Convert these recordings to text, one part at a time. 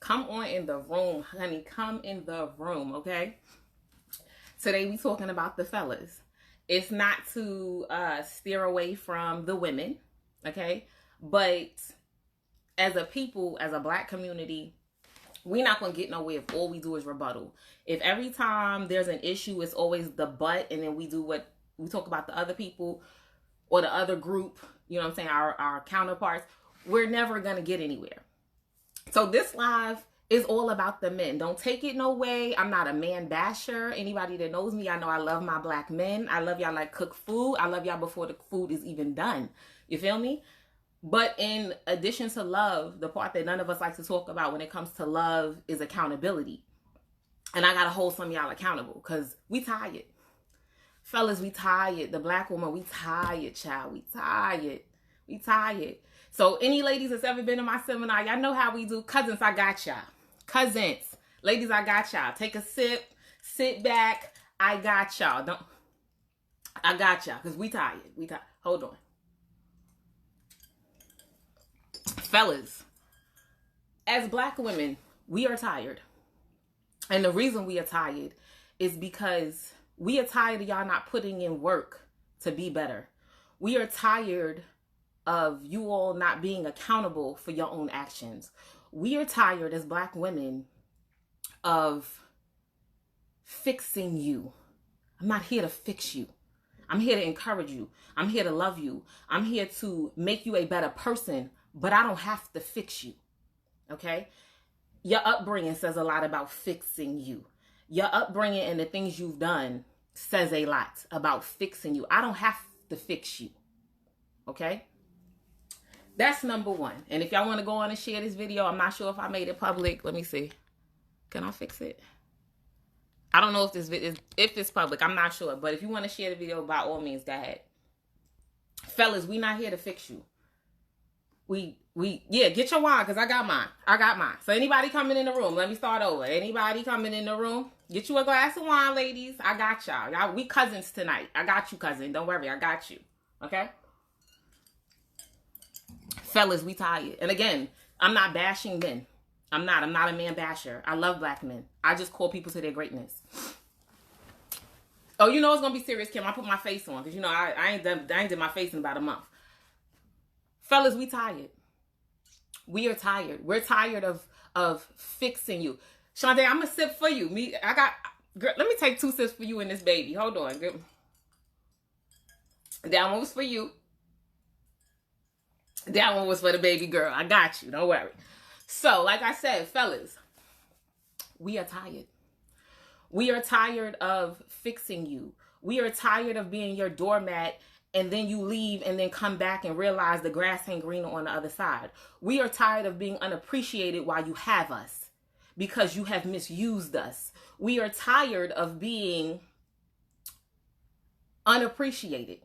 Come on in the room, honey. Come in the room, okay? Today we talking about the fellas. It's not to steer away from the women, okay? But as a people, as a black community, we're not going to get nowhere if all we do is rebuttal. If every time there's an issue, it's always the but, and then we do what we talk about the other people or the other group, you know what I'm saying, our counterparts, we're never going to get anywhere. So this live is all about the men. Don't take it no way. I'm not a man basher. Anybody that knows me, I know I love my black men. I love y'all like cook food. I love y'all before the food is even done. You feel me? But in addition to love, the part that none of us like to talk about when it comes to love is accountability. And I got to hold some of y'all accountable because we tired. Fellas, we tired. The black woman, we tired, child. We tired. We tired. So any ladies that's ever been in my seminar, y'all know how we do. Cousins, I got y'all. Cousins. Ladies, I got y'all. Take a sip. Sit back. I got y'all. I got y'all because we tired. We tired. Hold on. Fellas, as black women, we are tired. And the reason we are tired is because we are tired of y'all not putting in work to be better. We are tired of you all not being accountable for your own actions. We are tired as black women of fixing you. I'm not here to fix you. I'm here to encourage you. I'm here to love you. I'm here to make you a better person, but I don't have to fix you. Okay? Your upbringing says a lot about fixing you. Your upbringing and the things you've done says a lot about fixing you. I don't have to fix you. Okay? That's number one. And if y'all want to go on and share this video, I'm not sure if I made it public. Let me see. Can I fix it? I don't know if this video if it's public. I'm not sure. But if you want to share the video, by all means, go ahead. Fellas, we not here to fix you. Yeah, get your wine because I got mine. I got mine. So anybody coming in the room, let me start over. Anybody coming in the room, get you a glass of wine, ladies. I got y'all. We cousins tonight. I got you, cousin. Don't worry. I got you. Okay? Fellas, we tired. And again, I'm not bashing men. I'm not a man basher. I love black men. I just call people to their greatness. Oh, you know it's going to be serious, Kim. I put my face on because, you know, I ain't did my face in about a month. Fellas, we tired. We are tired. We're tired of fixing you. Shante, I'm going to sip for you. Girl, let me take 2 sips for you and this baby. Hold on. Girl. That one was for you. That one was for the baby girl. I got you. Don't worry. So, like I said, fellas, we are tired. We are tired of fixing you. We are tired of being your doormat and then you leave and then come back and realize the grass ain't greener on the other side. We are tired of being unappreciated while you have us because you have misused us. We are tired of being unappreciated.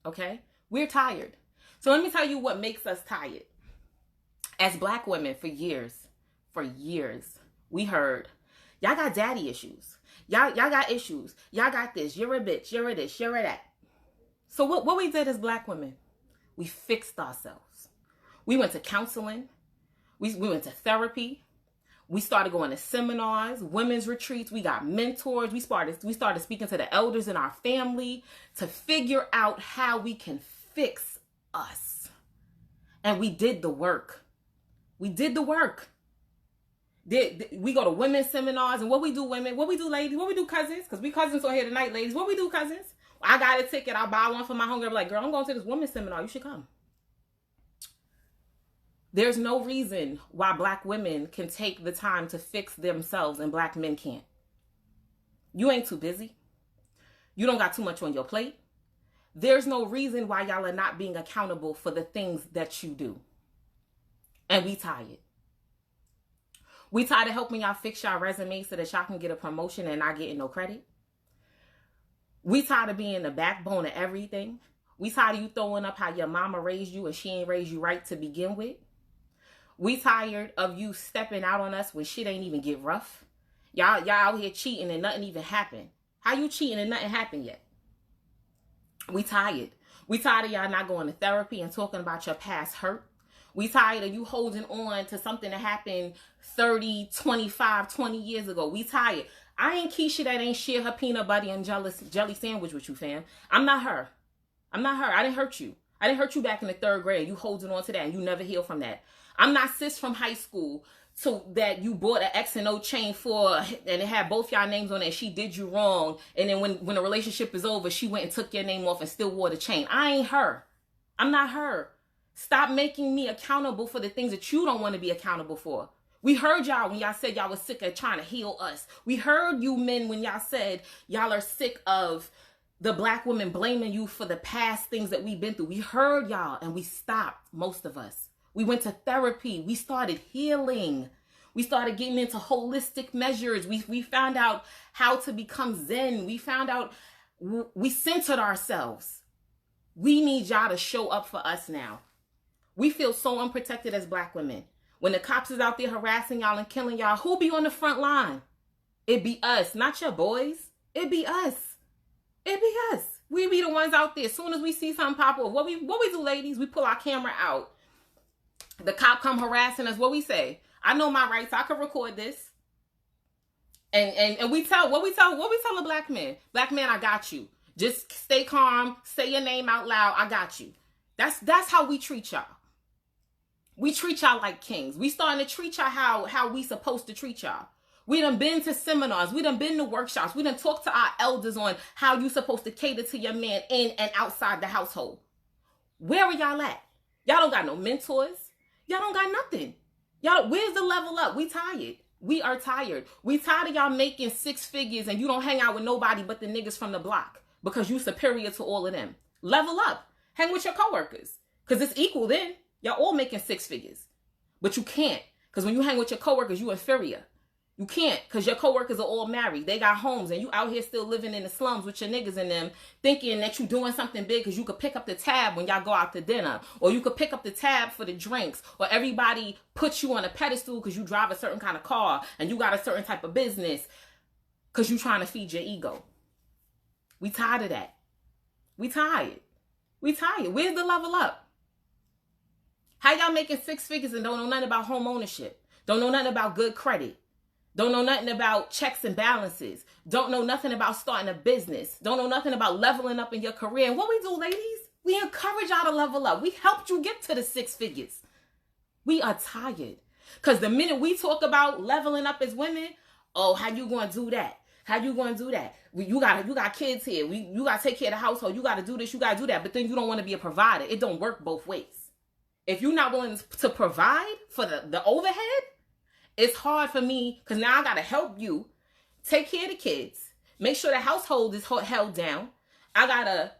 Okay? We're tired. So let me tell you what makes us tired. As black women, for years, we heard, y'all got daddy issues. Y'all got issues. Y'all got this. You're a bitch. You're a this. You're a that. So what we did as black women, we fixed ourselves. We went to counseling. We went to therapy. We started going to seminars, women's retreats. We got mentors. We started speaking to the elders in our family to figure out how we can fix us. And we did the work. We did the work. We go to women's seminars, and what we do, women, what we do, ladies, what we do, cousins, because we cousins on here tonight, ladies. What we do, cousins? I got a ticket. I'll buy one for my homegirl. Like, girl, I'm going to this women's seminar. You should come. There's no reason why black women can take the time to fix themselves and black men can't. You ain't too busy. You don't got too much on your plate. There's no reason why y'all are not being accountable for the things that you do. And we tired. We tired of helping y'all fix y'all resume so that y'all can get a promotion and not getting no credit. We tired of being the backbone of everything. We tired of you throwing up how your mama raised you and she ain't raised you right to begin with. We tired of you stepping out on us when shit ain't even get rough. Y'all out here cheating and nothing even happened. How you cheating and nothing happened yet? We tired. We tired of y'all not going to therapy and talking about your past hurt. We tired of you holding on to something that happened 30, 25, 20 years ago. We tired. I ain't Keisha that ain't share her peanut butter and jelly sandwich with you, fam. I'm not her. I'm not her. I didn't hurt you. I didn't hurt you back in the 3rd grade. You holding on to that and you never heal from that. I'm not sis from high school so that you bought an X and O chain for and it had both y'all names on it and she did you wrong. And then when the relationship is over, she went and took your name off and still wore the chain. I ain't her. I'm not her. Stop making me accountable for the things that you don't want to be accountable for. We heard y'all when y'all said y'all was sick of trying to heal us. We heard you men when y'all said y'all are sick of the black women blaming you for the past things that we've been through. We heard y'all and we stopped, most of us. We went to therapy. We started healing. We started getting into holistic measures. We found out how to become Zen. We found out, we centered ourselves. We need y'all to show up for us now. We feel so unprotected as black women. When the cops is out there harassing y'all and killing y'all, who be on the front line? It be us, not your boys. It be us. It be us. We be the ones out there. As soon as we see something pop up, what we do, ladies? We pull our camera out. The cop come harassing us. What we say? I know my rights. I can record this. And we tell what we tell a black man. Black man, I got you. Just stay calm. Say your name out loud. I got you. That's how we treat y'all. We treat y'all like kings. We starting to treat y'all how we supposed to treat y'all. We done been to seminars. We done been to workshops. We done talked to our elders on how you supposed to cater to your man in and outside the household. Where are y'all at? Y'all don't got no mentors. Y'all don't got nothing. Y'all, where's the level up? We tired. We are tired. We tired of y'all making 6 figures and you don't hang out with nobody but the niggas from the block because you superior to all of them. Level up. Hang with your coworkers because it's equal then. Y'all all making 6 figures. But you can't because when you hang with your coworkers, you inferior. You can't because your coworkers are all married. They got homes and you out here still living in the slums with your niggas in them thinking that you doing something big because you could pick up the tab when y'all go out to dinner or you could pick up the tab for the drinks or everybody puts you on a pedestal because you drive a certain kind of car and you got a certain type of business because you trying to feed your ego. We tired of that. We tired. We tired. Where's the level up? How y'all making 6 figures and don't know nothing about home ownership? Don't know nothing about good credit? Don't know nothing about checks and balances. Don't know nothing about starting a business. Don't know nothing about leveling up in your career. And what we do, ladies, we encourage y'all to level up. We helped you get to the 6 figures. We are tired. Because the minute we talk about leveling up as women, oh, how you going to do that? How you going to do that? You got kids here. You got to take care of the household. You got to do this. You got to do that. But then you don't want to be a provider. It don't work both ways. If you're not willing to provide for the overhead, it's hard for me because now I got to help you take care of the kids, make sure the household is held down. I got to,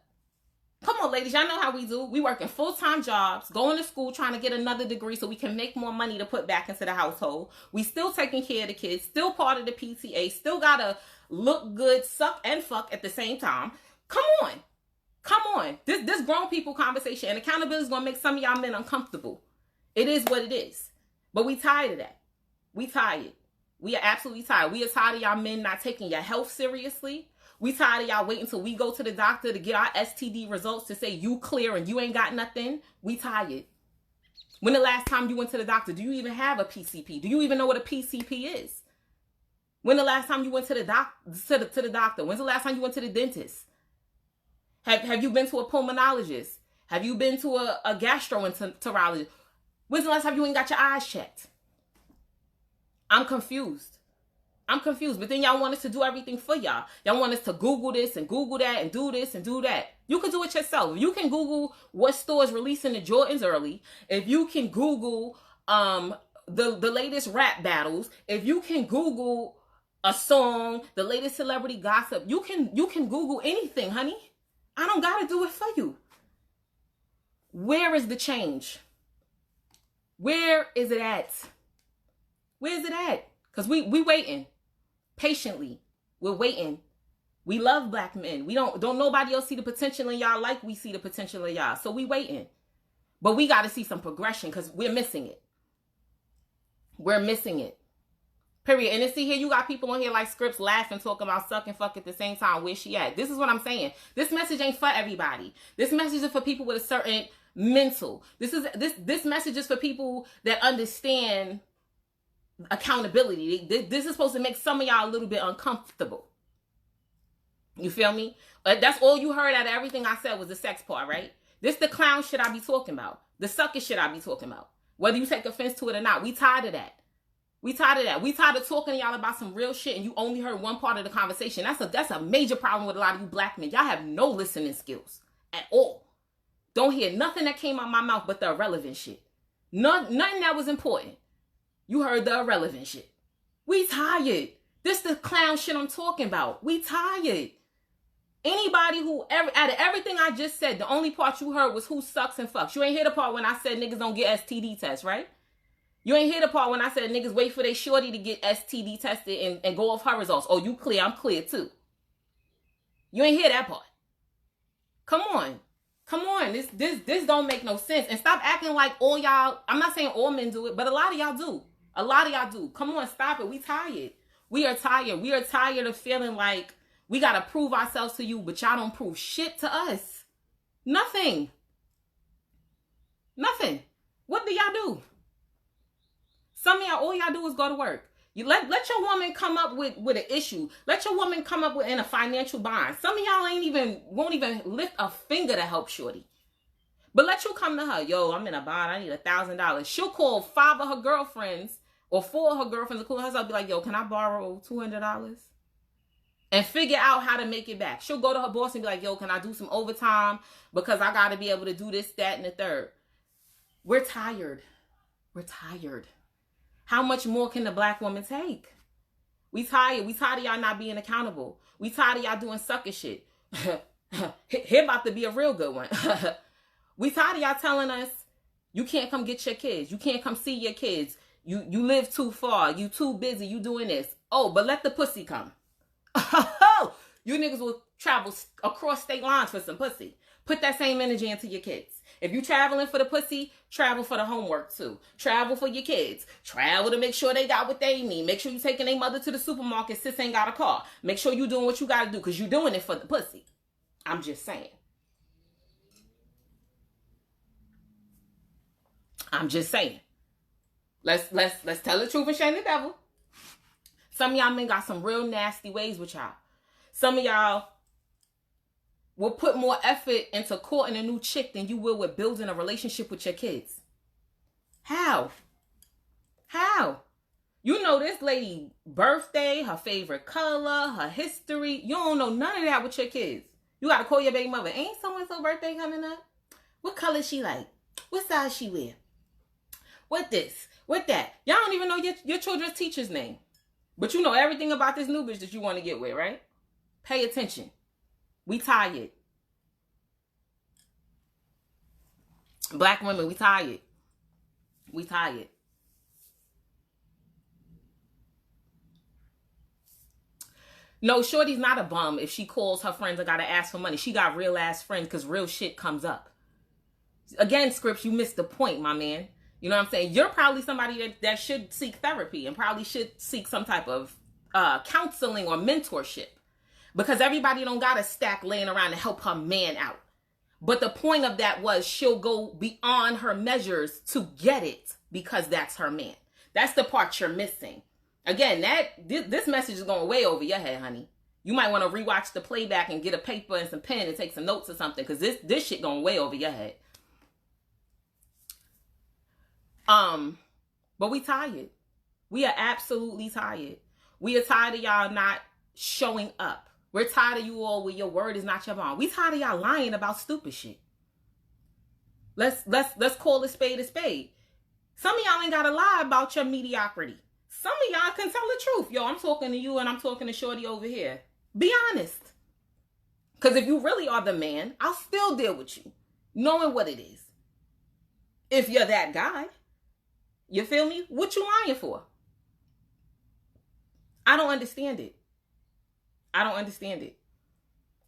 come on, ladies, y'all know how we do. We working full-time jobs, going to school, trying to get another degree so we can make more money to put back into the household. We still taking care of the kids, still part of the PTA, still got to look good, suck and fuck at the same time. Come on. Come on. This grown people conversation and accountability is going to make some of y'all men uncomfortable. It is what it is. But we tired of that. We tired. We are absolutely tired. We are tired of y'all men not taking your health seriously. We tired of y'all waiting till we go to the doctor to get our STD results to say you clear and you ain't got nothing. We tired. When the last time you went to the doctor? Do you even have a PCP? Do you even know what a PCP is? When the last time you went to the doctor? When's the last time you went to the dentist? Have you been to a pulmonologist? Have you been to a gastroenterologist? When's the last time you ain't got your eyes checked? I'm confused. But then y'all want us to do everything for y'all. Y'all want us to Google this and Google that and do this and do that. You can do it yourself. You can Google what stores releasing the Jordans early. If you can Google the latest rap battles. If you can Google a song, the latest celebrity gossip. You can Google anything, honey. I don't gotta do it for you. Where is the change? Where is it at? Where's it at? Because we waiting patiently. We're waiting. We love black men. We don't nobody else see the potential in y'all like we see the potential in y'all. So we waiting. But we got to see some progression because we're missing it. We're missing it. Period. And then see here, you got people on here like Scripts laughing, talking about suck and fuck at the same time. Where's she at? This is what I'm saying. This message ain't for everybody. This message is for people with a certain mental. This message is for people that understand accountability. This is supposed to make some of y'all a little bit uncomfortable. You feel me? That's all you heard out of everything I said was the sex part, right? This the clown shit I be talking about. The sucker shit I be talking about. Whether you take offense to it or not. We tired of that. We tired of that. We tired of talking to y'all about some real shit and you only heard one part of the conversation. That's a major problem with a lot of you black men. Y'all have no listening skills at all. Don't hear nothing that came out my mouth but the irrelevant shit. Nothing that was important. You heard the irrelevant shit. We tired. This the clown shit I'm talking about. We tired. Anybody who ever, out of everything I just said, the only part you heard was who sucks and fucks. You ain't hear the part when I said niggas don't get STD tests, right? You ain't hear the part when I said niggas wait for their shorty to get STD tested and go off her results. Oh, you clear, I'm clear too. You ain't hear that part. Come on. Come on. This don't make no sense. And stop acting like all y'all, I'm not saying all men do it, but a lot of y'all do. A lot of y'all do. Come on, stop it. We tired. We are tired. We are tired of feeling like we got to prove ourselves to you, but y'all don't prove shit to us. Nothing. Nothing. What do y'all do? Some of y'all, all y'all do is go to work. You let your woman come up with an issue. Let your woman come up with in a financial bind. Some of y'all won't even lift a finger to help shorty. But let you come to her. Yo, I'm in a bind. I need $1,000. She'll call 5 of her girlfriends or 4 of her girlfriends, including herself, be like, yo, can I borrow $200? And figure out how to make it back. She'll go to her boss and be like, yo, can I do some overtime? Because I got to be able to do this, that, and the third. We're tired. We're tired. How much more can the black woman take? We tired. We tired of y'all not being accountable. We tired of y'all doing sucker shit. Here about to be a real good one. We tired of y'all telling us, you can't come get your kids. You can't come see your kids. You live too far. You too busy. You doing this. Oh, but let the pussy come. You niggas will travel across state lines for some pussy. Put that same energy into your kids. If you traveling for the pussy, travel for the homework too. Travel for your kids. Travel to make sure they got what they need. Make sure you taking their mother to the supermarket. Sis ain't got a car. Make sure you doing what you got to do because you doing it for the pussy. I'm just saying. I'm just saying. Let's tell the truth and shame the devil. Some of y'all men got some real nasty ways with y'all. Some of y'all will put more effort into courting a new chick than you will with building a relationship with your kids. How? How? You know this lady birthday, her favorite color, her history. You don't know none of that with your kids. You got to call your baby mother. Ain't so-and-so birthday coming up? What color she like? What size she wear? What this? What that? Y'all don't even know your children's teacher's name. But you know everything about this new bitch that you want to get with, right? Pay attention. We tired. Black women, we tired. We tired. No, shorty's not a bum if she calls her friends and gotta ask for money. She got real ass friends because real shit comes up. Again, Scripps, you missed the point, my man. You know what I'm saying? You're probably somebody that should seek therapy and probably should seek some type of counseling or mentorship. Because everybody don't got a stack laying around to help her man out. But the point of that was she'll go beyond her measures to get it because that's her man. That's the part you're missing. Again, this message is going way over your head, honey. You might want to rewatch the playback and get a paper and some pen and take some notes or something because this shit going way over your head. But we tired. We are absolutely tired. We are tired of y'all not showing up. We're tired of you all where your word is not your bond. We tired of y'all lying about stupid shit. Let's call a spade a spade. Some of y'all ain't gotta lie about your mediocrity. Some of y'all can tell the truth. Yo, I'm talking to you and I'm talking to shorty over here. Be honest. Because if you really are the man, I'll still deal with you. Knowing what it is. If you're that guy. You feel me? What you lying for? I don't understand it. I don't understand it.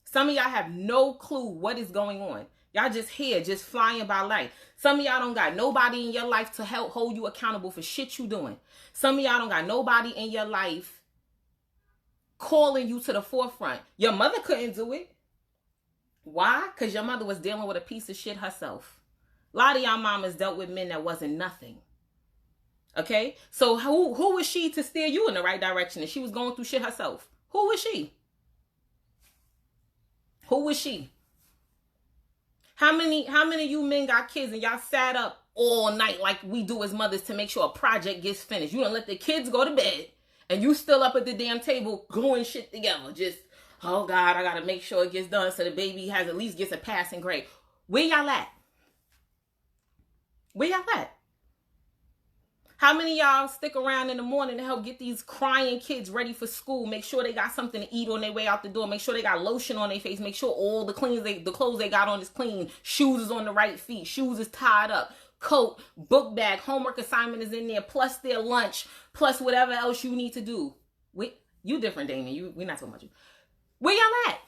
Some of y'all have no clue what is going on. Y'all just here, just flying by life. Some of y'all don't got nobody in your life to help hold you accountable for shit you doing. Some of y'all don't got nobody in your life calling you to the forefront. Your mother couldn't do it. Why? Because your mother was dealing with a piece of shit herself. A lot of y'all mamas dealt with men that wasn't nothing. Okay? So who was she to steer you in the right direction if she was going through shit herself? Who was she? Who was she? How many of you men got kids and y'all sat up all night like we do as mothers to make sure a project gets finished? You don't let the kids go to bed and you still up at the damn table gluing shit together. Just, oh God, I gotta make sure it gets done so the baby at least gets a passing grade. Where y'all at? Where y'all at? How many of y'all stick around in the morning to help get these crying kids ready for school? Make sure they got something to eat on their way out the door. Make sure they got lotion on their face. Make sure all the clothes they got on is clean. Shoes is on the right feet. Shoes is tied up. Coat, book bag, homework assignment is in there, plus their lunch, plus whatever else you need to do. You different, Damien. We're not talking about you. Where y'all at?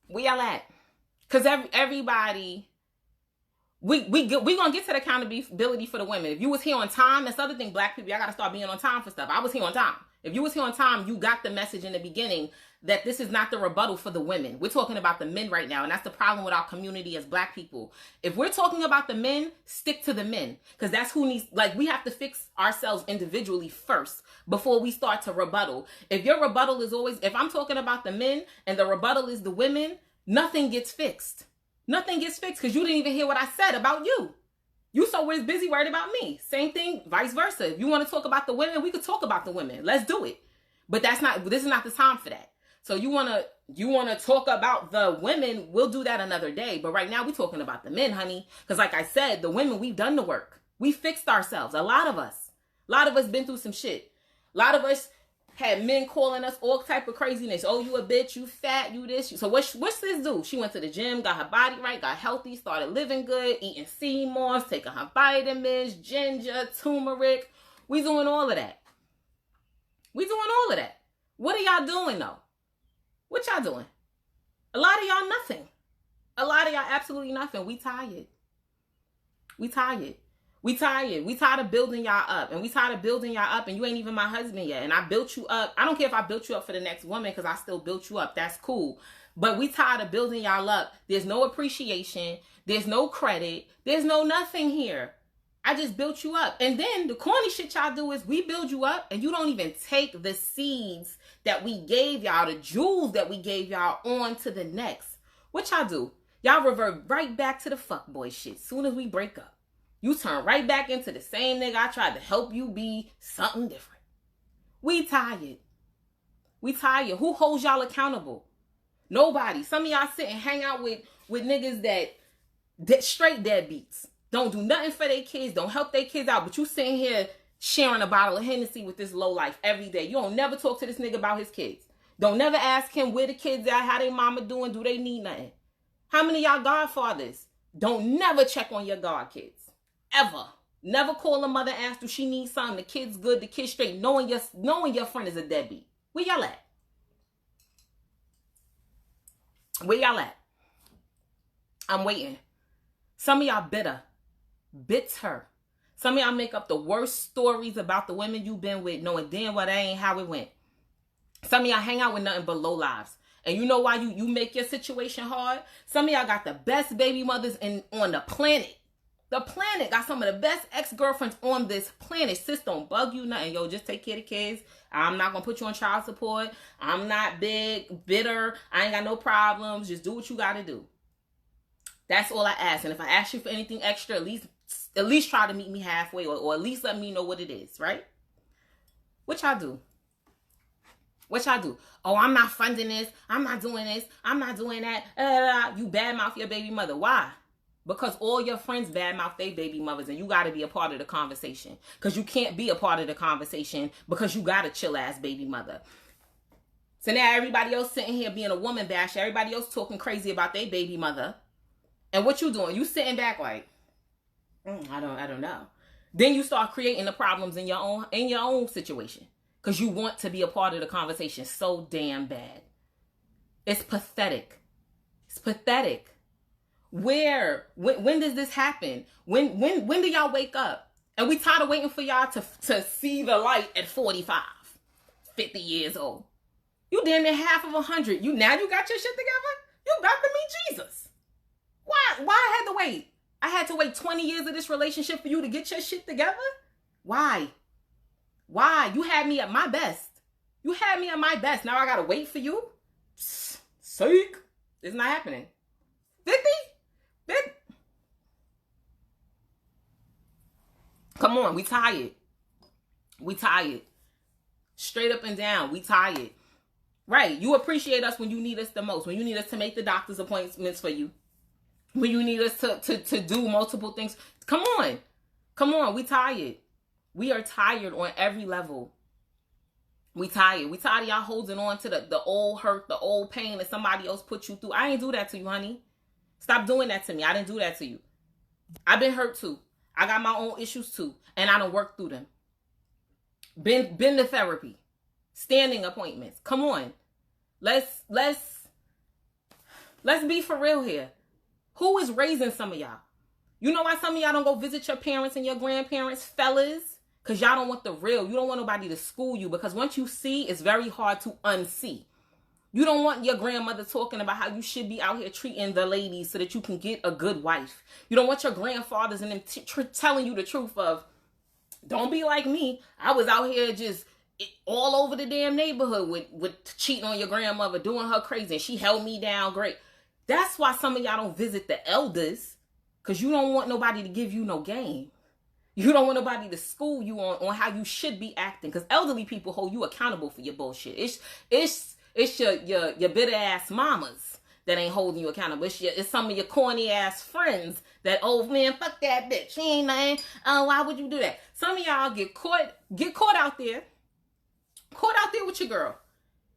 Where y'all at? Because everybody... We gonna get to the accountability for the women. If you was here on time, that's the other thing, black people, y'all gotta start being on time for stuff. I was here on time. If you was here on time, you got the message in the beginning that this is not the rebuttal for the women. We're talking about the men right now, and that's the problem with our community as black people. If we're talking about the men, stick to the men, because that's who needs, like, we have to fix ourselves individually first before we start to rebuttal. If your rebuttal is always, if I'm talking about the men and the rebuttal is the women, nothing gets fixed. Nothing gets fixed because you didn't even hear what I said about you. You so busy worried about me. Same thing, vice versa. If you want to talk about the women, we could talk about the women. Let's do it. But this is not the time for that. So you wanna talk about the women, we'll do that another day. But right now we're talking about the men, honey. Because like I said, the women, we've done the work. We fixed ourselves. A lot of us been through some shit. A lot of us had men calling us all type of craziness. Oh, you a bitch, you fat, you this. So what's this do? She went to the gym, got her body right, got healthy, started living good, eating sea moss, taking her vitamins, ginger, turmeric. We doing all of that. What are y'all doing though? What y'all doing? A lot of y'all nothing. A lot of y'all absolutely nothing. We tired. We tired of building y'all up. And we tired of building y'all up and you ain't even my husband yet. And I built you up. I don't care if I built you up for the next woman because I still built you up. That's cool. But we tired of building y'all up. There's no appreciation. There's no credit. There's no nothing here. I just built you up. And then the corny shit y'all do is we build you up and you don't even take the seeds that we gave y'all, the jewels that we gave y'all on to the next. What y'all do? Y'all revert right back to the fuckboy shit soon as we break up. You turn right back into the same nigga I tried to help you be something different. We tired. Who holds y'all accountable? Nobody. Some of y'all sit and hang out with niggas that straight deadbeats. Don't do nothing for their kids. Don't help their kids out. But you sitting here sharing a bottle of Hennessy with this lowlife every day. You don't never talk to this nigga about his kids. Don't never ask him where the kids at, how they mama doing, do they need nothing. How many of y'all godfathers don't never check on your god kids? Ever. Never call a mother, ask do she need something, the kid's good, the kid's straight, knowing your friend is a deadbeat. Where y'all at? Where y'all at? I'm waiting. Some of y'all bitter. Some of y'all make up the worst stories about the women you've been with, knowing damn well that ain't how it went. Some of y'all hang out with nothing but low lives. And you know why you make your situation hard? Some of y'all got the best baby mothers on the planet. The planet got some of the best ex-girlfriends on this planet. Sis don't bug you nothing. Yo, just take care of the kids. I'm not going to put you on child support. I'm not bitter. I ain't got no problems. Just do what you got to do. That's all I ask. And if I ask you for anything extra, at least try to meet me halfway or at least let me know what it is, right? What y'all do? Oh, I'm not funding this. I'm not doing this. I'm not doing that. You badmouth your baby mother. Why? Because all your friends badmouth their baby mothers and you got to be a part of the conversation. Because you can't be a part of the conversation because you got a chill ass baby mother. So now everybody else sitting here being a woman bash. Everybody else talking crazy about their baby mother. And what you doing? You sitting back like, I don't know. Then you start creating the problems in your own situation. Because you want to be a part of the conversation so damn bad. It's pathetic. When does this happen? When do y'all wake up? And we tired of waiting for y'all to see the light at 45, 50 years old. You damn near half of 100. Now you got your shit together? You about to meet Jesus. Why I had to wait? I had to wait 20 years of this relationship for you to get your shit together? Why? Why? You had me at my best. You had me at my best. Now I gotta wait for you? Psych. It's not happening. 50? 50? Come on, we tired. We tired. Straight up and down, we tired. Right, you appreciate us when you need us the most. When you need us to make the doctor's appointments for you. When you need us to do multiple things. Come on. Come on, we tired. We are tired on every level. We tired. We tired of y'all holding on to the old hurt, the old pain that somebody else put you through. I ain't do that to you, honey. Stop doing that to me. I didn't do that to you. I've been hurt too. I got my own issues too. And I don't work through them. Been to therapy. Standing appointments. Come on. Let's be for real here. Who is raising some of y'all? You know why some of y'all don't go visit your parents and your grandparents, fellas? Because y'all don't want the real. You don't want nobody to school you. Because once you see, it's very hard to unsee. You don't want your grandmother talking about how you should be out here treating the ladies so that you can get a good wife. You don't want your grandfathers and them telling you the truth of, don't be like me. I was out here just all over the damn neighborhood with cheating on your grandmother, doing her crazy, and she held me down great. That's why some of y'all don't visit the elders, because you don't want nobody to give you no game. You don't want nobody to school you on how you should be acting, because elderly people hold you accountable for your bullshit. It's your bitter ass mamas that ain't holding you accountable. It's some of your corny ass friends that, oh man, fuck that bitch. She ain't nothing. Oh, why would you do that? Some of y'all get caught out there. Caught out there with your girl.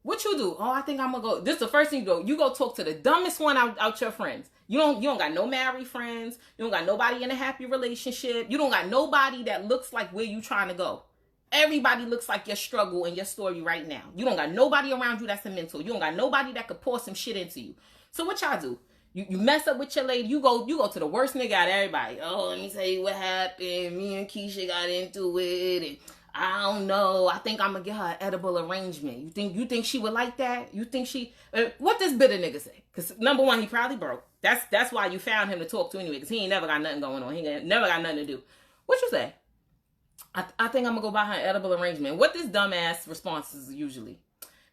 What you do? Oh, I think I'm gonna go. This is the first thing you do. You go talk to the dumbest one out your friends. You don't got no married friends. You don't got nobody in a happy relationship. You don't got nobody that looks like where you trying to go. Everybody looks like your struggle and your story right now. You don't got nobody around you that's a mentor. You don't got nobody that could pour some shit into you. So what y'all do? You mess up with your lady. You go to the worst nigga out of everybody. Oh, let me tell you what happened. Me and Keisha got into it, and I don't know. I think I'm gonna get her an edible arrangement. You think she would like that? You think she? What does bitter nigga say? Because number one, he probably broke. That's why you found him to talk to anyway. Because he ain't never got nothing going on. He ain't never got nothing to do. What you say? I think I'm gonna go buy her an edible arrangement. What this dumbass response is usually,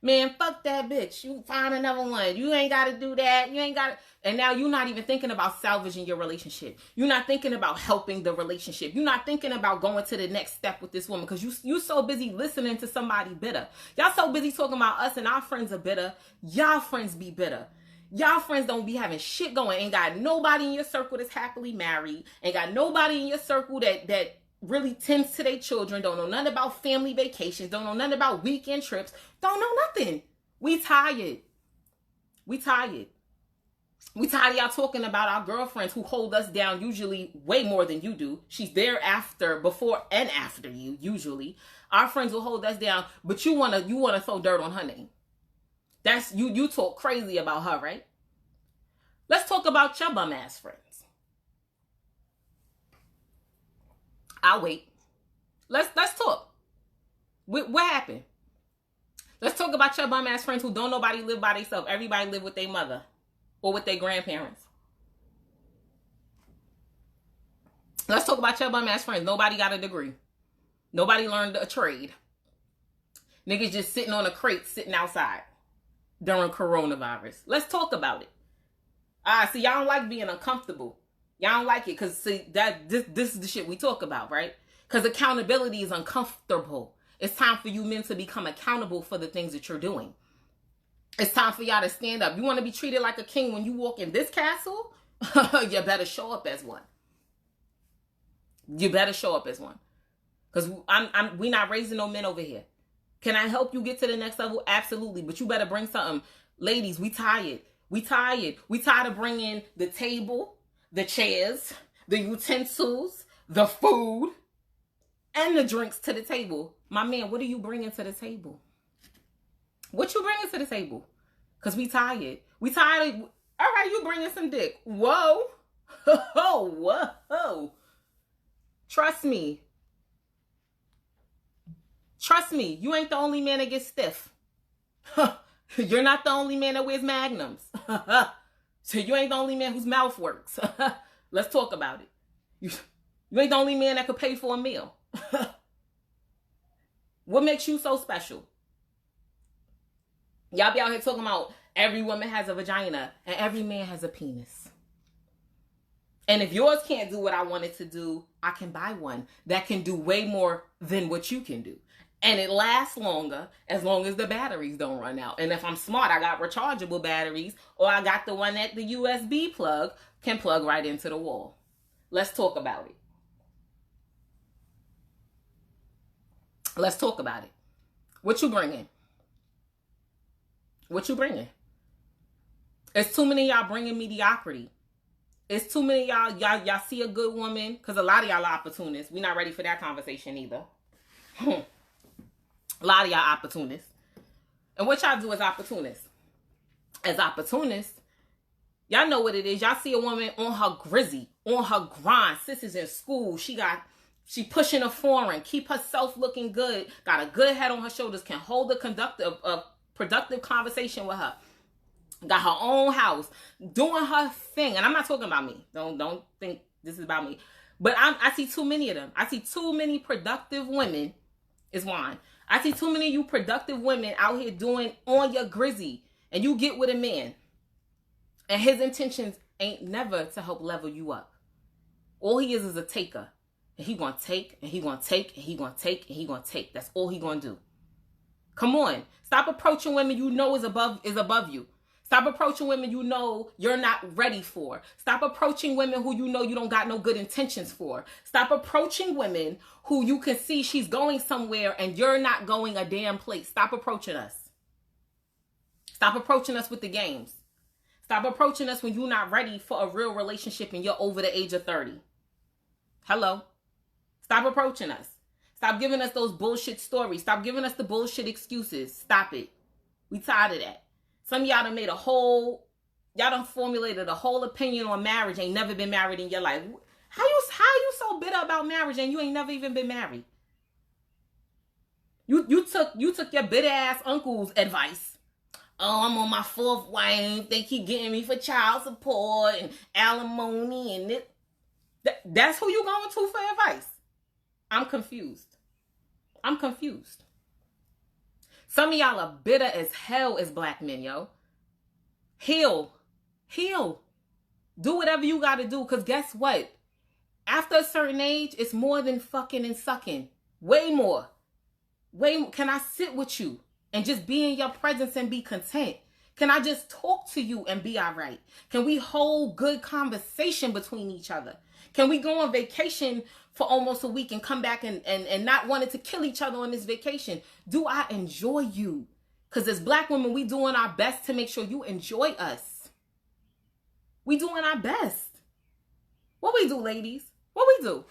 man, fuck that bitch. You find another one. You ain't got to do that. You ain't got to. And now you're not even thinking about salvaging your relationship. You're not thinking about helping the relationship. You're not thinking about going to the next step with this woman because you so busy listening to somebody bitter. Y'all so busy talking about us and our friends are bitter. Y'all friends be bitter. Y'all friends don't be having shit going. Ain't got nobody in your circle that's happily married. Ain't got nobody in your circle that really tends to their children. Don't know nothing about family vacations. Don't know nothing about weekend trips. Don't know nothing. We tired. We tired. We tired of y'all talking about our girlfriends who hold us down usually way more than you do. She's there before and after you, usually. Our friends will hold us down, but you wanna throw dirt on her name. That's you talk crazy about her, right? Let's talk about your bum ass friends. I'll wait. Let's talk. What happened? Let's talk about your bum ass friends who don't nobody live by themselves. Everybody live with their mother or with their grandparents. Let's talk about your bum ass friends. Nobody got a degree. Nobody learned a trade. Niggas just sitting on a crate, sitting outside during coronavirus. Let's talk about it. See, y'all don't like being uncomfortable. Y'all don't like it because see this is the shit we talk about, right? Because accountability is uncomfortable. It's time for you men to become accountable for the things that you're doing. It's time for y'all to stand up. You want to be treated like a king when you walk in this castle? You better show up as one. You better show up as one. Because we not raising no men over here. Can I help you get to the next level? Absolutely. But you better bring something. Ladies, we tired. We tired. We tired of bringing the table, the chairs, the utensils, the food, and the drinks to the table. My man, what are you bringing to the table? What you bringing to the table? Because we tired. We tired of, all right, you bringing some dick. Whoa. Whoa. Trust me. Trust me. You ain't the only man that gets stiff. You're not the only man that wears magnums. So you ain't the only man whose mouth works. Let's talk about it. You ain't the only man that could pay for a meal. What makes you so special? Y'all be out here talking about every woman has a vagina and every man has a penis. And if yours can't do what I want it to do, I can buy one that can do way more than what you can do. And it lasts longer as long as the batteries don't run out. And if I'm smart, I got rechargeable batteries, or I got the one that the USB plug can plug right into the wall. Let's talk about it. Let's talk about it. What you bringing? What you bringing? It's too many of y'all bringing mediocrity. It's too many of y'all see a good woman, because a lot of y'all are opportunists. We're not ready for that conversation either. A lot of y'all opportunists. And what y'all do as opportunists? As opportunists, y'all know what it is. Y'all see a woman on her grizzy, on her grind. Sis is in school. She pushing a foreign, keep herself looking good, got a good head on her shoulders, can hold a productive conversation with her. Got her own house, doing her thing. And I'm not talking about me. Don't think this is about me. But I see too many of them. I see too many productive women. It's wine. I see too many of you productive women out here doing on your grizzy. And you get with a man. And his intentions ain't never to help level you up. All he is a taker. And he gonna take, and he gonna take, and he gonna take, and he gonna take. That's all he gonna do. Come on. Stop approaching women you know is above you. Stop approaching women you know you're not ready for. Stop approaching women who you know you don't got no good intentions for. Stop approaching women who you can see she's going somewhere and you're not going a damn place. Stop approaching us. Stop approaching us with the games. Stop approaching us when you're not ready for a real relationship and you're over the age of 30. Hello? Stop approaching us. Stop giving us those bullshit stories. Stop giving us the bullshit excuses. Stop it. We tired of that. Some of y'all done formulated a whole opinion on marriage, ain't never been married in your life. How you so bitter about marriage and you ain't never even been married? You took your bitter ass uncle's advice. Oh, I'm on my fourth wife. They keep getting me for child support and alimony and it. That's who you going to for advice. I'm confused. Some of y'all are bitter as hell as black men, yo. Heal. Do whatever you got to do, because guess what? After a certain age, it's more than fucking and sucking. Way more. Can I sit with you and just be in your presence and be content? Can I just talk to you and be all right? Can we hold good conversation between each other? Can we go on vacation for almost a week and come back and not wanting to kill each other on this vacation? Do I enjoy you? Because as black women, we doing our best to make sure you enjoy us. We doing our best. What we do, ladies? What we do?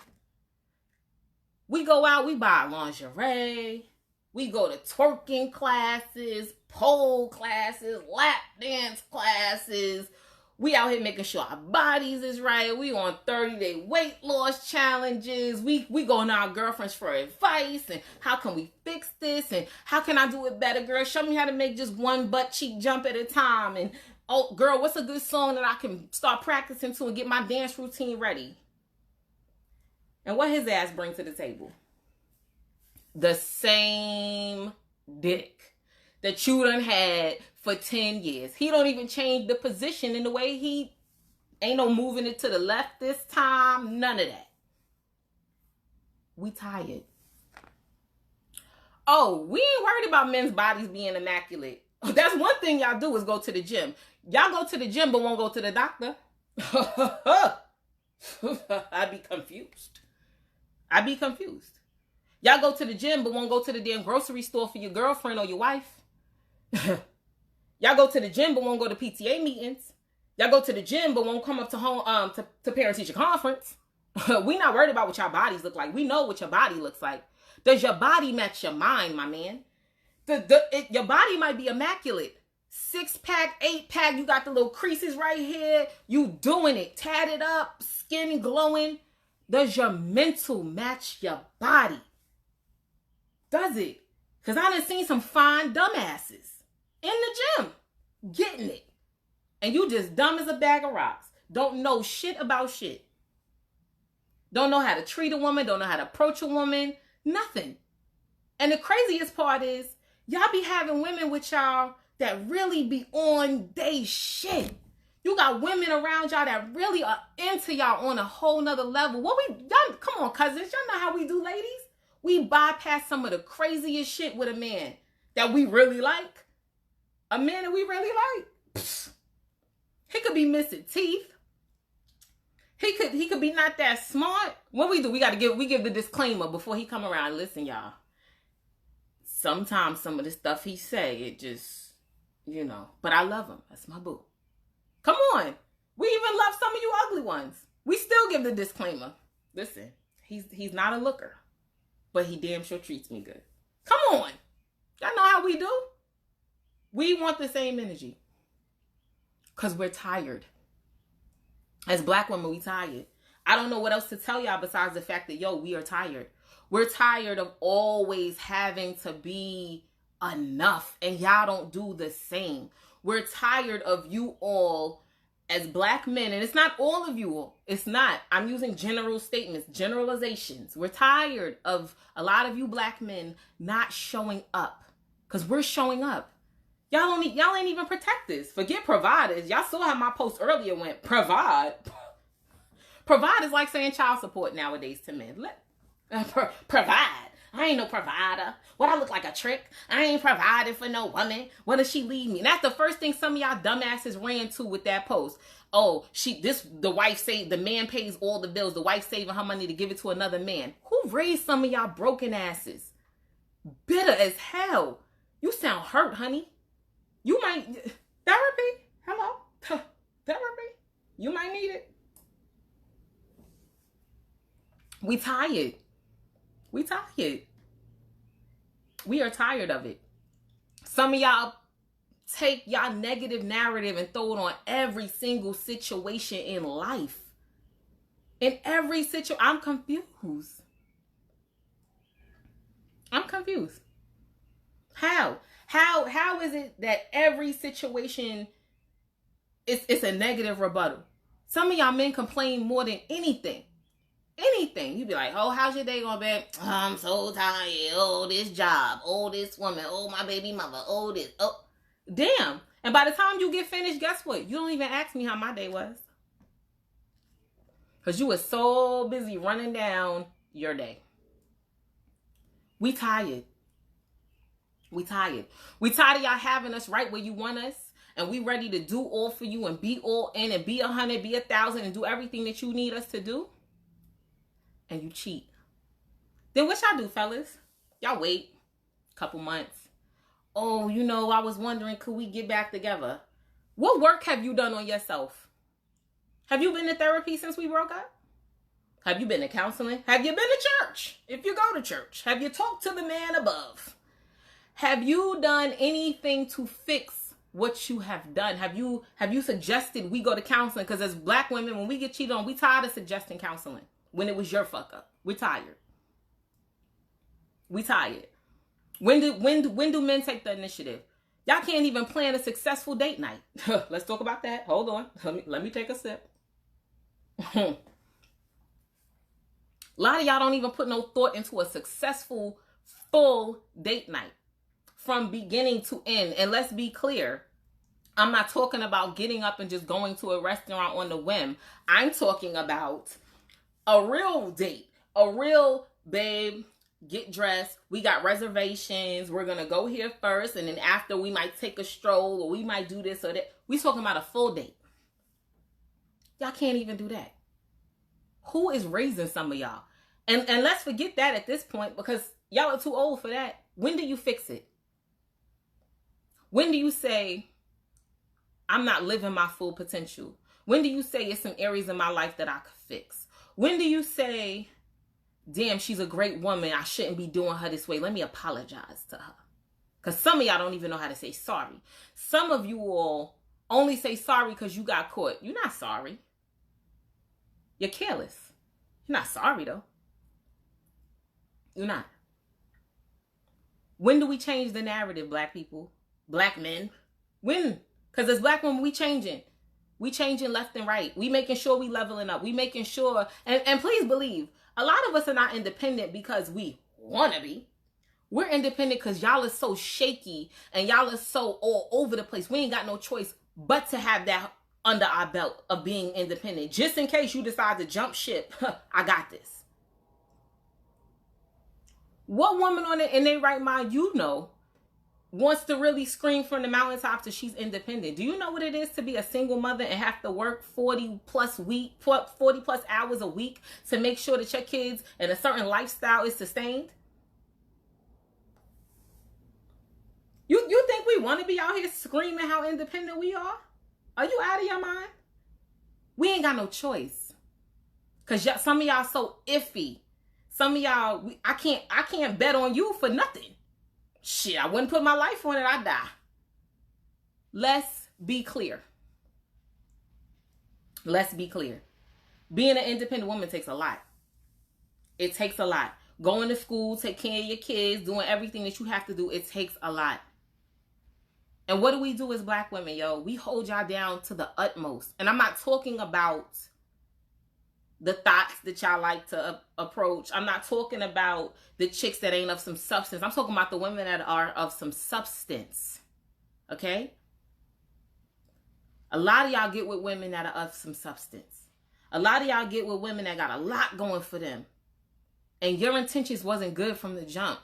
We go out, we buy lingerie. We go to twerking classes, pole classes, lap dance classes. We out here making sure our bodies is right. We on 30-day weight loss challenges. We going to our girlfriends for advice. And how can we fix this? And how can I do it better, girl? Show me how to make just one butt cheek jump at a time. And, oh, girl, what's a good song that I can start practicing to and get my dance routine ready? And what his ass bring to the table? The same dick that you done had for 10 years. He don't even change the position in the way he ain't no moving it to the left this time. None of that. We tired. Oh, we ain't worried about men's bodies being immaculate. That's one thing y'all do is go to the gym. Y'all go to the gym but won't go to the doctor. I'd be confused. Y'all go to the gym but won't go to the damn grocery store for your girlfriend or your wife. Y'all go to the gym but won't go to PTA meetings. Y'all go to the gym but won't come up to home to parent teacher conference. We not worried about what your bodies look like. We know what your body looks like. Does your body match your mind, my man? Your body might be immaculate. 6-pack, 8-pack, you got the little creases right here. You doing it. Tatted up, skin glowing. Does your mental match your body? Does it? Because I done seen some fine dumbasses in the gym getting it. And you just dumb as a bag of rocks. Don't know shit about shit. Don't know how to treat a woman, don't know how to approach a woman, nothing. And the craziest part is, y'all be having women with y'all that really be on they shit. You got women around y'all that really are into y'all on a whole nother level. Y'all, come on, cousins, y'all know how we do, ladies. We bypass some of the craziest shit with a man that we really like. A man that we really like. Pfft. He could be missing teeth. He could be not that smart. What we do, we give the disclaimer before he come around. Listen, y'all. Sometimes some of the stuff he say, it just, but I love him. That's my boo. Come on. We even love some of you ugly ones. We still give the disclaimer. Listen, he's not a looker, but he damn sure treats me good. Come on. Y'all know how we do. We want the same energy. Because we're tired. As black women, we tired. I don't know what else to tell y'all besides the fact that, we are tired. We're tired of always having to be enough. And y'all don't do the same. We're tired of you all as black men. And it's not all of you all. It's not. I'm using general statements, generalizations. We're tired of a lot of you black men not showing up. Because we're showing up. Y'all ain't even protectors. Forget providers. Y'all saw how my post earlier went. Provide. Provide is like saying child support nowadays to men. Provide. I ain't no provider. What, I look like a trick? I ain't providing for no woman. What does she leave me? And that's the first thing some of y'all dumbasses ran to with that post. Oh, the wife the man pays all the bills. The wife saving her money to give it to another man. Who raised some of y'all broken asses? Bitter as hell. You sound hurt, honey. You might, therapy, hello, therapy, you might need it. We tired. We tired. We are tired of it. Some of y'all take y'all negative narrative and throw it on every single situation in life. In every situation, I'm confused. I'm confused. How? How is it that every situation it's a negative rebuttal? Some of y'all men complain more than anything. Anything. You be like, oh, how's your day going, babe? Oh, I'm so tired. Oh, this job. Oh, this woman. Oh, my baby mother. Oh, this. Oh, damn. And by the time you get finished, guess what? You don't even ask me how my day was. Because you were so busy running down your day. We tired. We tired. We tired of y'all having us right where you want us. And we ready to do all for you and be all in and be 100, be 1,000 and do everything that you need us to do. And you cheat. Then what y'all do, fellas? Y'all wait a couple months. Oh, I was wondering, could we get back together? What work have you done on yourself? Have you been to therapy since we broke up? Have you been to counseling? Have you been to church? If you go to church, have you talked to the man above? Have you done anything to fix what you have done? Have you suggested we go to counseling? Because as black women, when we get cheated on, we tired of suggesting counseling. When it was your fuck up. We're tired. We tired. When do men take the initiative? Y'all can't even plan a successful date night. Let's talk about that. Hold on. Let me take a sip. A lot of y'all don't even put no thought into a successful full date night from beginning to end. And let's be clear, I'm not talking about getting up and just going to a restaurant on the whim. I'm talking about a real date, a real, babe, get dressed. We got reservations. We're going to go here first. And then after we might take a stroll or we might do this or that. We talking about a full date. Y'all can't even do that. Who is raising some of y'all? And let's forget that at this point because y'all are too old for that. When do you fix it? When do you say, I'm not living my full potential? When do you say it's some areas in my life that I could fix? When do you say, damn, she's a great woman. I shouldn't be doing her this way. Let me apologize to her. Because some of y'all don't even know how to say sorry. Some of you all only say sorry because you got caught. You're not sorry. You're careless. You're not sorry, though. You're not. When do we change the narrative, black people? Black men? When? Because as black women, we changing. We changing left and right. We making sure we leveling up. We making sure, and please believe, a lot of us are not independent because we want to be. We're independent because y'all are so shaky and y'all are so all over the place. We ain't got no choice but to have that under our belt of being independent. Just in case you decide to jump ship, I got this. What woman on it in their right mind, wants to really scream from the mountaintops that she's independent? Do you know what it is to be a single mother and have to work 40 plus hours a week to make sure that your kids and a certain lifestyle is sustained? You think we want to be out here screaming how independent we are? Are you out of your mind? We ain't got no choice. Cause some of y'all so iffy. Some of y'all, I can't bet on you for nothing. Shit, I wouldn't put my life on it, I'd die. Let's be clear. Let's be clear. Being an independent woman takes a lot. It takes a lot. Going to school, take care of your kids, doing everything that you have to do, it takes a lot. And what do we do as black women, yo? We hold y'all down to the utmost. And I'm not talking about the thoughts that y'all like to approach. I'm not talking about the chicks that ain't of some substance. I'm talking about the women that are of some substance. Okay? A lot of y'all get with women that are of some substance. A lot of y'all get with women that got a lot going for them. And your intentions wasn't good from the jump.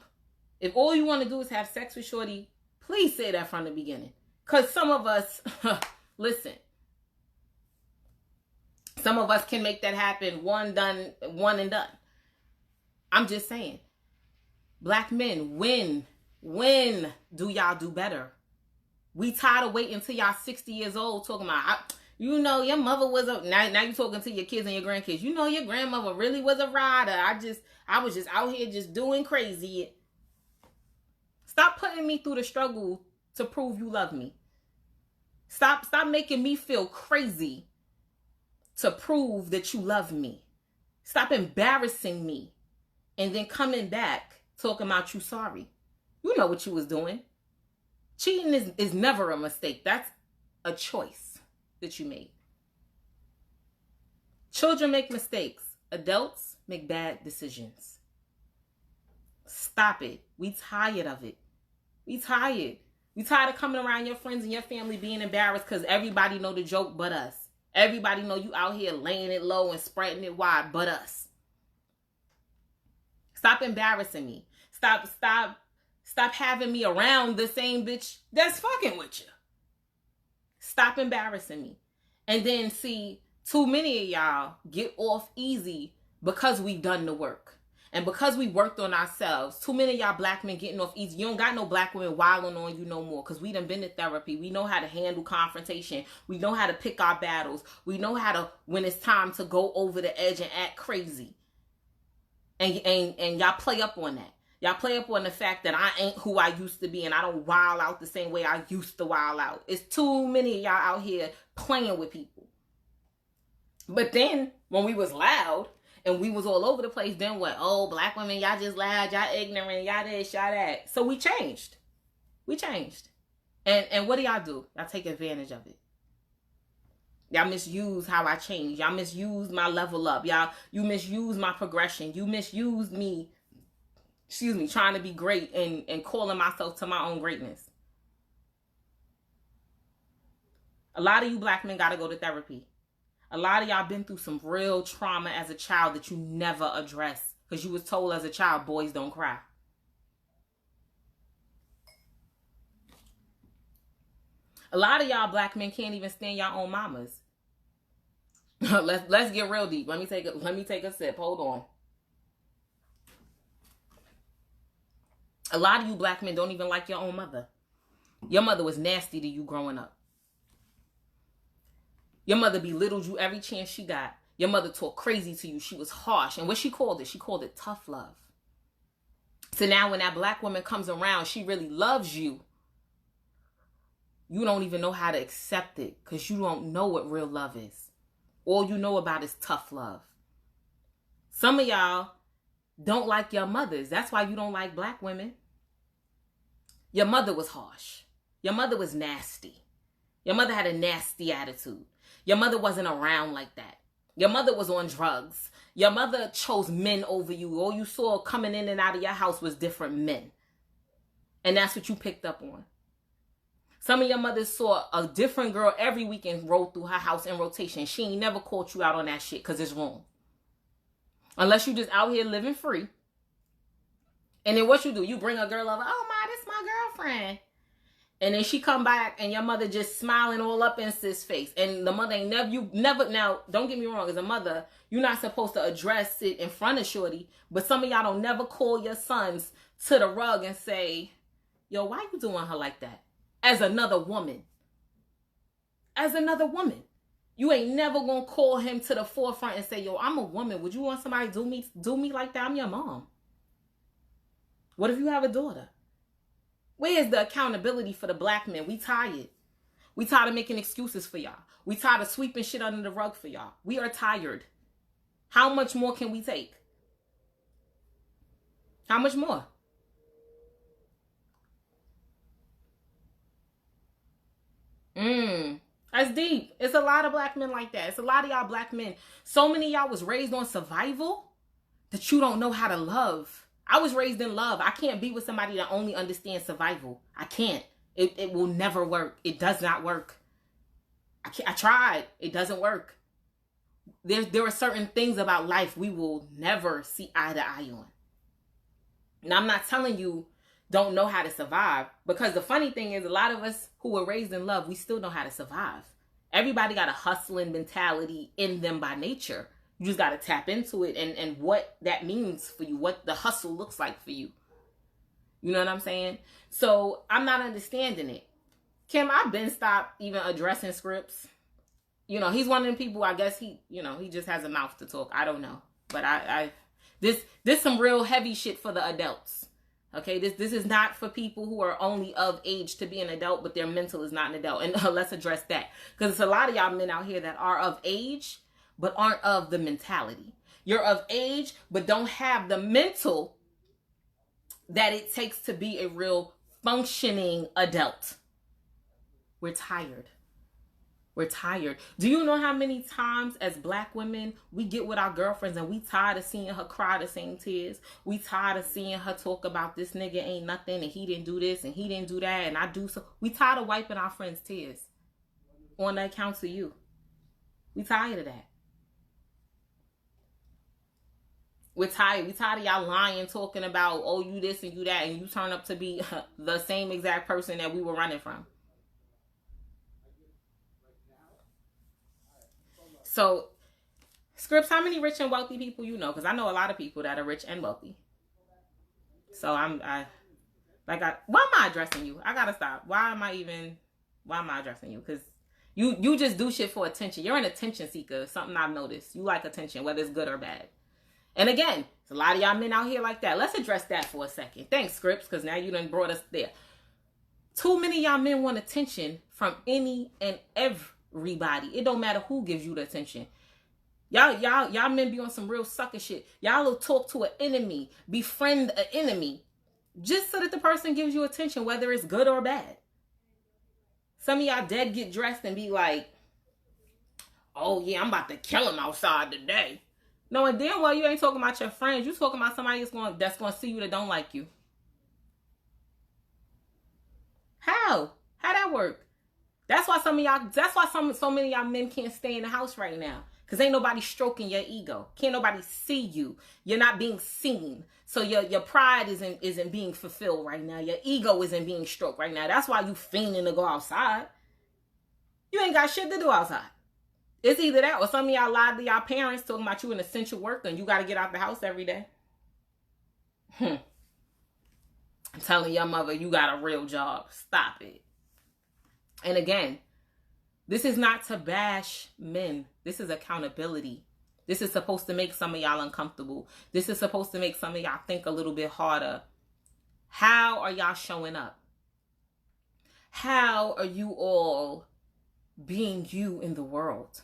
If all you want to do is have sex with shorty, please say that from the beginning. Because some of us, listen, some of us can make that happen. One and done. I'm just saying. Black men, when do y'all do better? We tired of waiting until y'all 60 years old talking about, your mother was now you talking to your kids and your grandkids. Your grandmother really was a rider. I was just out here just doing crazy. Stop putting me through the struggle to prove you love me. Stop making me feel crazy to prove that you love me. Stop embarrassing me and then coming back talking about you sorry. You know what you was doing. Cheating is never a mistake. That's a choice that you made. Children make mistakes. Adults make bad decisions. Stop it. We tired of it. We tired. We tired of coming around your friends and your family being embarrassed because everybody know the joke but us. Everybody know you out here laying it low and spreading it wide but us. Stop embarrassing me. Stop having me around the same bitch that's fucking with you. Stop embarrassing me. And then see, too many of y'all get off easy because we've done the work. And because we worked on ourselves, too many of y'all black men getting off easy. You don't got no black women wilding on you no more because we done been to therapy. We know how to handle confrontation. We know how to pick our battles. We know how to, when it's time to go over the edge and act crazy. And y'all play up on that. Y'all play up on the fact that I ain't who I used to be and I don't wild out the same way I used to wild out. It's too many of y'all out here playing with people. But then, when we was loud, and we was all over the place, then what? Oh, black women, y'all just loud, y'all ignorant, y'all this, y'all that. So we changed. And what do? Y'all take advantage of it. Y'all misuse how I changed. Y'all misuse my level up. You misuse my progression. You misuse me, trying to be great and calling myself to my own greatness. A lot of you black men got to go to therapy. A lot of y'all been through some real trauma as a child that you never addressed because you was told as a child, boys don't cry. A lot of y'all black men can't even stand your own mamas. Let's get real deep. Let me take a sip. Hold on. A lot of you black men don't even like your own mother. Your mother was nasty to you growing up. Your mother belittled you every chance she got. Your mother talked crazy to you. She was harsh. And what she called it tough love. So now when that black woman comes around, she really loves you. You don't even know how to accept it because you don't know what real love is. All you know about is tough love. Some of y'all don't like your mothers. That's why you don't like black women. Your mother was harsh. Your mother was nasty. Your mother had a nasty attitude. Your mother wasn't around like that. Your mother was on drugs. Your mother chose men over you. All you saw coming in and out of your house was different men. And that's what you picked up on. Some of your mothers saw a different girl every weekend roll through her house in rotation. She ain't never caught you out on that shit because it's wrong. Unless you just out here living free. And then what you do? You bring a girl over. Oh, my, this my girlfriend. And then she come back and your mother just smiling all up in sis face. And the mother ain't never, now, don't get me wrong. As a mother, you're not supposed to address it in front of shorty. But some of y'all don't never call your sons to the rug and say, yo, why you doing her like that? As another woman. As another woman. You ain't never gonna call him to the forefront and say, yo, I'm a woman. Would you want somebody to do me like that? I'm your mom. What if you have a daughter? Where is the accountability for the black men? We tired. We tired of making excuses for y'all. We tired of sweeping shit under the rug for y'all. We are tired. How much more can we take? How much more? That's deep. It's a lot of black men like that. It's a lot of y'all black men. So many of y'all was raised on survival that you don't know how to love. I was raised in love. I can't be with somebody that only understands survival. I can't. It will never work. It does not work. I tried. It doesn't work. There are certain things about life we will never see eye to eye on. Now, I'm not telling you don't know how to survive, because the funny thing is a lot of us who were raised in love, we still know how to survive. Everybody got a hustling mentality in them by nature. You just got to tap into it and what that means for you, what the hustle looks like for you. You know what I'm saying? So I'm not understanding it. Kim, I've been stopped even addressing scripts. You know, he's one of them people, I guess he just has a mouth to talk. I don't know. But this some real heavy shit for the adults. Okay, this is not for people who are only of age to be an adult, but their mental is not an adult. And let's address that. Because it's a lot of y'all men out here that are of age, but aren't of the mentality. You're of age, but don't have the mental that it takes to be a real functioning adult. We're tired. We're tired. Do you know how many times as black women we get with our girlfriends and we tired of seeing her cry the same tears? We tired of seeing her talk about this nigga ain't nothing and he didn't do this and he didn't do that and I do so. We tired of wiping our friends' tears on the account of you. We tired of that. We're tired. We tired of y'all lying, talking about, oh, you this and you that, and you turn up to be the same exact person that we were running from. So, Scripps, how many rich and wealthy people you know? Because I know a lot of people that are rich and wealthy. So why am I addressing you? I gotta stop. Why am I addressing you? Because you just do shit for attention. You're an attention seeker. Something I've noticed. You like attention, whether it's good or bad. And again, there's a lot of y'all men out here like that. Let's address that for a second. Thanks, Scripps, because now you done brought us there. Too many of y'all men want attention from any and everybody. It don't matter who gives you the attention. Y'all men be on some real sucker shit. Y'all will talk to an enemy, befriend an enemy, just so that the person gives you attention, whether it's good or bad. Some of y'all dead get dressed and be like, oh yeah, I'm about to kill him outside today. No, and damn well you ain't talking about your friends. You talking about somebody that's going to see you that don't like you. How that work? That's why so many of y'all men can't stay in the house right now. Because ain't nobody stroking your ego. Can't nobody see you. You're not being seen. So your pride isn't being fulfilled right now. Your ego isn't being stroked right now. That's why you fiending to go outside. You ain't got shit to do outside. It's either that or some of y'all lied to y'all parents talking about you an essential worker and you got to get out the house every day. I'm telling your mother you got a real job. Stop it. And again, this is not to bash men. This is accountability. This is supposed to make some of y'all uncomfortable. This is supposed to make some of y'all think a little bit harder. How are y'all showing up? How are you all being you in the world?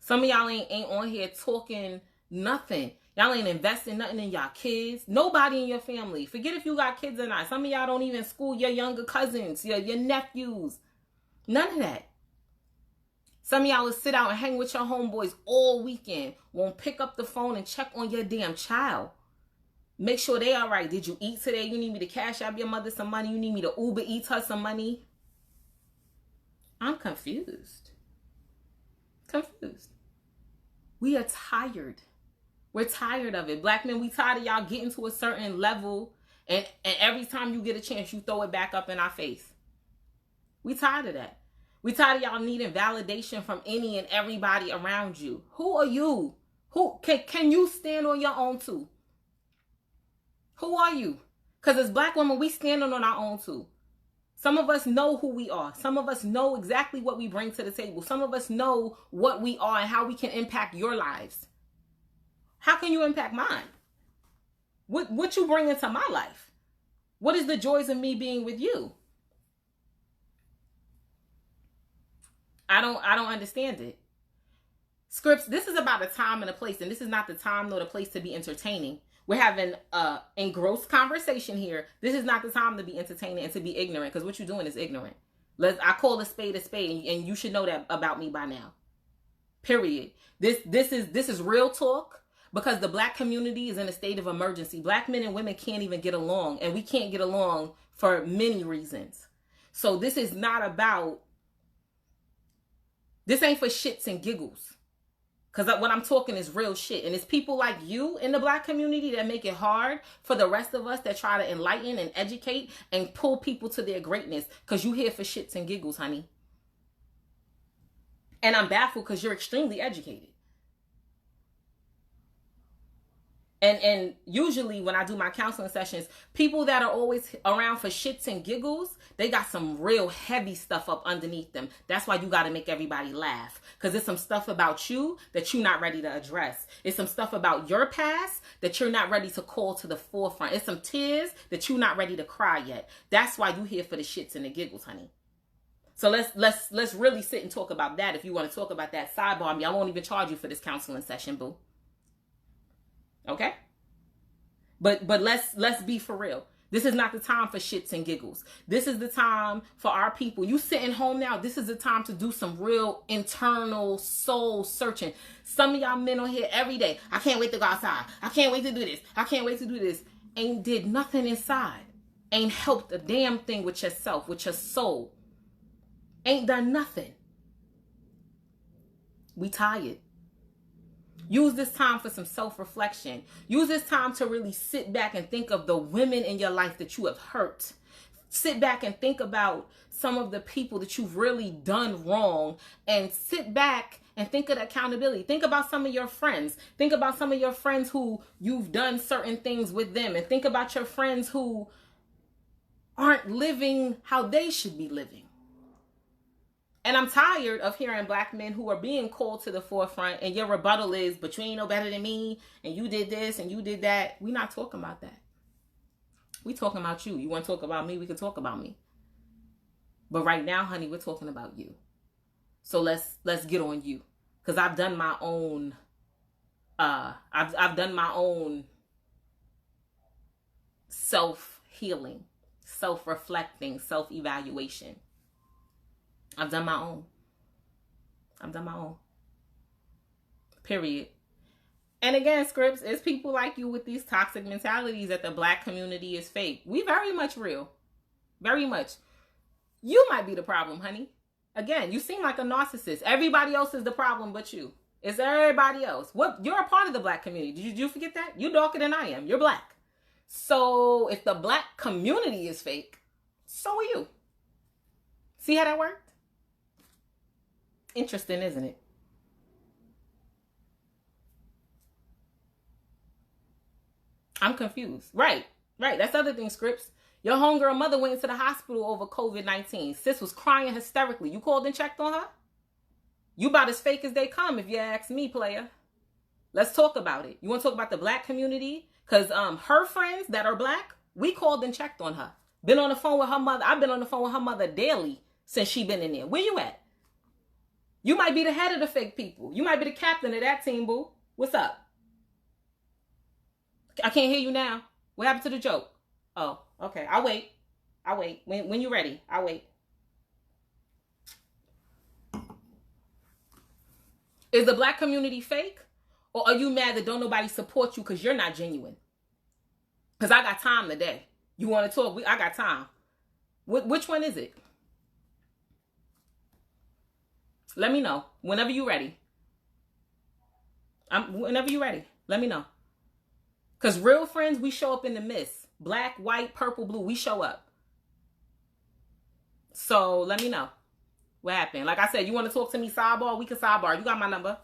Some of y'all ain't on here talking nothing. Y'all ain't investing nothing in y'all kids. Nobody in your family. Forget if you got kids or not. Some of y'all don't even school your younger cousins, your nephews. None of that. Some of y'all will sit out and hang with your homeboys all weekend. Won't pick up the phone and check on your damn child. Make sure they all right. Did you eat today? You need me to cash out your mother some money? You need me to Uber Eats her some money? I'm confused. Confused. We are tired. We're tired of it. Black men, we tired of y'all getting to a certain level and every time you get a chance, you throw it back up in our face. We tired of that. We tired of y'all needing validation from any and everybody around you. Who are you? Who can you stand on your own too? Who are you? Because as black women, we standing on our own too. Some of us know who we are. Some of us know exactly what we bring to the table. Some of us know what we are and how we can impact your lives. How can you impact mine? What you bring into my life? What is the joys of me being with you? I don't understand it. Scripts, this is about a time and a place, and this is not the time nor the place to be entertaining. We're having engrossed conversation here. This is not the time to be entertaining and to be ignorant, because what you're doing is ignorant. I call a spade, and you should know that about me by now. Period. This is real talk, because the black community is in a state of emergency. Black men and women can't even get along, and we can't get along for many reasons. So this is not about, this ain't for shits and giggles. Because what I'm talking is real shit. And it's people like you in the black community that make it hard for the rest of us that try to enlighten and educate and pull people to their greatness. Because you here for shits and giggles, honey. And I'm baffled because you're extremely educated. And usually when I do my counseling sessions, people that are always around for shits and giggles, they got some real heavy stuff up underneath them. That's why you got to make everybody laugh. Because there's some stuff about you that you're not ready to address. It's some stuff about your past that you're not ready to call to the forefront. It's some tears that you're not ready to cry yet. That's why you here for the shits and the giggles, honey. So let's really sit and talk about that. If you want to talk about that, sidebar me. I won't even charge you for this counseling session, boo. Okay? But let's be for real. This is not the time for shits and giggles. This is the time for our people. You sitting home now, this is the time to do some real internal soul searching. Some of y'all men on here every day, I can't wait to go outside. I can't wait to do this. I can't wait to do this. Ain't did nothing inside. Ain't helped a damn thing with yourself, with your soul. Ain't done nothing. We tired. Use this time for some self-reflection. Use this time to really sit back and think of the women in your life that you have hurt. Sit back and think about some of the people that you've really done wrong, and sit back and think of the accountability. Think about some of your friends. Think about some of your friends who you've done certain things with them, and think about your friends who aren't living how they should be living. And I'm tired of hearing black men who are being called to the forefront, and your rebuttal is, but you ain't no better than me, and you did this and you did that. We're not talking about that. We talking about you. You want to talk about me? We can talk about me. But right now, honey, we're talking about you. So let's get on you, because I've done my own. I've done my own self-healing, self-reflecting, self-evaluation. I've done my own. Period. And again, Scripts, it's people like you with these toxic mentalities that the black community is fake. We very much real. Very much. You might be the problem, honey. Again, you seem like a narcissist. Everybody else is the problem but you. It's everybody else. You're a part of the black community. Did you forget that? You're darker than I am. You're black. So if the black community is fake, so are you. See how that worked? Interesting, isn't it? I'm confused. Right. That's the other thing, Scripts. Your homegirl mother went into the hospital over COVID-19. Sis was crying hysterically. You called and checked on her? You about as fake as they come, if you ask me, player. Let's talk about it. You want to talk about the black community? Because her friends that are black, we called and checked on her. Been on the phone with her mother. I've been on the phone with her mother daily since she been in there. Where you at? You might be the head of the fake people. You might be the captain of that team, boo. What's up? I can't hear you now. What happened to the joke? Oh, okay. I'll wait. When you're ready, I'll wait. Is the black community fake? Or are you mad that don't nobody support you because you're not genuine? Because I got time today. You want to talk? I got time. Which one is it? Let me know. Whenever you're ready. Whenever you're ready. Let me know. Because real friends, we show up in the mist. Black, white, purple, blue. We show up. So let me know what happened. Like I said, you want to talk to me sidebar? We can sidebar. You got my number.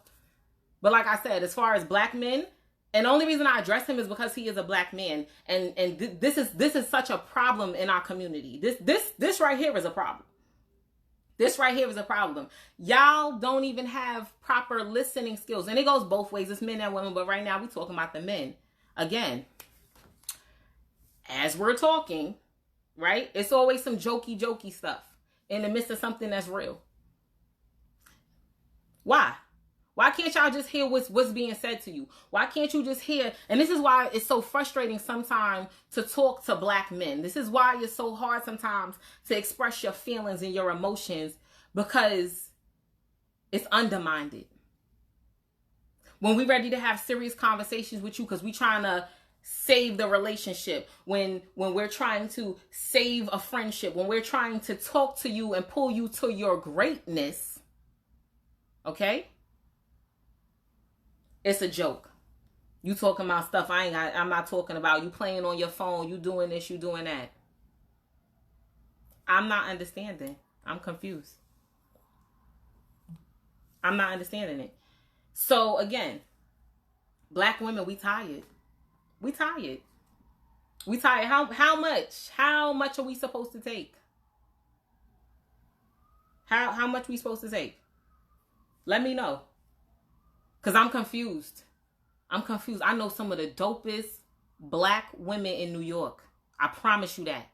But like I said, as far as black men, and the only reason I address him is because he is a black man, and this is such a problem in our community. This right here is a problem. This right here is a problem. Y'all don't even have proper listening skills, and it goes both ways. It's men and women, but right now we're talking about the men. Again, as we're talking, right? It's always some jokey stuff in the midst of something that's real. Why? Why can't y'all just hear what's being said to you? Why can't you just hear? And this is why it's so frustrating sometimes to talk to black men. This is why it's so hard sometimes to express your feelings and your emotions, because it's undermined. When we're ready to have serious conversations with you because we're trying to save the relationship, when we're trying to save a friendship, when we're trying to talk to you and pull you to your greatness, okay? It's a joke. You talking about stuff I'm not talking about. You playing on your phone. You doing this. You doing that. I'm not understanding. I'm confused. I'm not understanding it. So again, black women, we tired. We tired. We tired. How much? How much are we supposed to take? How much we supposed to take? Let me know. Because I'm confused. I'm confused. I know some of the dopest black women in New York. I promise you that.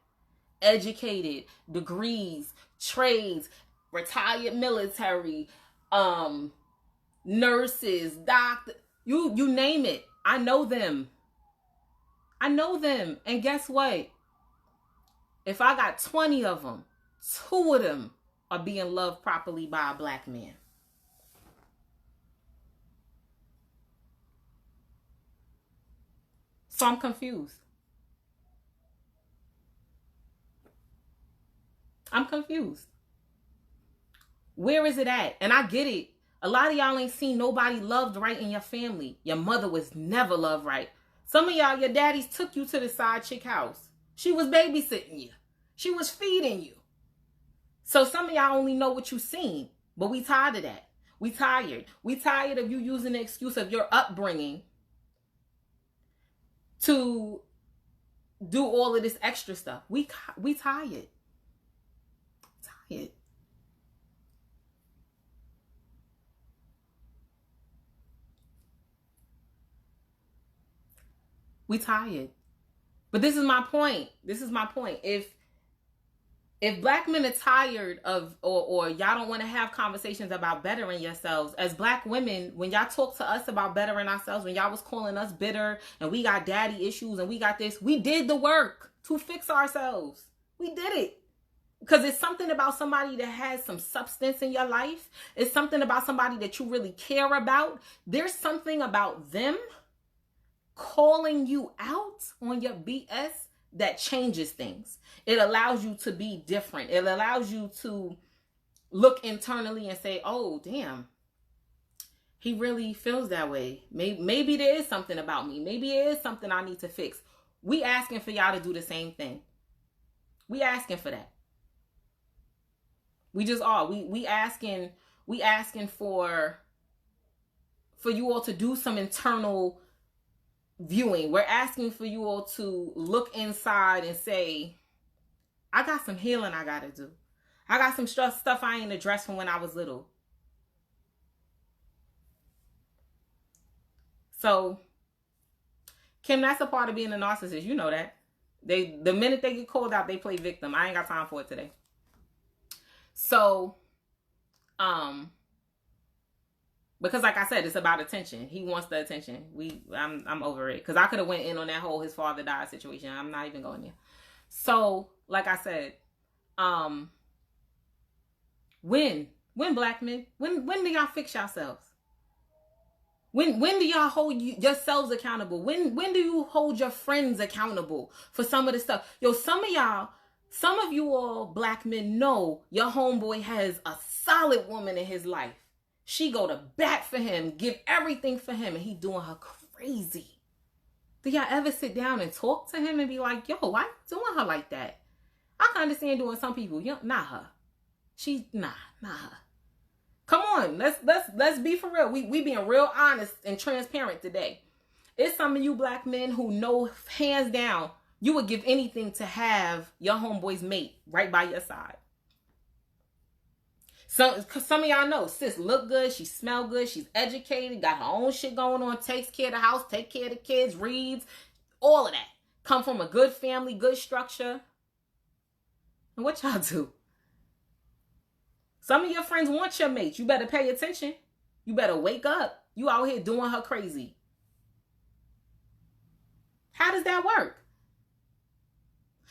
Educated, degrees, trades, retired military, nurses, doctors, you name it. I know them. I know them. And guess what? If I got 20 of them, 2 of them are being loved properly by a black man. So I'm confused. I'm confused. Where is it at? And I get it. A lot of y'all ain't seen nobody loved right in your family. Your mother was never loved right. Some of y'all, your daddies took you to the side chick house. She was babysitting you. She was feeding you. So some of y'all only know what you seen. But we tired of that. We tired. We tired of you using the excuse of your upbringing to do all of this extra stuff. We tired. Tired. We tired. But this is my point. This is my point. If black men are tired of, or y'all don't want to have conversations about bettering yourselves, as black women, when y'all talk to us about bettering ourselves, when y'all was calling us bitter and we got daddy issues and we got this, we did the work to fix ourselves. We did it. Because it's something about somebody that has some substance in your life. It's something about somebody that you really care about. There's something about them calling you out on your BS that changes things. It allows you to be different. It allows you to look internally and say, oh, damn, he really feels that way. Maybe there is something about me. Maybe it is something I need to fix. We asking for y'all to do the same thing. We asking for that. We just are. We asking for you all to do some internal viewing. We're asking for you all to look inside and say, I got some healing I gotta do. I got some stuff I ain't addressed from when I was little. So, Kim, that's a part of being a narcissist. You know that. The minute they get called out, they play victim. I ain't got time for it today. So, because like I said, it's about attention. He wants the attention. I'm over it. Because I could have went in on that whole his father died situation. I'm not even going there. So, like I said, when black men, when do y'all fix yourselves? When do y'all hold yourselves accountable? When do you hold your friends accountable for some of the stuff? Yo, some of you all black men know your homeboy has a solid woman in his life. She go to bat for him, give everything for him, and he doing her crazy. Do y'all ever sit down and talk to him and be like, yo, why you doing her like that? I can understand doing some people. Not her. Not her. Come on, let's be for real. We being real honest and transparent today. It's some of you black men who know hands down you would give anything to have your homeboy's mate right by your side. Some of y'all know sis look good, she smell good, she's educated, got her own shit going on, takes care of the house, take care of the kids, reads, all of that. Come from a good family, good structure. And what y'all do? Some of your friends want your mate. You better pay attention. You better wake up. You out here doing her crazy. How does that work?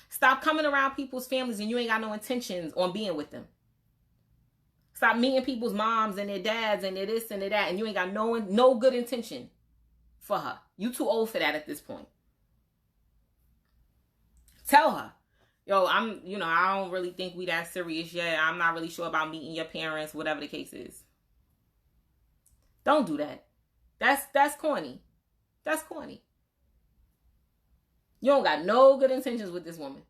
Stop coming around people's families and you ain't got no intentions on being with them. Stop meeting people's moms and their dads and their this and their that, and you ain't got no good intention for her. You too old for that at this point. Tell her, yo, I don't really think we that serious yet. I'm not really sure about meeting your parents, whatever the case is. Don't do that. That's corny. That's corny. You don't got no good intentions with this woman.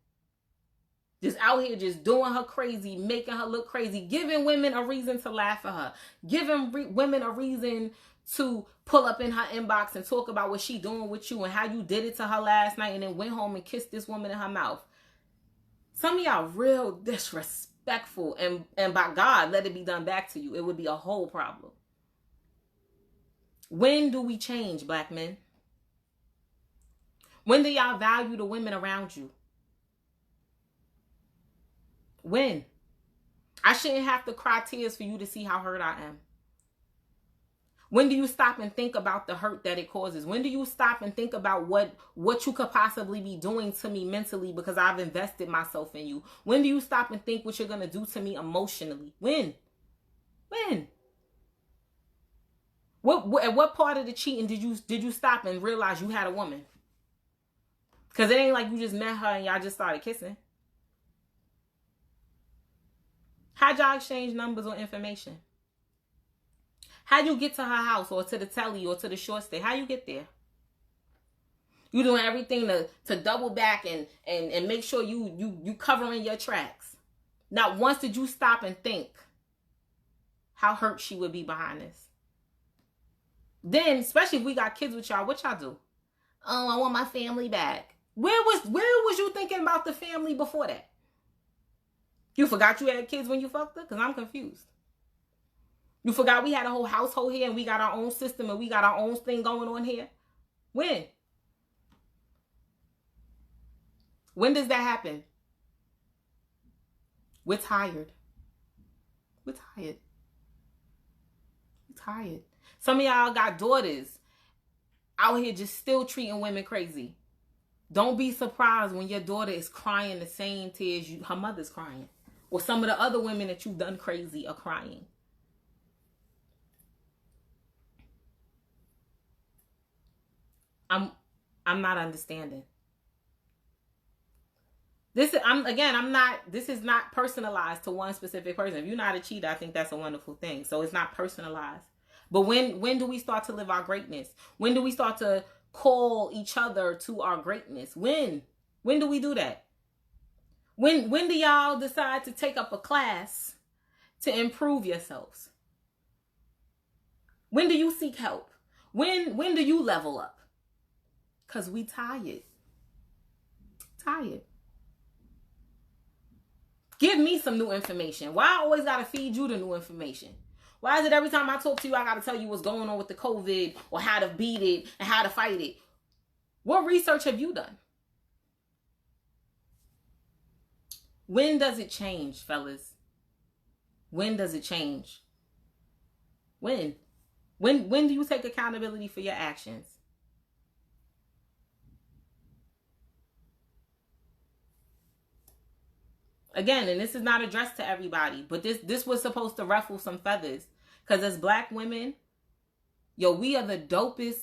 Just out here just doing her crazy, making her look crazy, giving women a reason to laugh at her, giving women a reason to pull up in her inbox and talk about what she doing with you and how you did it to her last night and then went home and kissed this woman in her mouth. Some of y'all real disrespectful, and by God, let it be done back to you. It would be a whole problem. When do we change, black men? When do y'all value the women around you? When? I shouldn't have to cry tears for you to see how hurt I am. When do you stop and think about the hurt that it causes? When do you stop and think about what you could possibly be doing to me mentally because I've invested myself in you? When do you stop and think what you're going to do to me emotionally? When? At what part of the cheating did you stop and realize you had a woman? Because it ain't like you just met her and y'all just started kissing. How'd y'all exchange numbers or information? How'd you get to her house or to the telly or to the short stay? How you get there? You doing everything to double back and make sure you covering your tracks. Not once did you stop and think how hurt she would be behind this. Then, especially if we got kids with y'all, what y'all do? Oh, I want my family back. Where was you thinking about the family before that? You forgot you had kids when you fucked her? Because I'm confused. You forgot we had a whole household here and we got our own system and we got our own thing going on here? When? When does that happen? We're tired. We're tired. We're tired. Some of y'all got daughters out here just still treating women crazy. Don't be surprised when your daughter is crying the same tears her mother's crying. Or some of the other women that you've done crazy are crying. I'm not understanding. This is not personalized to one specific person. If you're not a cheater, I think that's a wonderful thing. So it's not personalized. But when do we start to live our greatness? When do we start to call each other to our greatness? When do we do that? When do y'all decide to take up a class to improve yourselves? When do you seek help? When do you level up? Because we tired. Tired. Give me some new information. Why I always got to feed you the new information? Why is it every time I talk to you, I got to tell you what's going on with the COVID or how to beat it and how to fight it? What research have you done? When does it change, fellas? When does it change? When do you take accountability for your actions? Again, and this is not addressed to everybody, but this was supposed to ruffle some feathers. Because as black women, Yo, we are the dopest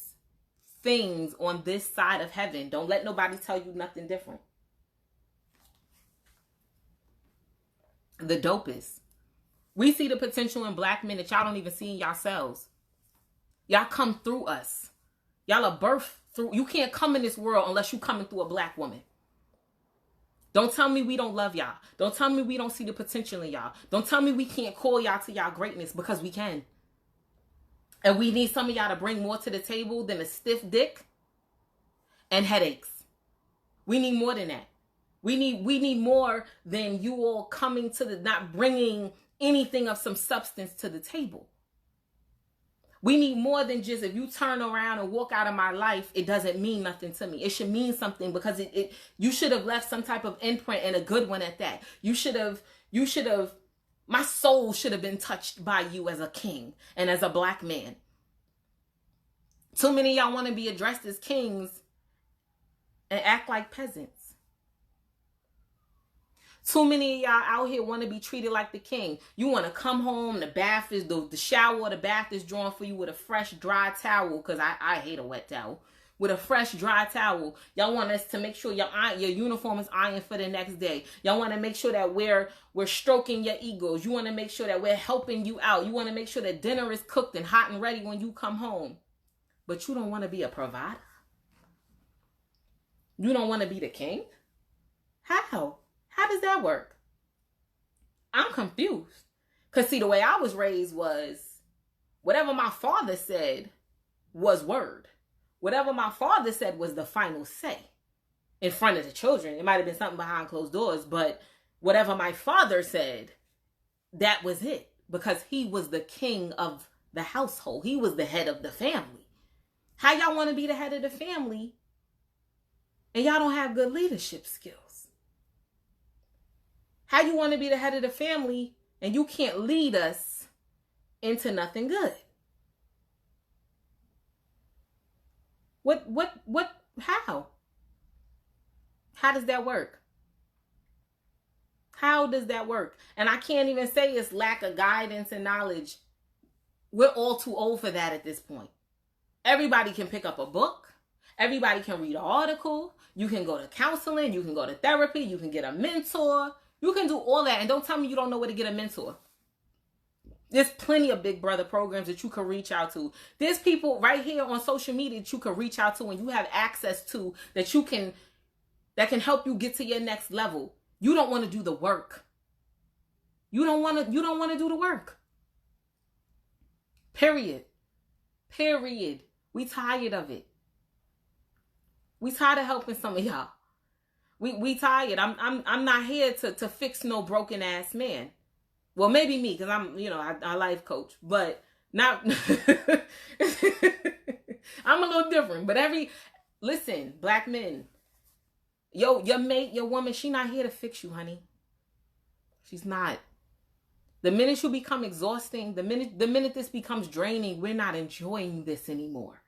things on this side of heaven. Don't let nobody tell you nothing different. The dopest. We see the potential in black men that y'all don't even see in yourselves. Y'all come through us. Y'all are birthed through. You can't come in this world unless you coming through a black woman. Don't tell me we don't love y'all. Don't tell me we don't see the potential in y'all. Don't tell me we can't call y'all to y'all greatness, because we can. And we need some of y'all to bring more to the table than a stiff dick and headaches. We need more than that. We need more than you all coming to the, not bringing anything of some substance to the table. We need more than just, if you turn around and walk out of my life, it doesn't mean nothing to me. It should mean something, because you should have left some type of imprint, and a good one at that. You should have, my soul should have been touched by you as a king and as a black man. Too many of y'all want to be addressed as kings and act like peasants. Too many of y'all out here want to be treated like the king. You want to come home, the bath is, the shower or the bath is drawn for you with a fresh, dry towel, because I hate a wet towel. With a fresh, dry towel. Y'all want us to make sure your uniform is ironed for the next day. Y'all want to make sure that we're stroking your egos. You want to make sure that we're helping you out. You want to make sure that dinner is cooked and hot and ready when you come home. But you don't want to be a provider? You don't want to be the king? How? How does that work? I'm confused. Because see, the way I was raised was, whatever my father said was word. Whatever my father said was the final say. In front of the children. It might have been something behind closed doors, but whatever my father said, that was it. Because he was the king of the household. He was the head of the family. How y'all want to be the head of the family and y'all don't have good leadership skills? How you want to be the head of the family and you can't lead us into nothing good? How? How does that work? How does that work? And I can't even say it's lack of guidance and knowledge. We're all too old for that at this point. Everybody can pick up a book. Everybody can read an article. You can go to counseling. You can go to therapy. You can get a mentor. You can do all that. And don't tell me you don't know where to get a mentor. There's plenty of Big Brother programs that you can reach out to. There's people right here on social media that you can reach out to and you have access to that can help you get to your next level. You don't want to do the work. You don't want to do the work. Period. We tired of it. We tired of helping some of y'all. We tired. I'm not here to fix no broken ass man. Well, maybe me, because I'm, I life coach, but not, I'm a little different, but listen, black men, your mate, your woman, she not here to fix you, honey. She's not. The minute you become exhausting, the minute this becomes draining, we're not enjoying this anymore.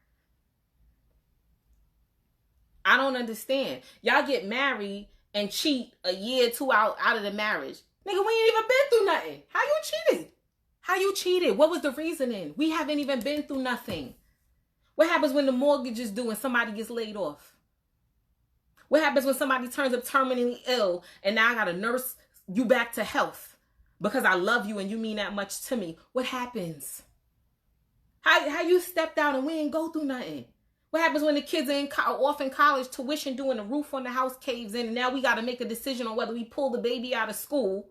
I don't understand. Y'all get married and cheat a year, 2 out of the marriage. Nigga, we ain't even been through nothing. How you cheated? What was the reasoning? We haven't even been through nothing. What happens when the mortgage is due and somebody gets laid off? What happens when somebody turns up terminally ill and now I gotta nurse you back to health because I love you and you mean that much to me? What happens? How you stepped out and we ain't go through nothing? What happens when the kids are off in college, tuition due and the roof on the house caves in, and now we got to make a decision on whether we pull the baby out of school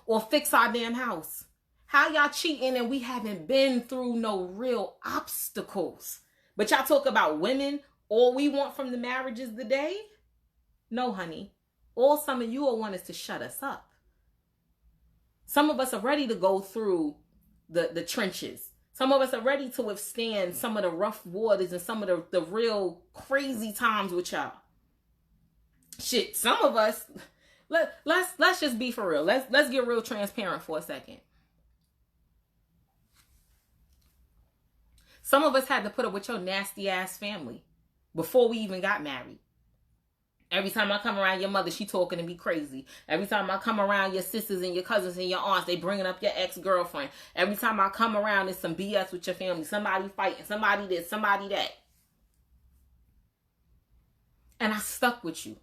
or fix our damn house? How y'all cheating and we haven't been through no real obstacles? But y'all talk about women, all we want from the marriage is the day? No, honey. All some of you all want is to shut us up. Some of us are ready to go through the trenches. Some of us are ready to withstand some of the rough waters and some of the real crazy times with y'all. Shit, some of us, let's just be for real. Let's get real transparent for a second. Some of us had to put up with your nasty ass family before we even got married. Every time I come around your mother, she talking to me crazy. Every time I come around your sisters and your cousins and your aunts, they bringing up your ex-girlfriend. Every time I come around, it's some BS with your family. Somebody fighting, somebody this, somebody that. And I stuck with you.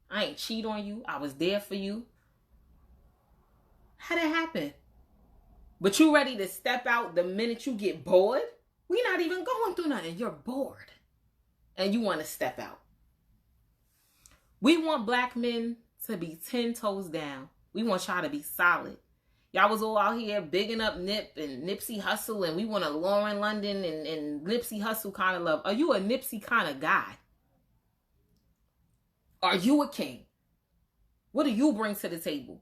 I ain't cheat on you. I was there for you. How'd that happen? But you ready to step out the minute you get bored? We not even going through nothing. You're bored. And you want to step out. We want black men to be 10 toes down. We want y'all to be solid. Y'all was all out here bigging up Nip and Nipsey Hussle, and we want a Lauren London and Nipsey Hussle kind of love. Are you a Nipsey kind of guy? Are you a king? What do you bring to the table?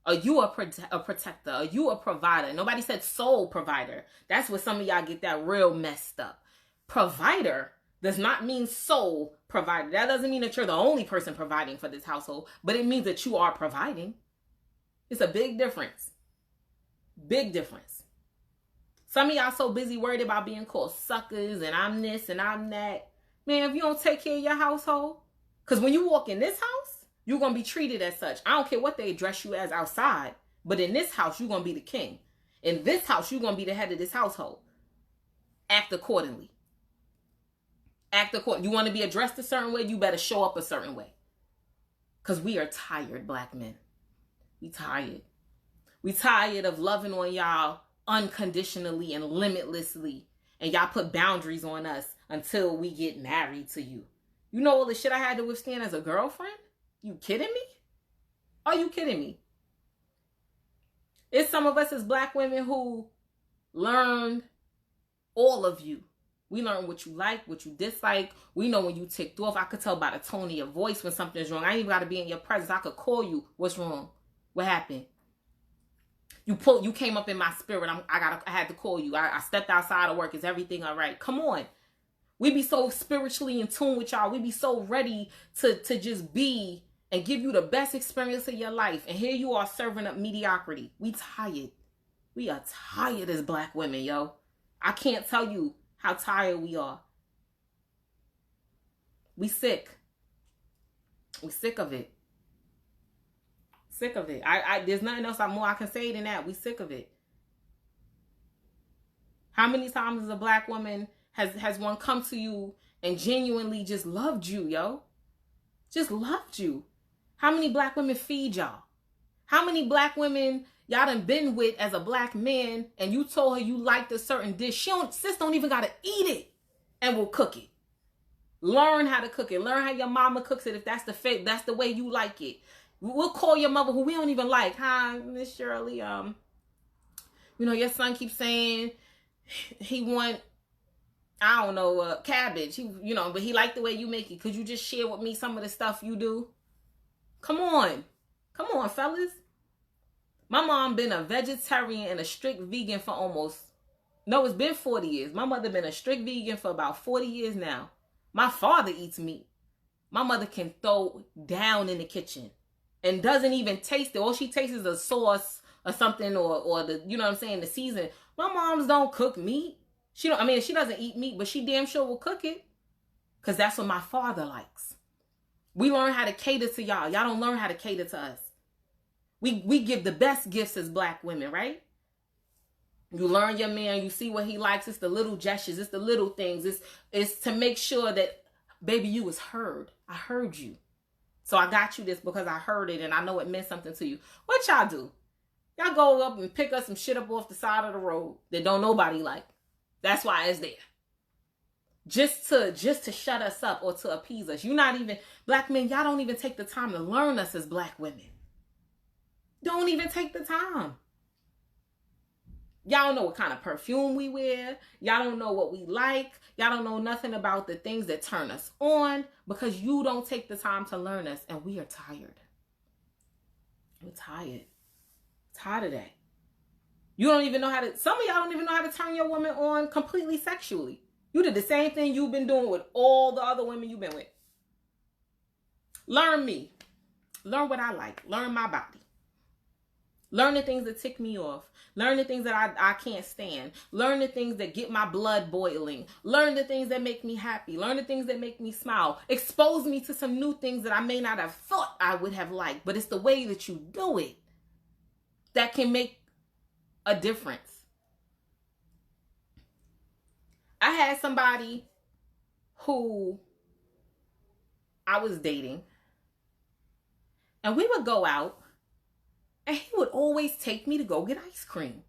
Are you a protector? Are you a provider? Nobody said soul provider. That's where some of y'all get that real messed up. Provider does not mean soul provider. That doesn't mean that you're the only person providing for this household, but it means that you are providing. It's a big difference. Big difference. Some of y'all so busy worried about being called suckers and I'm this and I'm that. Man, if you don't take care of your household, because when you walk in this house, you're going to be treated as such. I don't care what they address you as outside, but in this house, you're going to be the king. In this house, you're going to be the head of this household. Act accordingly. Act accordingly. You want to be addressed a certain way, you better show up a certain way. Because we are tired, black men. We tired. We tired of loving on y'all unconditionally and limitlessly. And y'all put boundaries on us until we get married to you. You know all the shit I had to withstand as a girlfriend? You kidding me? Are you kidding me? It's some of us as black women who learned all of you. We learn what you like, what you dislike. We know when you ticked off. I could tell by the tone of your voice when something's wrong. I ain't even got to be in your presence. I could call you. What's wrong? What happened? You came up in my spirit. I had to call you. I stepped outside of work. Is everything all right? Come on. We be so spiritually in tune with y'all. We be so ready to just be and give you the best experience of your life. And here you are serving up mediocrity. We tired. We are tired as black women, yo. I can't tell you how tired we are. We sick. We sick of it. Sick of it. There's nothing else more I can say than that. We sick of it. How many times as a black woman has one come to you and genuinely just loved you, yo? Just loved you. How many black women feed y'all? How many black women y'all done been with as a black man and you told her you liked a certain dish? Sis don't even gotta eat it and will cook it. Learn how to cook it. Learn how your mama cooks it if that's the way you like it. We'll call your mother who we don't even like. Hi, Miss Shirley. Your son keeps saying he want, I don't know, cabbage. But he liked the way you make it. Could you just share with me some of the stuff you do? Come on, fellas. My mom been a vegetarian and a strict vegan for it's been 40 years. My mother been a strict vegan for about 40 years now. My father eats meat. My mother can throw down in the kitchen and doesn't even taste it. All she tastes is a sauce or something or the, the season. My moms don't cook meat. She doesn't eat meat, but she damn sure will cook it. Because that's what my father likes. We learn how to cater to y'all. Y'all don't learn how to cater to us. We give the best gifts as black women, right? You learn your man, you see what he likes. It's the little gestures. It's the little things. It's to make sure that, baby, you was heard. I heard you. So I got you this because I heard it and I know it meant something to you. What y'all do? Y'all go up and pick up some shit up off the side of the road that don't nobody like. That's why it's there. Just to shut us up or to appease us. Black men, y'all don't even take the time to learn us as black women. Don't even take the time. Y'all don't know what kind of perfume we wear. Y'all don't know what we like. Y'all don't know nothing about the things that turn us on because you don't take the time to learn us, and we are tired. We're tired. Tired of that. Some of y'all don't even know how to turn your woman on completely sexually. You did the same thing you've been doing with all the other women you've been with. Learn me. Learn what I like. Learn my body. Learn the things that tick me off. Learn the things that I can't stand. Learn the things that get my blood boiling. Learn the things that make me happy. Learn the things that make me smile. Expose me to some new things that I may not have thought I would have liked. But it's the way that you do it that can make a difference. I had somebody who I was dating, and we would go out, and he would always take me to go get ice cream.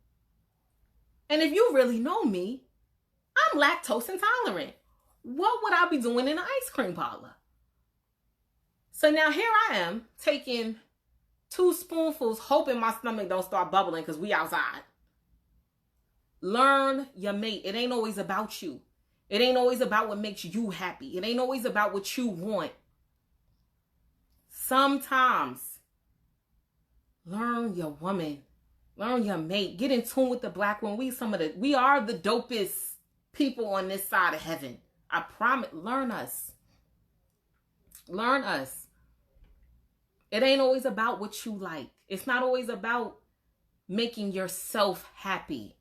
And if you really know me, I'm lactose intolerant. What would I be doing in an ice cream parlor? So now here I am taking 2 spoonfuls, hoping my stomach don't start bubbling because we outside. Learn your mate. It ain't always about you. It ain't always about what makes you happy. It ain't always about what you want. Sometimes, learn your woman. Learn your mate. Get in tune with the black woman. We are the dopest people on this side of heaven. I promise. Learn us. Learn us. It ain't always about what you like. It's not always about making yourself happy.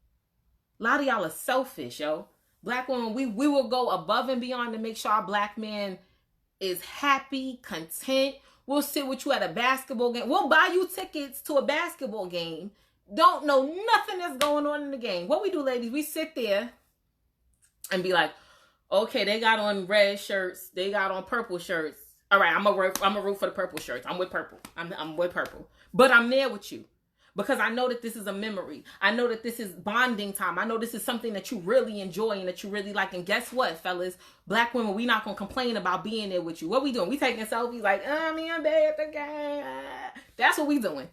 A lot of y'all are selfish, yo. Black women, we will go above and beyond to make sure our black man is happy, content. We'll sit with you at a basketball game. We'll buy you tickets to a basketball game. Don't know nothing that's going on in the game. What we do, ladies, we sit there and be like, okay, they got on red shirts. They got on purple shirts. All right, I'm gonna root for the purple shirts. I'm with purple. I'm with purple. But I'm there with you. Because I know that this is a memory. I know that this is bonding time. I know this is something that you really enjoy and that you really like. And guess what, fellas? Black women, we not going to complain about being there with you. What we doing? We taking selfies like, me and babe at the game. That's what we doing.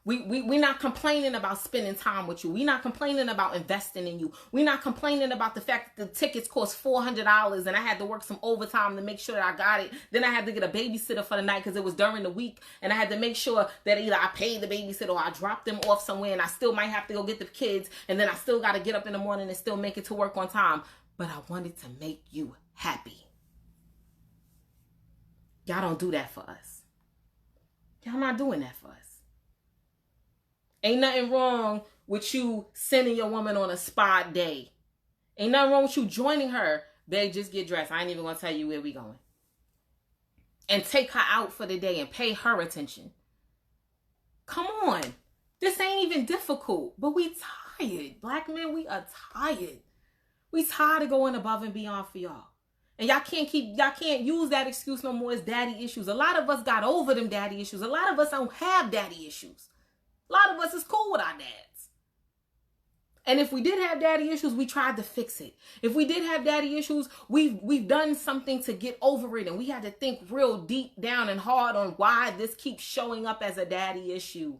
We not complaining about spending time with you. We not complaining about investing in you. We not complaining about the fact that the tickets cost $400 and I had to work some overtime to make sure that I got it. Then I had to get a babysitter for the night because it was during the week, and I had to make sure that either I paid the babysitter or I dropped them off somewhere, and I still might have to go get the kids, and then I still got to get up in the morning and still make it to work on time. But I wanted to make you happy. Y'all don't do that for us. Y'all not doing that for us. Ain't nothing wrong with you sending your woman on a spa day. Ain't nothing wrong with you joining her. Babe, just get dressed. I ain't even going to tell you where we going. And take her out for the day and pay her attention. Come on. This ain't even difficult. But we tired. Black men, we are tired. We tired of going above and beyond for y'all. And y'all can't use that excuse no more as daddy issues. A lot of us got over them daddy issues. A lot of us don't have daddy issues. A lot of us is cool with our dads. And if we did have daddy issues, we tried to fix it. If we did have daddy issues, we've done something to get over it. And we had to think real deep down and hard on why this keeps showing up as a daddy issue.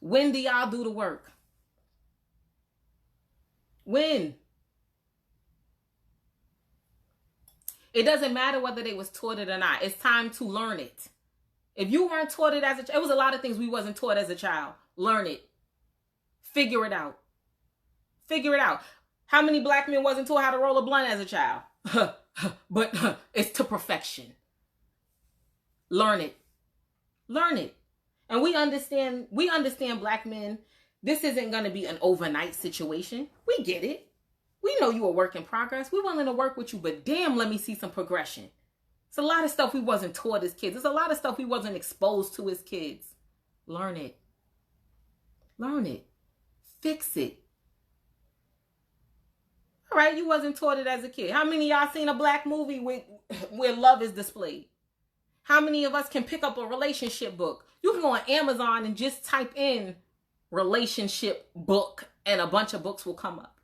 When do y'all do the work? When? It doesn't matter whether they was taught it or not. It's time to learn it. If you weren't taught it as a child, it was a lot of things we wasn't taught as a child. Learn it. Figure it out. Figure it out. How many black men wasn't taught how to roll a blunt as a child? But it's to perfection. Learn it. Learn it. And we understand black men, this isn't going to be an overnight situation. We get it. We know you a work in progress. We're willing to work with you, but damn, let me see some progression. It's a lot of stuff we wasn't taught as kids. It's a lot of stuff we wasn't exposed to as kids. Learn it. Learn it. Fix it. All right, you wasn't taught it as a kid. How many of y'all seen a black movie where love is displayed? How many of us can pick up a relationship book? You can go on Amazon and just type in relationship book and a bunch of books will come up.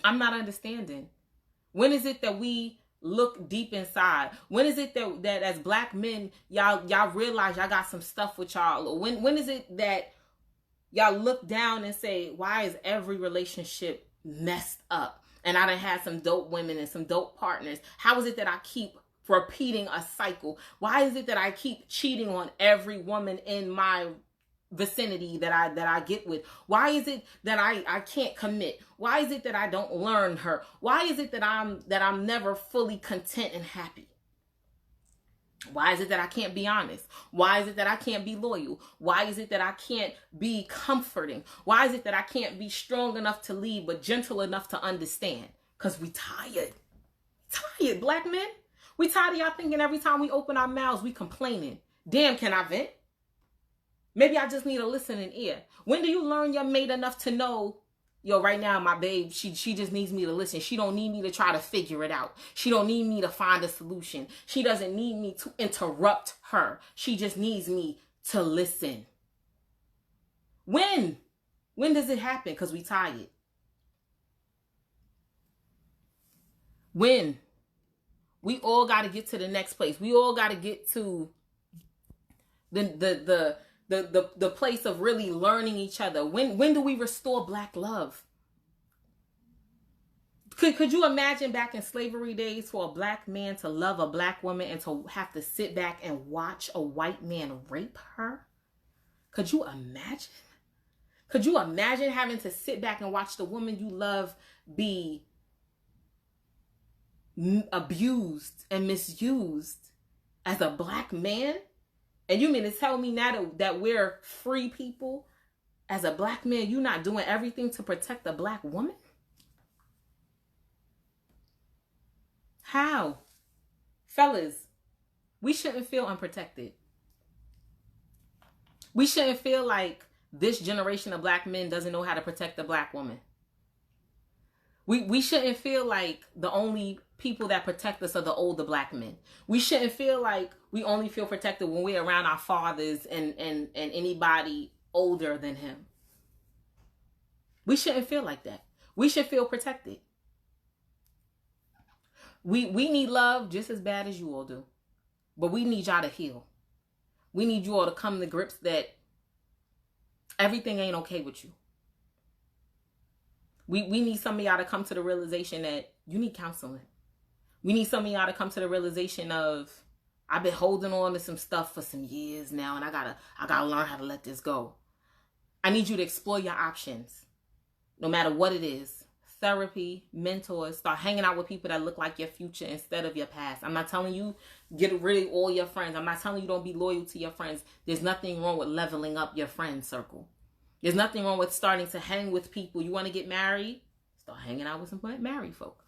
I'm not understanding. When is it that we look deep inside? When is it that as black men, y'all realize y'all got some stuff with y'all? Or when is it that y'all look down and say, why is every relationship messed up? And I done had some dope women and some dope partners. How is it that I keep repeating a cycle? Why is it that I keep cheating on every woman in my vicinity that I get with? Why is it that I can't commit? Why is it that I don't learn her? Why is it that I'm never fully content and happy? Why is it that I can't be honest? Why is it that I can't be loyal? Why is it that I can't be comforting? Why is it that I can't be strong enough to lead but gentle enough to understand? Because we tired. Tired, black men. We tired of y'all thinking every time we open our mouths, we complaining. Damn, can I vent? Maybe I just need a listening ear. When do you learn you're made enough to know, yo, right now, my babe, she just needs me to listen. She don't need me to try to figure it out. She don't need me to find a solution. She doesn't need me to interrupt her. She just needs me to listen. When? When does it happen? Because we tired. When? We all got to get to the next place. We all got to get to the place of really learning each other. When do we restore black love? Could you imagine back in slavery days for a black man to love a black woman and to have to sit back and watch a white man rape her? Could you imagine? Could you imagine having to sit back and watch the woman you love be abused and misused as a black man? And you mean to tell me now that we're free people? As a black man, you're not doing everything to protect the black woman? How? Fellas, we shouldn't feel unprotected. We shouldn't feel like this generation of black men doesn't know how to protect the black woman. We shouldn't feel like the only people that protect us are the older black men. We shouldn't feel like we only feel protected when we're around our fathers and anybody older than him. We shouldn't feel like that. We should feel protected. We need love just as bad as you all do. But we need y'all to heal. We need you all to come to grips that everything ain't okay with you. We need some of y'all to come to the realization that you need counseling. We need some of y'all to come to the realization of, I've been holding on to some stuff for some years now, and I gotta learn how to let this go. I need you to explore your options, no matter what it is. Therapy, mentors, start hanging out with people that look like your future instead of your past. I'm not telling you get rid of all your friends. I'm not telling you don't be loyal to your friends. There's nothing wrong with leveling up your friend circle. There's nothing wrong with starting to hang with people. You want to get married? Start hanging out with some married folk.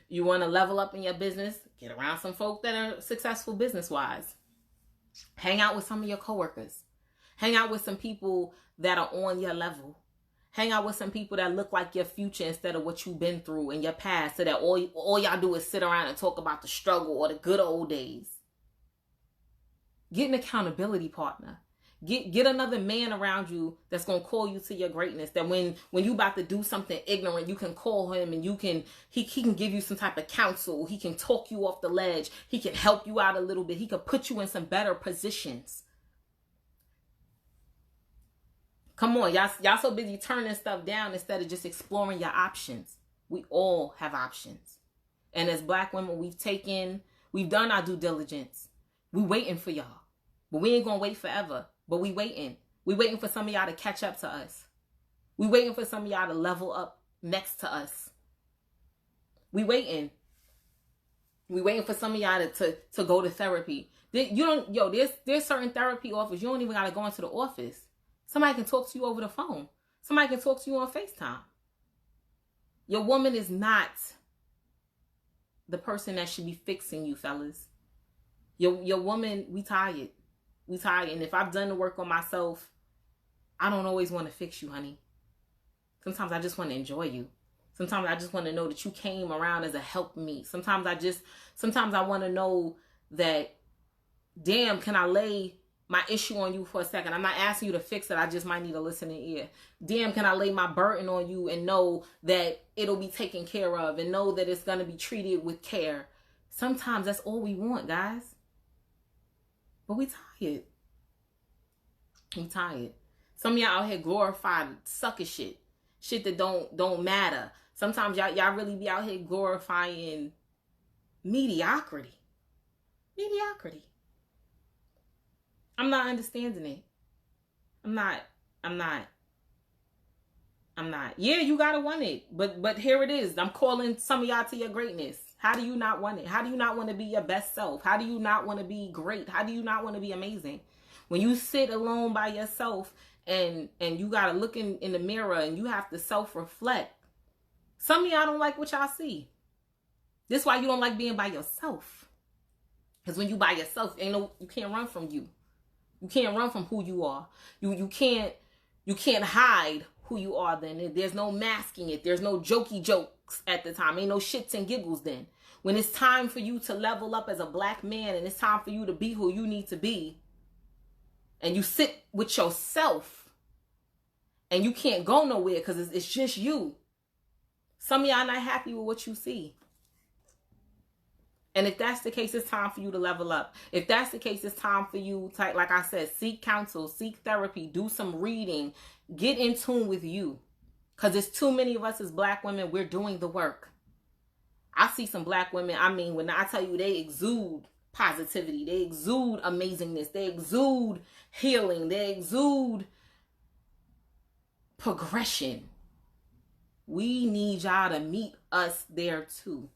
You want to level up in your business? Get around some folk that are successful business-wise. Hang out with some of your coworkers. Hang out with some people that are on your level. Hang out with some people that look like your future instead of what you've been through in your past, so that all y'all do is sit around and talk about the struggle or the good old days. Get an accountability partner. Get another man around you that's going to call you to your greatness. That when you about to do something ignorant, you can call him and he can give you some type of counsel. He can talk you off the ledge. He can help you out a little bit. He could put you in some better positions. Come on, y'all so busy turning stuff down instead of just exploring your options. We all have options. And as black women, we've done our due diligence. We waiting for y'all. But we ain't going to wait forever. But we waiting. We waiting for some of y'all to catch up to us. We waiting for some of y'all to level up next to us. We waiting. We waiting for some of y'all to go to therapy. There's certain therapy offers. You don't even got to go into the office. Somebody can talk to you over the phone. Somebody can talk to you on FaceTime. Your woman is not the person that should be fixing you, fellas. Your woman, we tired. We tired. And if I've done the work on myself, I don't always want to fix you, honey. Sometimes I just want to enjoy you. Sometimes I just want to know that you came around as a help me. Sometimes I want to know that, damn, can I lay my issue on you for a second? I'm not asking you to fix it. I just might need a listening ear. Damn, can I lay my burden on you and know that it'll be taken care of and know that it's going to be treated with care? Sometimes that's all we want, guys. But we tired. We tired. Some of y'all out here glorified sucker shit. Shit that don't matter. Sometimes y'all really be out here glorifying mediocrity. Mediocrity. I'm not understanding it. I'm not. Yeah, you gotta want it. But here it is. I'm calling some of y'all to your greatness. How do you not want it? How do you not want to be your best self? How do you not want to be great? How do you not want to be amazing? When you sit alone by yourself and you got to look in the mirror and you have to self-reflect, some of y'all don't like what y'all see. This is why you don't like being by yourself. Because when you by yourself, you can't run from you. You can't run from who you are. You can't hide who you are then. There's no masking it. There's no jokey jokes at the time. Ain't no shits and giggles then. When it's time for you to level up as a black man and it's time for you to be who you need to be, and you sit with yourself and you can't go nowhere because it's just you. Some of y'all not happy with what you see. And if that's the case, it's time for you to level up. If that's the case, it's time for you to, like I said, seek counsel, seek therapy, do some reading, get in tune with you. Because there's too many of us as black women, we're doing the work. I see some black women, when I tell you they exude positivity, they exude amazingness, they exude healing, they exude progression. We need y'all to meet us there too.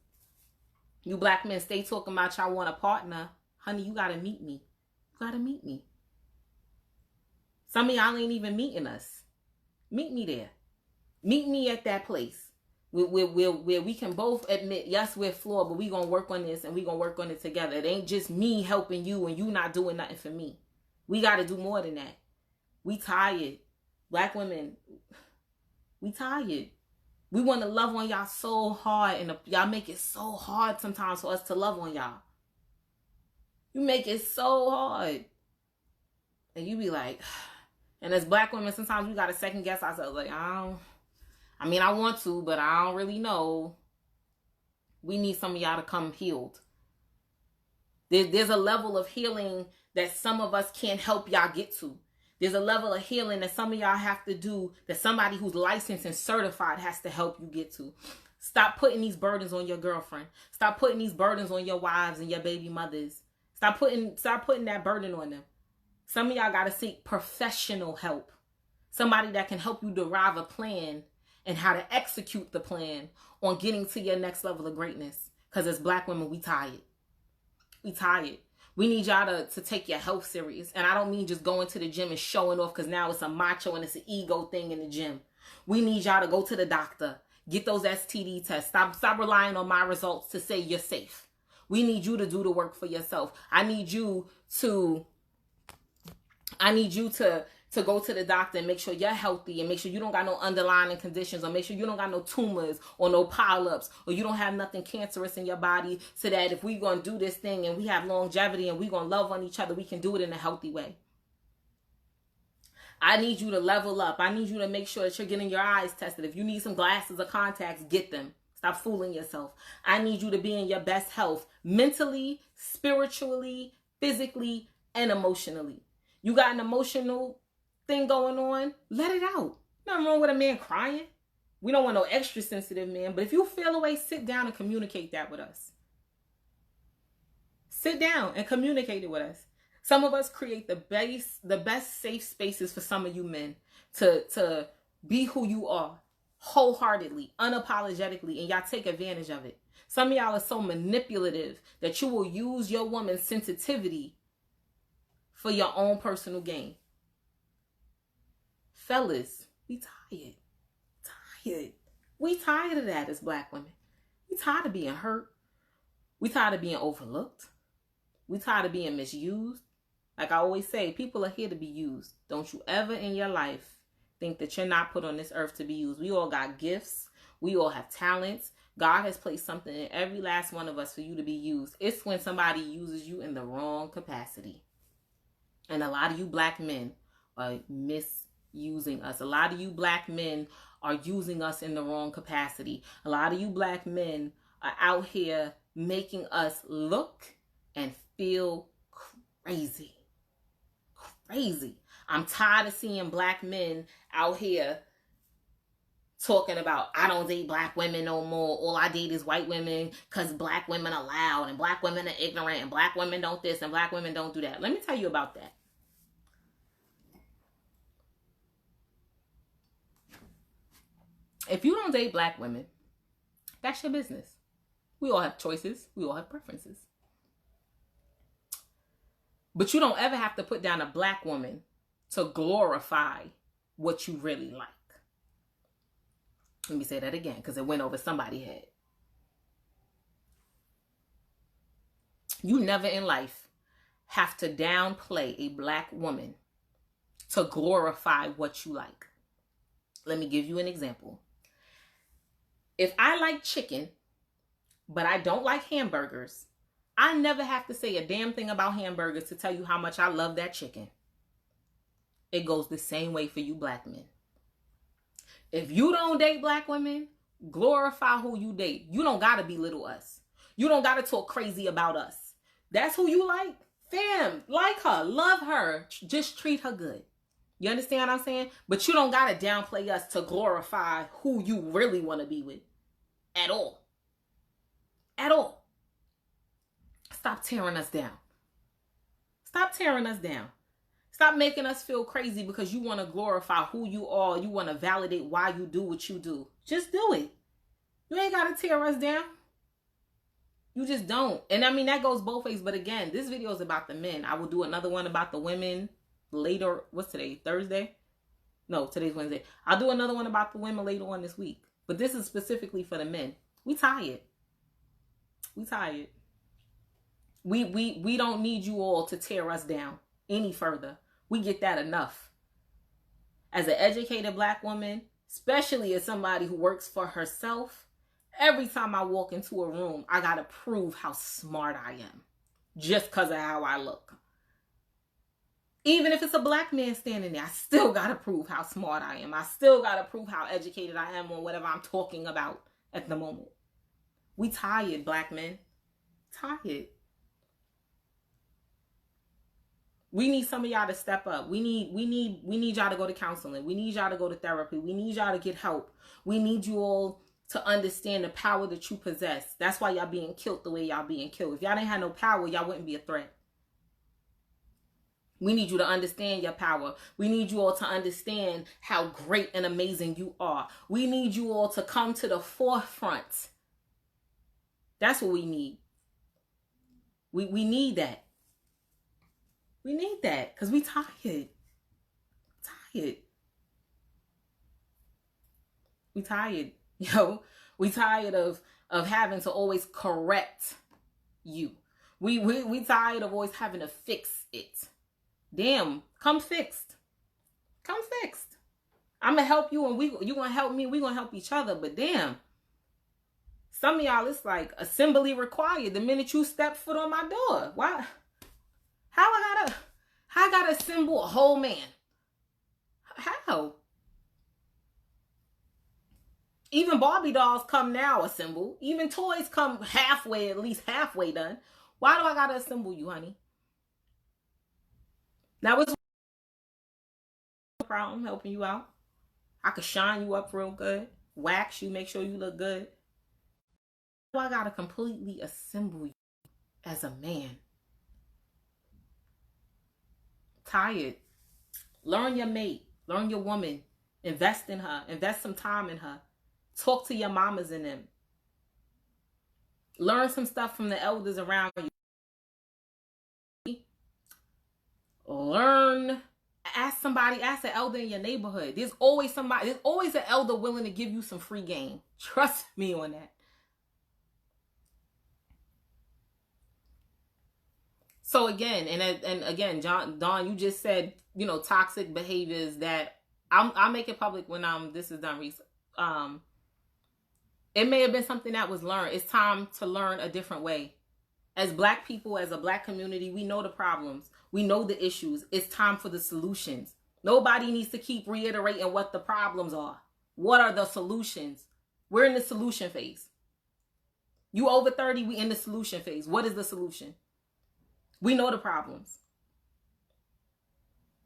You black men stay talking about y'all want a partner. Honey, you gotta meet me. You gotta meet me. Some of y'all ain't even meeting us. Meet me there. Meet me at that place where we can both admit, yes, we're flawed, but we gonna work on this and we gonna work on it together. It ain't just me helping you and you not doing nothing for me. We gotta do more than that. We tired. Black women, we tired. We want to love on y'all so hard, and y'all make it so hard sometimes for us to love on y'all. You make it so hard. And you be like, and as black women, sometimes we got to second guess ourselves. Like, I want to, but I don't really know. We need some of y'all to come healed. There's a level of healing that some of us can't help y'all get to. There's a level of healing that some of y'all have to do that somebody who's licensed and certified has to help you get to. Stop putting these burdens on your girlfriend. Stop putting these burdens on your wives and your baby mothers. Stop putting that burden on them. Some of y'all got to seek professional help. Somebody that can help you derive a plan and how to execute the plan on getting to your next level of greatness. Because as black women, we tired. We tired. We need y'all to take your health serious. And I don't mean just going to the gym and showing off because now it's a macho and it's an ego thing in the gym. We need y'all to go to the doctor. Get those STD tests. Stop relying on my results to say you're safe. We need you to do the work for yourself. I need you to go to the doctor and make sure you're healthy and make sure you don't got no underlying conditions, or make sure you don't got no tumors or no polyps, or you don't have nothing cancerous in your body, so that if we're going to do this thing and we have longevity and we're going to love on each other, we can do it in a healthy way. I need you to level up. I need you to make sure that you're getting your eyes tested. If you need some glasses or contacts, get them. Stop fooling yourself. I need you to be in your best health, mentally, spiritually, physically, and emotionally. You got an emotional thing going on, let it out. Nothing wrong with a man crying. We don't want no extra sensitive man, but if you feel away, sit down and communicate that with us. Sit down and communicate it with us. Some of us create the best safe spaces for some of you men to be who you are, wholeheartedly, unapologetically, and y'all take advantage of it. Some of y'all are so manipulative that you will use your woman's sensitivity for your own personal gain. Fellas, we tired. We tired of that as black women. We tired of being hurt. We tired of being overlooked. We tired of being misused. Like I always say, people are here to be used. Don't you ever in your life think that you're not put on this earth to be used. We all got gifts. We all have talents. God has placed something in every last one of us for you to be used. It's when somebody uses you in the wrong capacity. And a lot of you black men are misusing us. A lot of you black men are using us in the wrong capacity. A lot of you black men are out here making us look and feel crazy. Crazy. I'm tired of seeing black men out here talking about, I don't date black women no more. All I date is white women because black women are loud and black women are ignorant and black women don't this and black women don't do that. Let me tell you about that. If you don't date black women, that's your business. We all have choices. We all have preferences. But you don't ever have to put down a black woman to glorify what you really like. Let me say that again because it went over somebody's head. You never in life have to downplay a black woman to glorify what you like. Let me give you an example. If I like chicken, but I don't like hamburgers, I never have to say a damn thing about hamburgers to tell you how much I love that chicken. It goes the same way for you black men. If you don't date black women, glorify who you date. You don't gotta belittle us. You don't gotta talk crazy about us. That's who you like? Fam, like her, love her, just treat her good. You understand what I'm saying? But you don't gotta downplay us to glorify who you really want to be with. At all. At all. Stop tearing us down. Stop tearing us down. Stop making us feel crazy because you want to glorify who you are. You want to validate why you do what you do. Just do it. You ain't got to tear us down. You just don't. And I mean, that goes both ways. But again, this video is about the men. I will do another one about the women later. What's today? Thursday? No, today's Wednesday. I'll do another one about the women later on this week. But this is specifically for the men. We tired. We tired. We don't need you all to tear us down any further. We get that enough. As an educated black woman, especially as somebody who works for herself, every time I walk into a room, I gotta prove how smart I am just because of how I look. Even if it's a black man standing there, I still gotta prove how smart I am. I still gotta prove how educated I am on whatever I'm talking about at the moment. We tired, black men. Tired. We need some of y'all to step up. We need y'all to go to counseling. We need y'all to go to therapy. We need y'all to get help. We need you all to understand the power that you possess. That's why y'all being killed the way y'all being killed. If y'all didn't have no power, y'all wouldn't be a threat. We need you to understand your power. We need you all to understand how great and amazing you are. We need you all to come to the forefront. That's what we need. We need that. We need that because we tired. Tired. We tired. Yo, we tired of having to always correct you. We tired of always having to fix it. Damn, come fixed. Come fixed. I'm going to help you and you going to help me. We going to help each other. But damn, some of y'all, it's like assembly required the minute you step foot on my door. Why? How I gotta assemble a whole man? How? Even Barbie dolls come now assembled. Even toys come halfway, at least halfway done. Why do I gotta assemble you, honey? Now it's no problem helping you out. I could shine you up real good, wax you, make sure you look good. Why I gotta completely assemble you as a man? Tired. Learn your mate. Learn your woman. Invest in her. Invest some time in her. Talk to your mamas and them. Learn some stuff from the elders around you. Learn. Ask an elder in your neighborhood. There's always an elder willing to give you some free game. Trust me on that. So again, and again, Dawn, you just said, toxic behaviors that I'll make it public when this is done. It may have been something that was learned. It's time to learn a different way. As black people, as a black community, we know the problems. We know the issues. It's time for the solutions. Nobody needs to keep reiterating what the problems are. What are the solutions? We're in the solution phase. You over 30, we in the solution phase. What is the solution? We know the problems.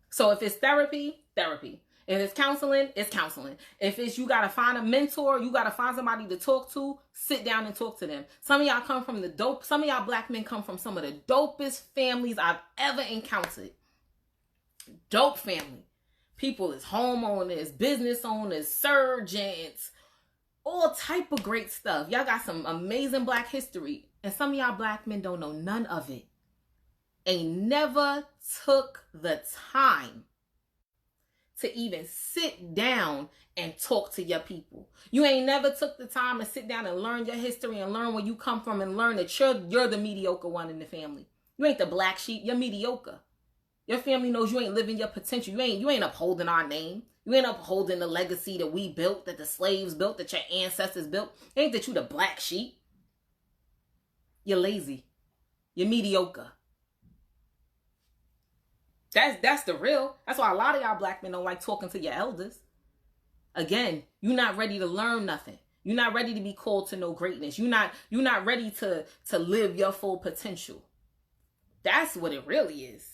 So if it's therapy, therapy. If it's counseling, it's counseling. If it's you got to find a mentor, you got to find somebody to talk to, sit down and talk to them. Some of y'all come from some of y'all black men come from some of the dopest families I've ever encountered. Dope family. People is homeowners, business owners, surgeons, All type of great stuff. Y'all got some amazing black history. And some of y'all black men don't know none of it. Ain't never took the time to even sit down and talk to your people. You ain't never took the time to sit down and learn your history and learn where you come from and learn that you're the mediocre one in the family. You ain't the black sheep, you're mediocre. Your family knows you ain't living your potential. You ain't upholding our name. You ain't upholding the legacy that we built, that the slaves built, that your ancestors built. It ain't that you the black sheep. You're lazy. You're mediocre. That's the real. That's why a lot of y'all black men don't like talking to your elders. Again, you're not ready to learn nothing. You're not ready to be called to know greatness. You're not ready to live your full potential. That's what it really is.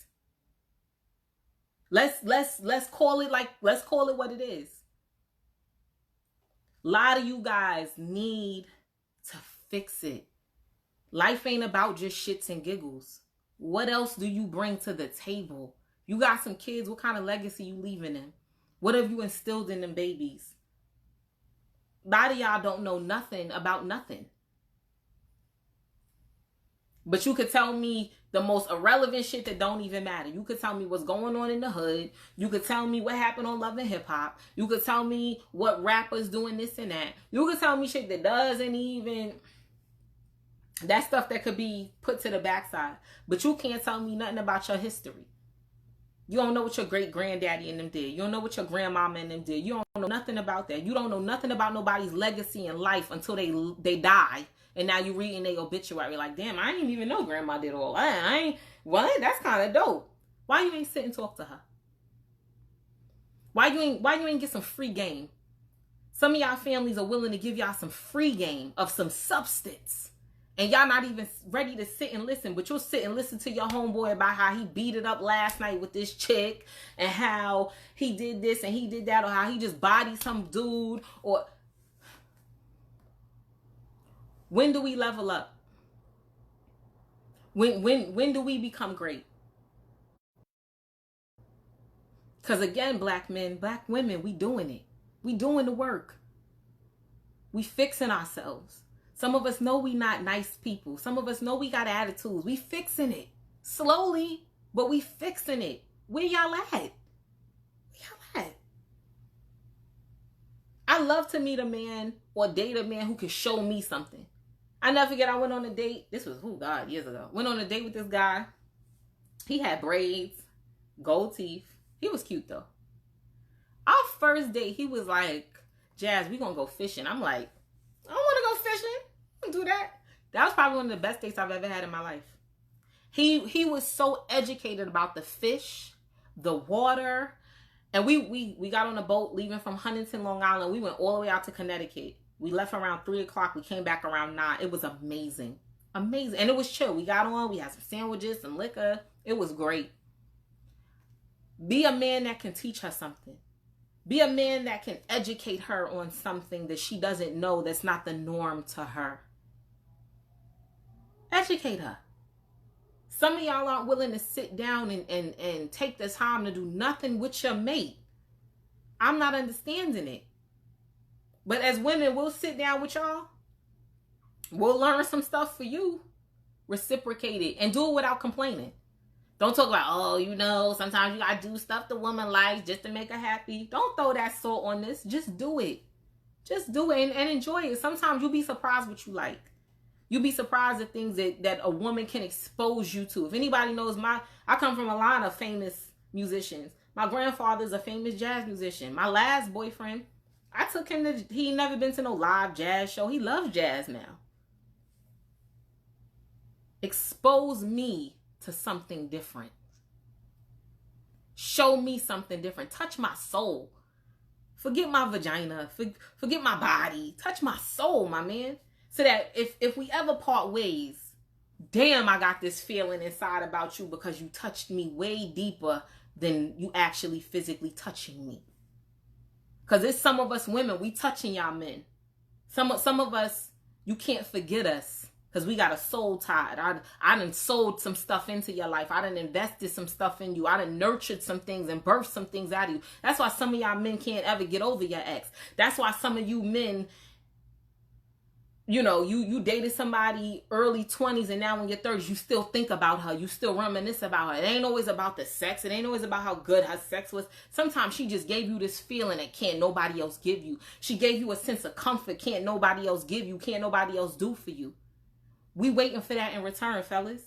Let's call it what it is. A lot of you guys need to fix it. Life ain't about just shits and giggles. What else do you bring to the table? You got some kids. What kind of legacy you leaving them? What have you instilled in them babies? A lot of y'all don't know nothing about nothing. But you could tell me the most irrelevant shit that don't even matter. You could tell me what's going on in the hood. You could tell me what happened on Love and Hip Hop. You could tell me what rappers doing this and that. You could tell me shit that doesn't even... That stuff that could be put to the backside. But you can't tell me nothing about your history. You don't know what your great-granddaddy and them did. You don't know what your grandmama and them did. You don't know nothing about that. You don't know nothing about nobody's legacy in life until they die. And now you reading their obituary like, damn, I didn't even know grandma did all that. I ain't, what? That's kind of dope. Why you ain't sit and talk to her? Why you ain't get some free game? Some of y'all families are willing to give y'all some free game of some substance. And y'all not even ready to sit and listen, but you'll sit and listen to your homeboy about how he beat it up last night with this chick and how he did this and he did that, or how he just bodied some dude. Or when do we level up? When do we become great? Because again, black men, black women, we doing it. We doing the work. We fixing ourselves. Some of us know we not nice people. Some of us know we got attitudes. We fixing it. Slowly, but we fixing it. Where y'all at? Where y'all at? I love to meet a man or date a man who can show me something. I never forget, I went on a date. This was, years ago. Went on a date with this guy. He had braids, gold teeth. He was cute though. Our first date, he was like, Jazz, we gonna go fishing. I'm like, I don't want to go fishing. I don't do that. That was probably one of the best dates I've ever had in my life. He was so educated about the fish, the water. And we got on a boat leaving from Huntington, Long Island. We went all the way out to Connecticut. We left around 3 o'clock. We came back around 9. It was amazing. Amazing. And it was chill. We got on. We had some sandwiches, some liquor. It was great. Be a man that can teach her something. Be a man that can educate her on something that she doesn't know, that's not the norm to her. Educate her. Some of y'all aren't willing to sit down and take the time to do nothing with your mate. I'm not understanding it. But as women, we'll sit down with y'all. We'll learn some stuff for you. Reciprocate it and do it without complaining. Don't talk about, oh, you know, sometimes you gotta do stuff the woman likes just to make her happy. Don't throw that salt on this. Just do it. Just do it and enjoy it. Sometimes you'll be surprised what you like. You'll be surprised at things that a woman can expose you to. If anybody knows, I come from a line of famous musicians. My grandfather's a famous jazz musician. My last boyfriend, I took him to, he never been to no live jazz show. He loves jazz now. Expose me to something different. Show me something different. Touch my soul. Forget my vagina. Forget my body. Touch my soul, my man. So that if we ever part ways, damn, I got this feeling inside about you because you touched me way deeper than you actually physically touching me. Because it's some of us women, we touching y'all men. Some of us, you can't forget us. Because we got a soul tied. I done sold some stuff into your life. I done invested some stuff in you. I done nurtured some things and birthed some things out of you. That's why some of y'all men can't ever get over your ex. That's why some of you men, you dated somebody early 20s and now in your 30s, you still think about her. You still reminisce about her. It ain't always about the sex. It ain't always about how good her sex was. Sometimes she just gave you this feeling that can't nobody else give you. She gave you a sense of comfort can't nobody else give you, can't nobody else do for you. We waiting for that in return, fellas.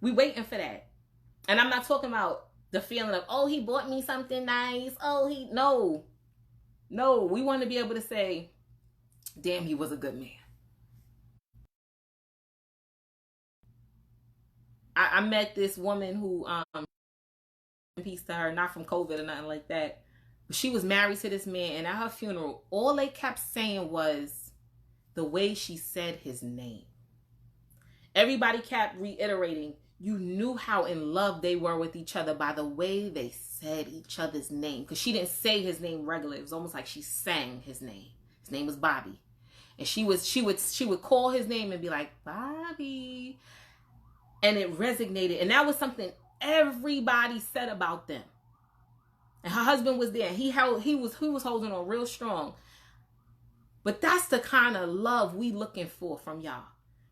We waiting for that. And I'm not talking about the feeling of, oh, he bought me something nice. No. We want to be able to say, damn, he was a good man. I met this woman who, peace to her, not from COVID or nothing like that, but she was married to this man, and at her funeral, all they kept saying was the way she said his name. Everybody kept reiterating, you knew how in love they were with each other by the way they said each other's name. Because she didn't say his name regularly. It was almost like she sang his name. His name was Bobby. And she would call his name and be like, Bobby. And it resonated. And that was something everybody said about them. And her husband was there. He was holding on real strong. But that's the kind of love we looking for from y'all.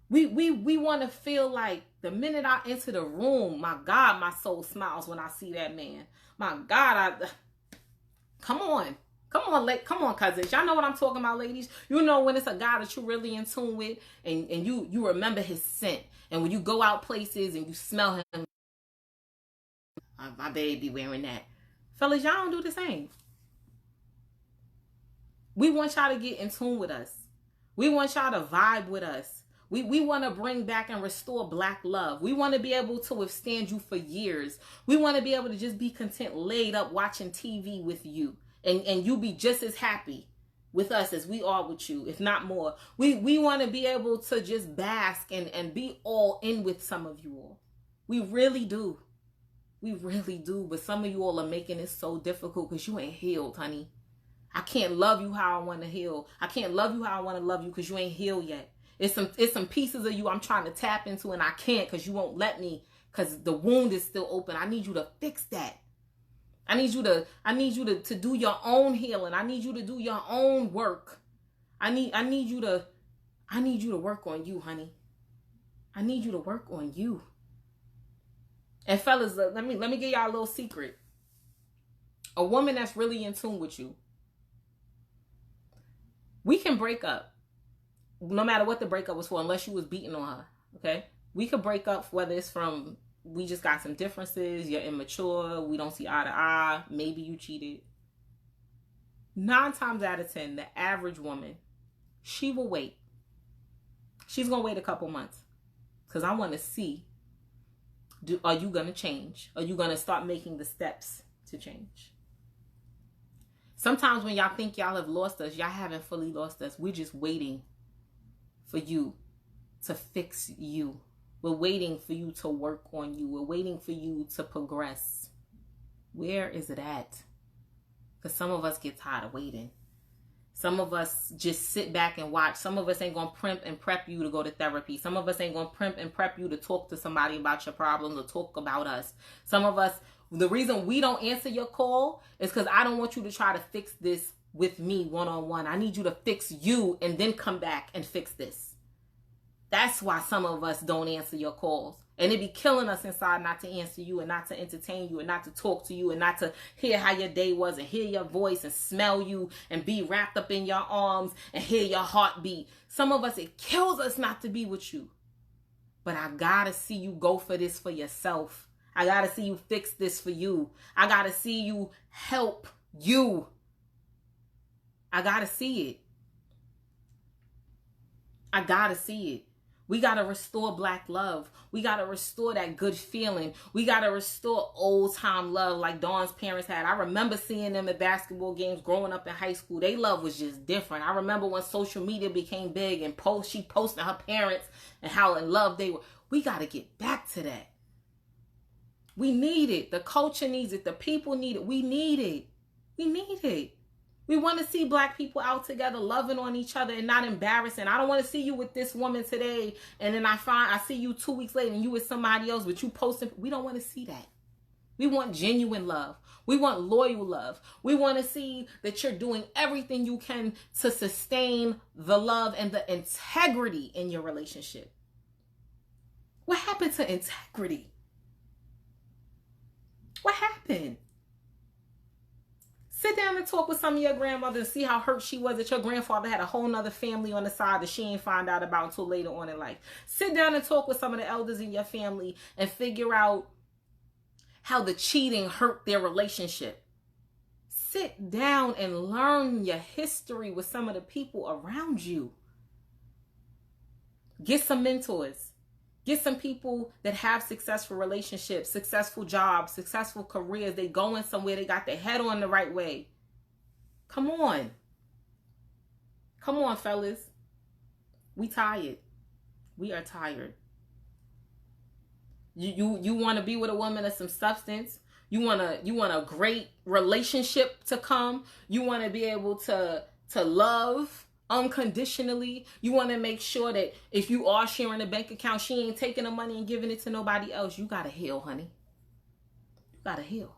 We want to feel like the minute I enter the room, my God, my soul smiles when I see that man. My God, come on, cousins. Y'all know what I'm talking about, ladies. You know when it's a guy that you're really in tune with, and you remember his scent. And when you go out places and you smell him, my baby wearing that. Fellas, y'all don't do the same. We want y'all to get in tune with us. We want y'all to vibe with us. We want to bring back and restore Black love. We want to be able to withstand you for years. We want to be able to just be content laid up watching TV with you. And you be just as happy with us as we are with you, if not more. We want to be able to just bask and be all in with some of you all. We really do. We really do. But some of you all are making it so difficult because you ain't healed, honey. I can't love you how I want to heal. I can't love you how I want to love you because you ain't healed yet. It's some pieces of you I'm trying to tap into and I can't because you won't let me because the wound is still open. I need you to fix that. I need you to do your own healing. I need you to do your own work. I need you to work on you, honey. I need you to work on you. And fellas, let me give y'all a little secret. A woman that's really in tune with you, we can break up. No matter what the breakup was for, unless you was beating on her, okay? We could break up whether it's from we just got some differences, you're immature, we don't see eye to eye, maybe you cheated. 9 times out of 10, the average woman, she will wait. She's going to wait a couple months because I want to see, are you going to change? Are you going to start making the steps to change? Sometimes when y'all think y'all have lost us, y'all haven't fully lost us. We're just waiting for you to fix you. We're waiting for you to work on you. We're waiting for you to progress. Where is it at? Because some of us get tired of waiting. Some of us just sit back and watch. Some of us ain't going to primp and prep you to go to therapy. Some of us ain't going to primp and prep you to talk to somebody about your problems or talk about us. Some of us, the reason we don't answer your call is because I don't want you to try to fix this with me one-on-one. I need you to fix you and then come back and fix this. That's why some of us don't answer your calls. And it be killing us inside not to answer you and not to entertain you and not to talk to you and not to hear how your day was and hear your voice and smell you and be wrapped up in your arms and hear your heartbeat. Some of us, it kills us not to be with you. But I gotta see you go for this for yourself. I gotta see you fix this for you. I gotta see you help you. I gotta see it. I gotta see it. We gotta restore Black love. We gotta restore that good feeling. We gotta restore old time love like Dawn's parents had. I remember seeing them at basketball games growing up in high school. Their love was just different. I remember when social media became big and she posted her parents and how in love they were. We gotta get back to that. We need it. The culture needs it. The people need it. We need it. We need it. We want to see Black people out together, loving on each other and not embarrassing. I don't want to see you with this woman today and then I see you 2 weeks later and you with somebody else, but you posting. We don't want to see that. We want genuine love. We want loyal love. We want to see that you're doing everything you can to sustain the love and the integrity in your relationship. What happened to integrity? What happened? Sit down and talk with some of your grandmother and see how hurt she was that your grandfather had a whole nother family on the side that she ain't find out about until later on in life. Sit down and talk with some of the elders in your family and figure out how the cheating hurt their relationship. Sit down and learn your history with some of the people around you. Get some mentors. Get some people that have successful relationships, successful jobs, successful careers. They going somewhere. They got their head on the right way. Come on. Come on, fellas. We tired. We are tired. You want to be with a woman of some substance. You want a great relationship to come. You want to be able to love unconditionally. You want to make sure that if you are sharing a bank account, she ain't taking the money and giving it to nobody else. You got to heal, honey. You got to heal.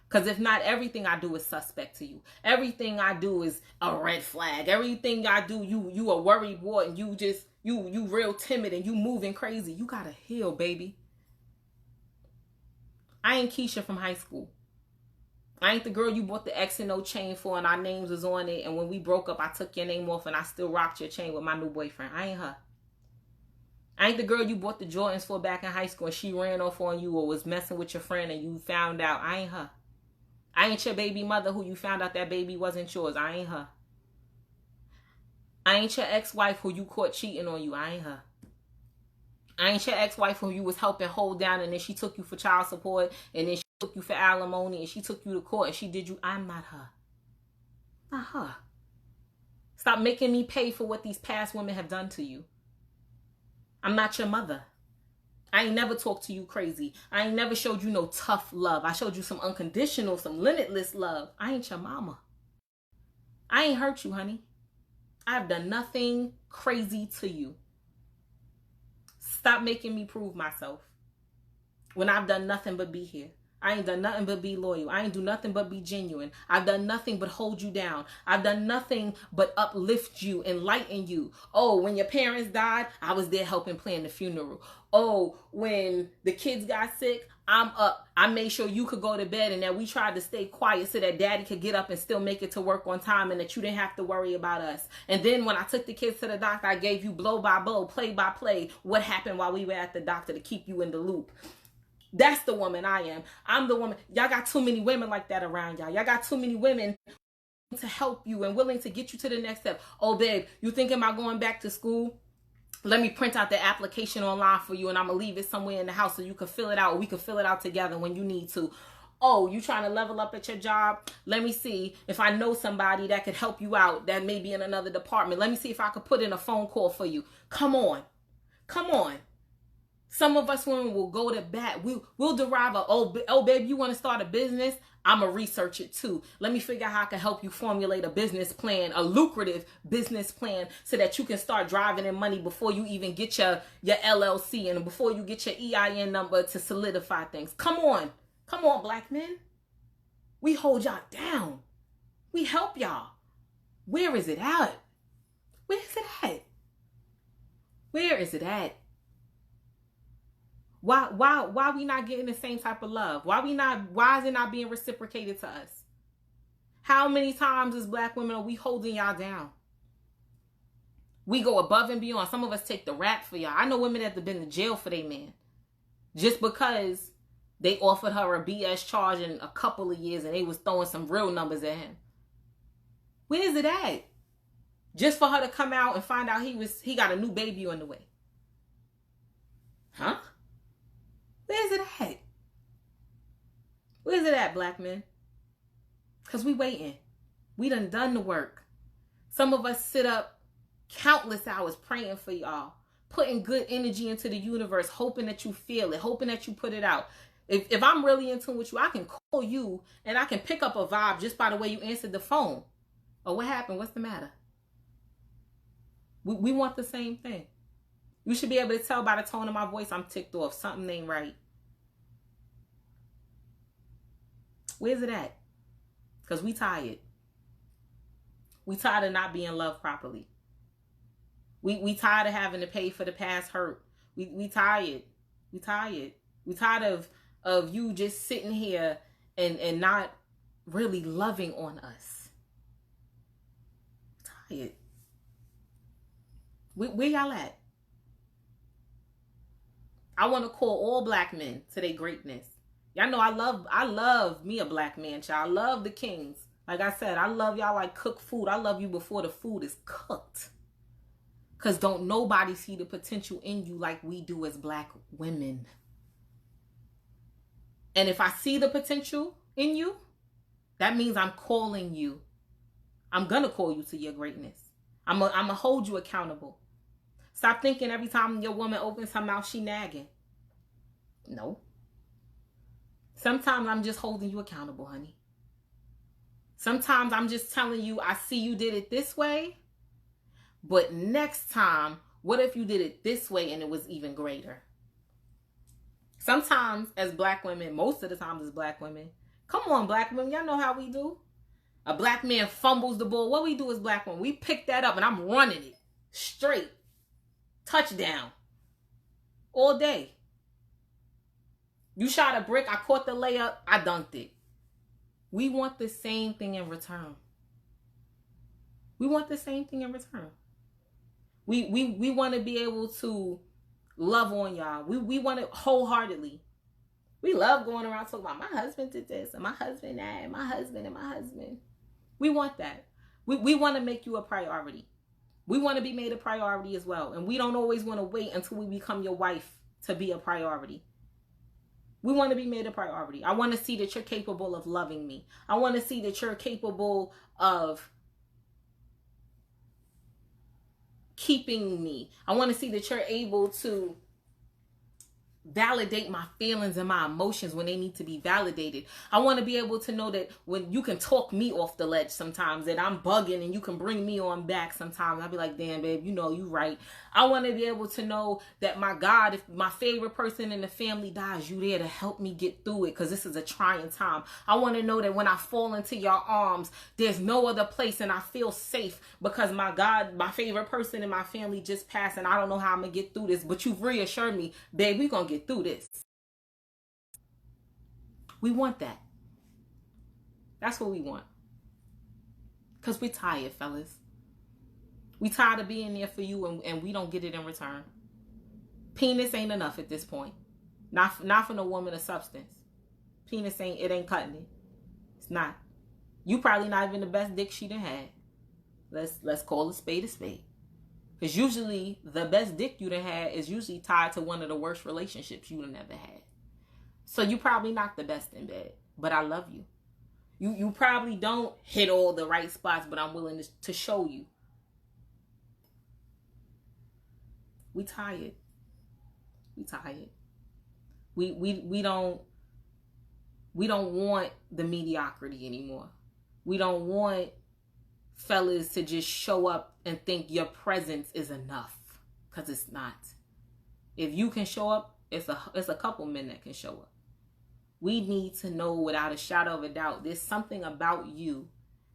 Because if not, everything I do is suspect to you. Everything I do is a red flag. Everything I do, you a worried boy and you real timid and you moving crazy. You got to heal, baby. I ain't Keisha from high school. I ain't the girl you bought the X and O chain for and our names was on it. And when we broke up, I took your name off and I still rocked your chain with my new boyfriend. I ain't her. I ain't the girl you bought the Jordans for back in high school and she ran off on you or was messing with your friend and you found out. I ain't her. I ain't your baby mother who you found out that baby wasn't yours. I ain't her. I ain't your ex-wife who you caught cheating on you. I ain't her. I ain't your ex-wife who you was helping hold down and then she took you for child support and then she took you for alimony and she took you to court and she did you. I'm not her. Not her. Stop making me pay for what these past women have done to you. I'm not your mother. I ain't never talked to you crazy. I ain't never showed you no tough love. I showed you some unconditional, some limitless love. I ain't your mama. I ain't hurt you, honey. I've done nothing crazy to you. Stop making me prove myself when I've done nothing but be here. I ain't done nothing but be loyal. I ain't do nothing but be genuine. I've done nothing but hold you down. I've done nothing but uplift you, enlighten you. Oh, when your parents died, I was there helping plan the funeral. Oh, when the kids got sick, I'm up. I made sure you could go to bed and that we tried to stay quiet so that daddy could get up and still make it to work on time and that you didn't have to worry about us. And then when I took the kids to the doctor, I gave you blow by blow, play by play, what happened while we were at the doctor to keep you in the loop. That's the woman I am. I'm the woman. Y'all got too many women like that around y'all. Y'all got too many women to help you and willing to get you to the next step. Oh, babe, you thinking about going back to school? Let me print out the application online for you and I'm going to leave it somewhere in the house so you can fill it out. Or we can fill it out together when you need to. Oh, you trying to level up at your job? Let me see if I know somebody that could help you out that may be in another department. Let me see if I could put in a phone call for you. Come on. Come on. Some of us women will go to bat. We'll derive oh, babe, you want to start a business? I'm going to research it too. Let me figure out how I can help you formulate a business plan, a lucrative business plan so that you can start driving in money before you even get your LLC and before you get your EIN number to solidify things. Come on. Come on, black men. We hold y'all down. We help y'all. Where is it at? Where is it at? Where is it at? Why we not getting the same type of love? Why is it not being reciprocated to us? How many times as black women are we holding y'all down? We go above and beyond. Some of us take the rap for y'all. I know women that have been to jail for their man just because they offered her a BS charge in a couple of years and they was throwing some real numbers at him. Where is it at? Just for her to come out and find out he got a new baby on the way. Huh? Where's it at? Where's it at, black men? Because we waiting. We done the work. Some of us sit up countless hours praying for y'all, putting good energy into the universe, hoping that you feel it, hoping that you put it out. If I'm really in tune with you, I can call you and I can pick up a vibe just by the way you answered the phone. Oh, what happened? What's the matter? We want the same thing. You should be able to tell by the tone of my voice I'm ticked off. Something ain't right. Where's it at? Because we tired. We tired of not being loved properly. We tired of having to pay for the past hurt. We tired. We tired. We tired of you just sitting here and not really loving on us. Tired. Where y'all at? I want to call all black men to their greatness. Y'all know I love me a black man, child. I love the kings. Like I said, I love y'all like cook food. I love you before the food is cooked. Because don't nobody see the potential in you like we do as black women. And if I see the potential in you, that means I'm calling you. I'm going to call you to your greatness. I'm going to hold you accountable. Stop thinking every time your woman opens her mouth, she nagging. No. Sometimes I'm just holding you accountable, honey. Sometimes I'm just telling you, I see you did it this way, but next time, what if you did it this way and it was even greater? Sometimes as black women, most of the time as black women, come on black women, y'all know how we do. A black man fumbles the ball. What we do as black women, we pick that up and I'm running it straight. Touchdown. All day. You shot a brick, I caught the layup, I dunked it. We want the same thing in return. We want the same thing in return. We want to be able to love on y'all. We want it wholeheartedly. We love going around talking about my husband did this and my husband that and my husband and my husband. We want that. We want to make you a priority. We want to be made a priority as well. And we don't always want to wait until we become your wife to be a priority. We want to be made a priority. I want to see that you're capable of loving me. I want to see that you're capable of keeping me. I want to see that you're able to validate my feelings and my emotions when they need to be validated. I want to be able to know that when you can talk me off the ledge sometimes, that I'm bugging and you can bring me on back sometimes. I'll be like, damn, babe, you know, you right. I want to be able to know that my God, if my favorite person in the family dies, you there to help me get through it because this is a trying time. I want to know that when I fall into your arms, there's no other place and I feel safe because my God, my favorite person in my family just passed and I don't know how I'm going to get through this, but you've reassured me, babe, we're going to get through this. We want that. That's what we want. Because we're tired, fellas. We tired of being there for you and we don't get it in return. Penis ain't enough at this point. Not for no woman of substance. Penis ain't cutting it. It's not. You probably not even the best dick she done had. Let's call a spade a spade. Because usually the best dick you done had is usually tied to one of the worst relationships you done ever had. So you probably not the best in bed, but I love you. You probably don't hit all the right spots, but I'm willing to show you. We tired. We tired. We don't want the mediocrity anymore. We don't want fellas to just show up and think your presence is enough, because it's not. If you can show up, it's a couple men that can show up. We need to know without a shadow of a doubt, there's something about you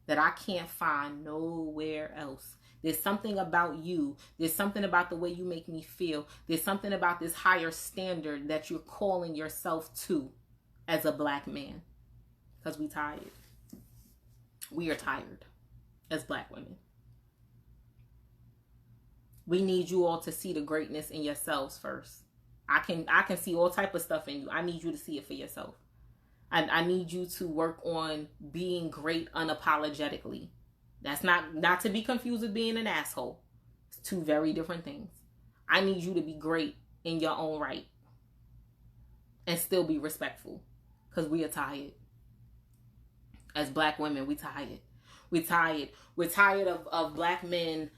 that I can't find nowhere else. There's something about you. There's something about the way you make me feel. There's something about this higher standard that you're calling yourself to as a black man. Because we tired. We are tired as black women. We need you all to see the greatness in yourselves first. I can see all type of stuff in you. I need you to see it for yourself. I need you to work on being great unapologetically. That's not to be confused with being an asshole. It's two very different things. I need you to be great in your own right and still be respectful, because we are tired. As black women, we tired. We're tired. We're tired of black men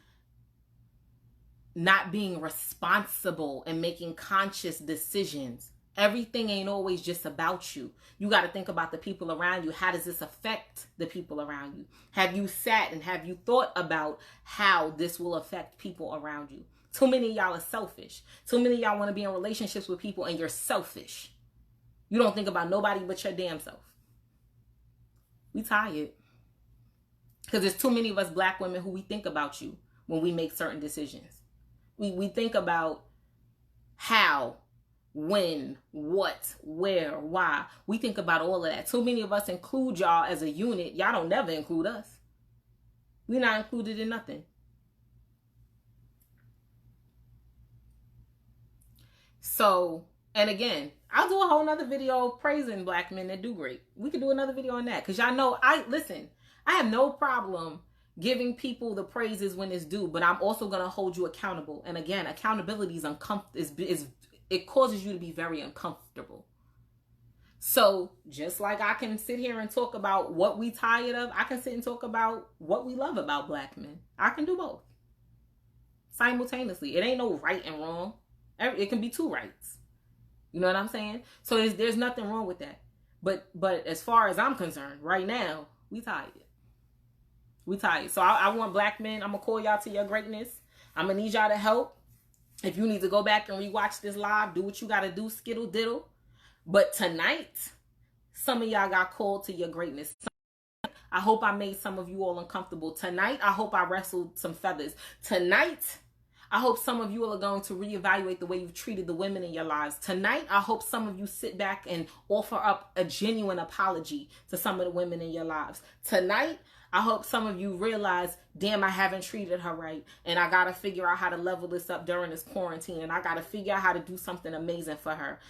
not being responsible and making conscious decisions. Everything ain't always just about you. You got to think about the people around you. How does this affect the people around you? Have you sat and have you thought about how this will affect people around you? Too many of y'all are selfish. Too many of y'all want to be in relationships with people and you're selfish. You don't think about nobody but your damn self. We tired. Because there's too many of us black women who we think about you when we make certain decisions. We think about how, when, what, where, why. We think about all of that. Too many of us include y'all as a unit. Y'all don't never include us. We're not included in nothing. So, and again, I'll do a whole nother video praising black men that do great. We could do another video on that. Because y'all know, I have no problem giving people the praises when it's due, but I'm also going to hold you accountable. And again, accountability is it causes you to be very uncomfortable. So just like I can sit here and talk about what we tired of, I can sit and talk about what we love about black men. I can do both simultaneously. It ain't no right and wrong. It can be two rights. You know what I'm saying? So there's nothing wrong with that. But as far as I'm concerned, right now, we tired. We tired. So I want black men. I'm going to call y'all to your greatness. I'm going to need y'all to help. If you need to go back and rewatch this live, do what you got to do, skittle diddle. But tonight, some of y'all got called to your greatness. I hope I made some of you all uncomfortable. Tonight, I hope I wrestled some feathers. Tonight, I hope some of you all are going to reevaluate the way you've treated the women in your lives. Tonight, I hope some of you sit back and offer up a genuine apology to some of the women in your lives. Tonight, I hope some of you realize, damn, I haven't treated her right. And I got to figure out how to level this up during this quarantine. And I got to figure out how to do something amazing for her.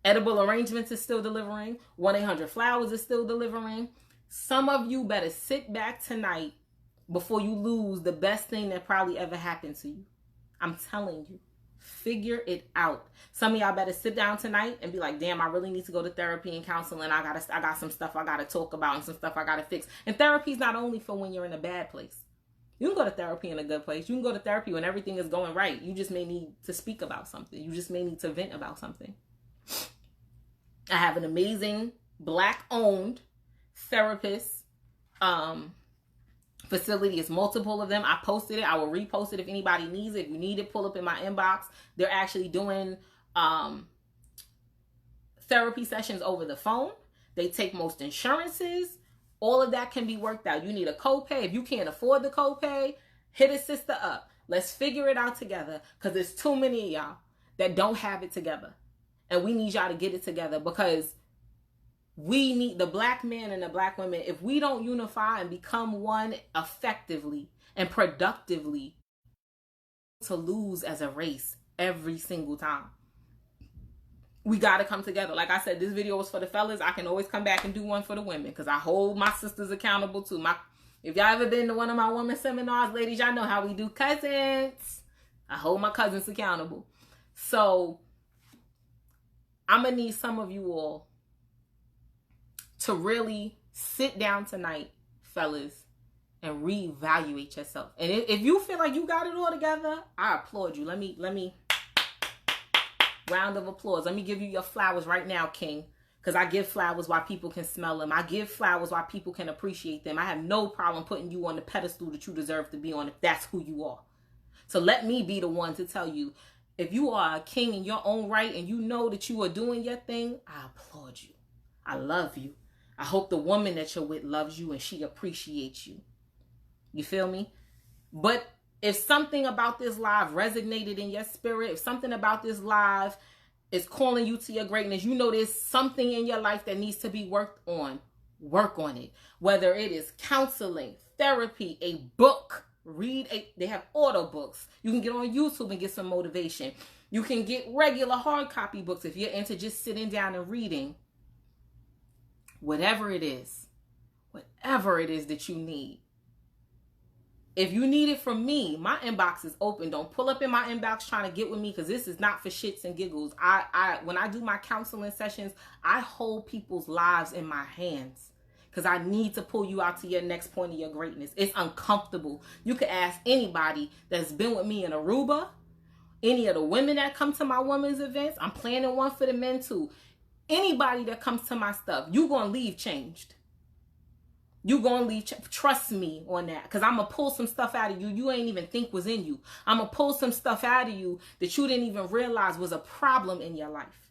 Edible Arrangements is still delivering. 1-800-Flowers is still delivering. Some of you better sit back tonight before you lose the best thing that probably ever happened to you. I'm telling you, figure it out. Some of y'all better sit down tonight and be like, damn, I really need to go to therapy and counseling. I got some stuff I got to talk about and some stuff I got to fix. And therapy is not only for when you're in a bad place. You can go to therapy in a good place. You can go to therapy when everything is going right. You just may need to speak about something. You just may need to vent about something. I have an amazing Black-owned therapist facility. It's multiple of them. I posted it. I will repost it if anybody needs it. If you need it, pull up in my inbox. They're actually doing therapy sessions over the phone. They take most insurances. All of that can be worked out. You need a copay. If you can't afford the copay, hit a sister up. Let's figure it out together, because there's too many of y'all that don't have it together. And we need y'all to get it together, because we need the black men and the black women. If we don't unify and become one effectively and productively, to lose as a race every single time. We got to come together. Like I said, this video was for the fellas. I can always come back and do one for the women, because I hold my sisters accountable too. If y'all ever been to one of my women seminars, ladies, y'all know how we do cousins. I hold my cousins accountable. So I'm going to need some of you all to really sit down tonight, fellas, and reevaluate yourself. And if you feel like you got it all together, I applaud you. Let me round of applause. Let me give you your flowers right now, King. Because I give flowers while people can smell them. I give flowers while people can appreciate them. I have no problem putting you on the pedestal that you deserve to be on, if that's who you are. So let me be the one to tell you, if you are a king in your own right and you know that you are doing your thing, I applaud you. I love you. I hope the woman that you're with loves you and she appreciates you. You feel me? But if something about this live resonated in your spirit, if something about this live is calling you to your greatness, you know there's something in your life that needs to be worked on. Work on it. Whether it is counseling, therapy, a book, they have audio books. You can get on YouTube and get some motivation. You can get regular hard copy books if you're into just sitting down and reading. Whatever it is that you need. If you need it from me, my inbox is open. Don't pull up in my inbox trying to get with me, because this is not for shits and giggles. When I do my counseling sessions, I hold people's lives in my hands, because I need to pull you out to your next point of your greatness. It's uncomfortable. You could ask anybody that's been with me in Aruba, any of the women that come to my women's events. I'm planning one for the men too. Anybody that comes to my stuff, you going to leave changed. You going to leave, trust me on that, because I'm going to pull some stuff out of you you ain't even think was in you. I'm going to pull some stuff out of you that you didn't even realize was a problem in your life.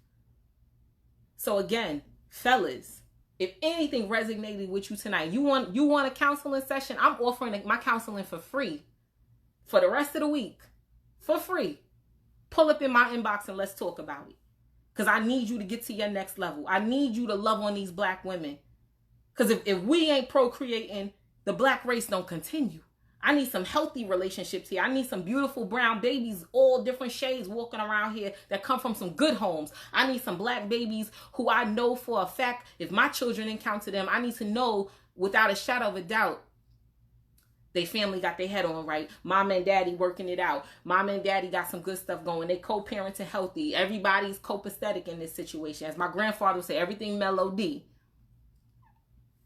So again, fellas, If anything resonated with you tonight, you want a counseling session, I'm offering my counseling for free for the rest of the week. For free. Pull up in my inbox and let's talk about it. Because I need you to get to your next level. I need you to love on these black women. Because if we ain't procreating, the black race don't continue. I need some healthy relationships here. I need some beautiful brown babies, all different shades walking around here that come from some good homes. I need some black babies who I know for a fact, if my children encounter them, I need to know without a shadow of a doubt, they family got their head on right. Mom and daddy working it out. Mom and daddy got some good stuff going. They co-parenting healthy. Everybody's copacetic in this situation. As my grandfather would say, everything melody.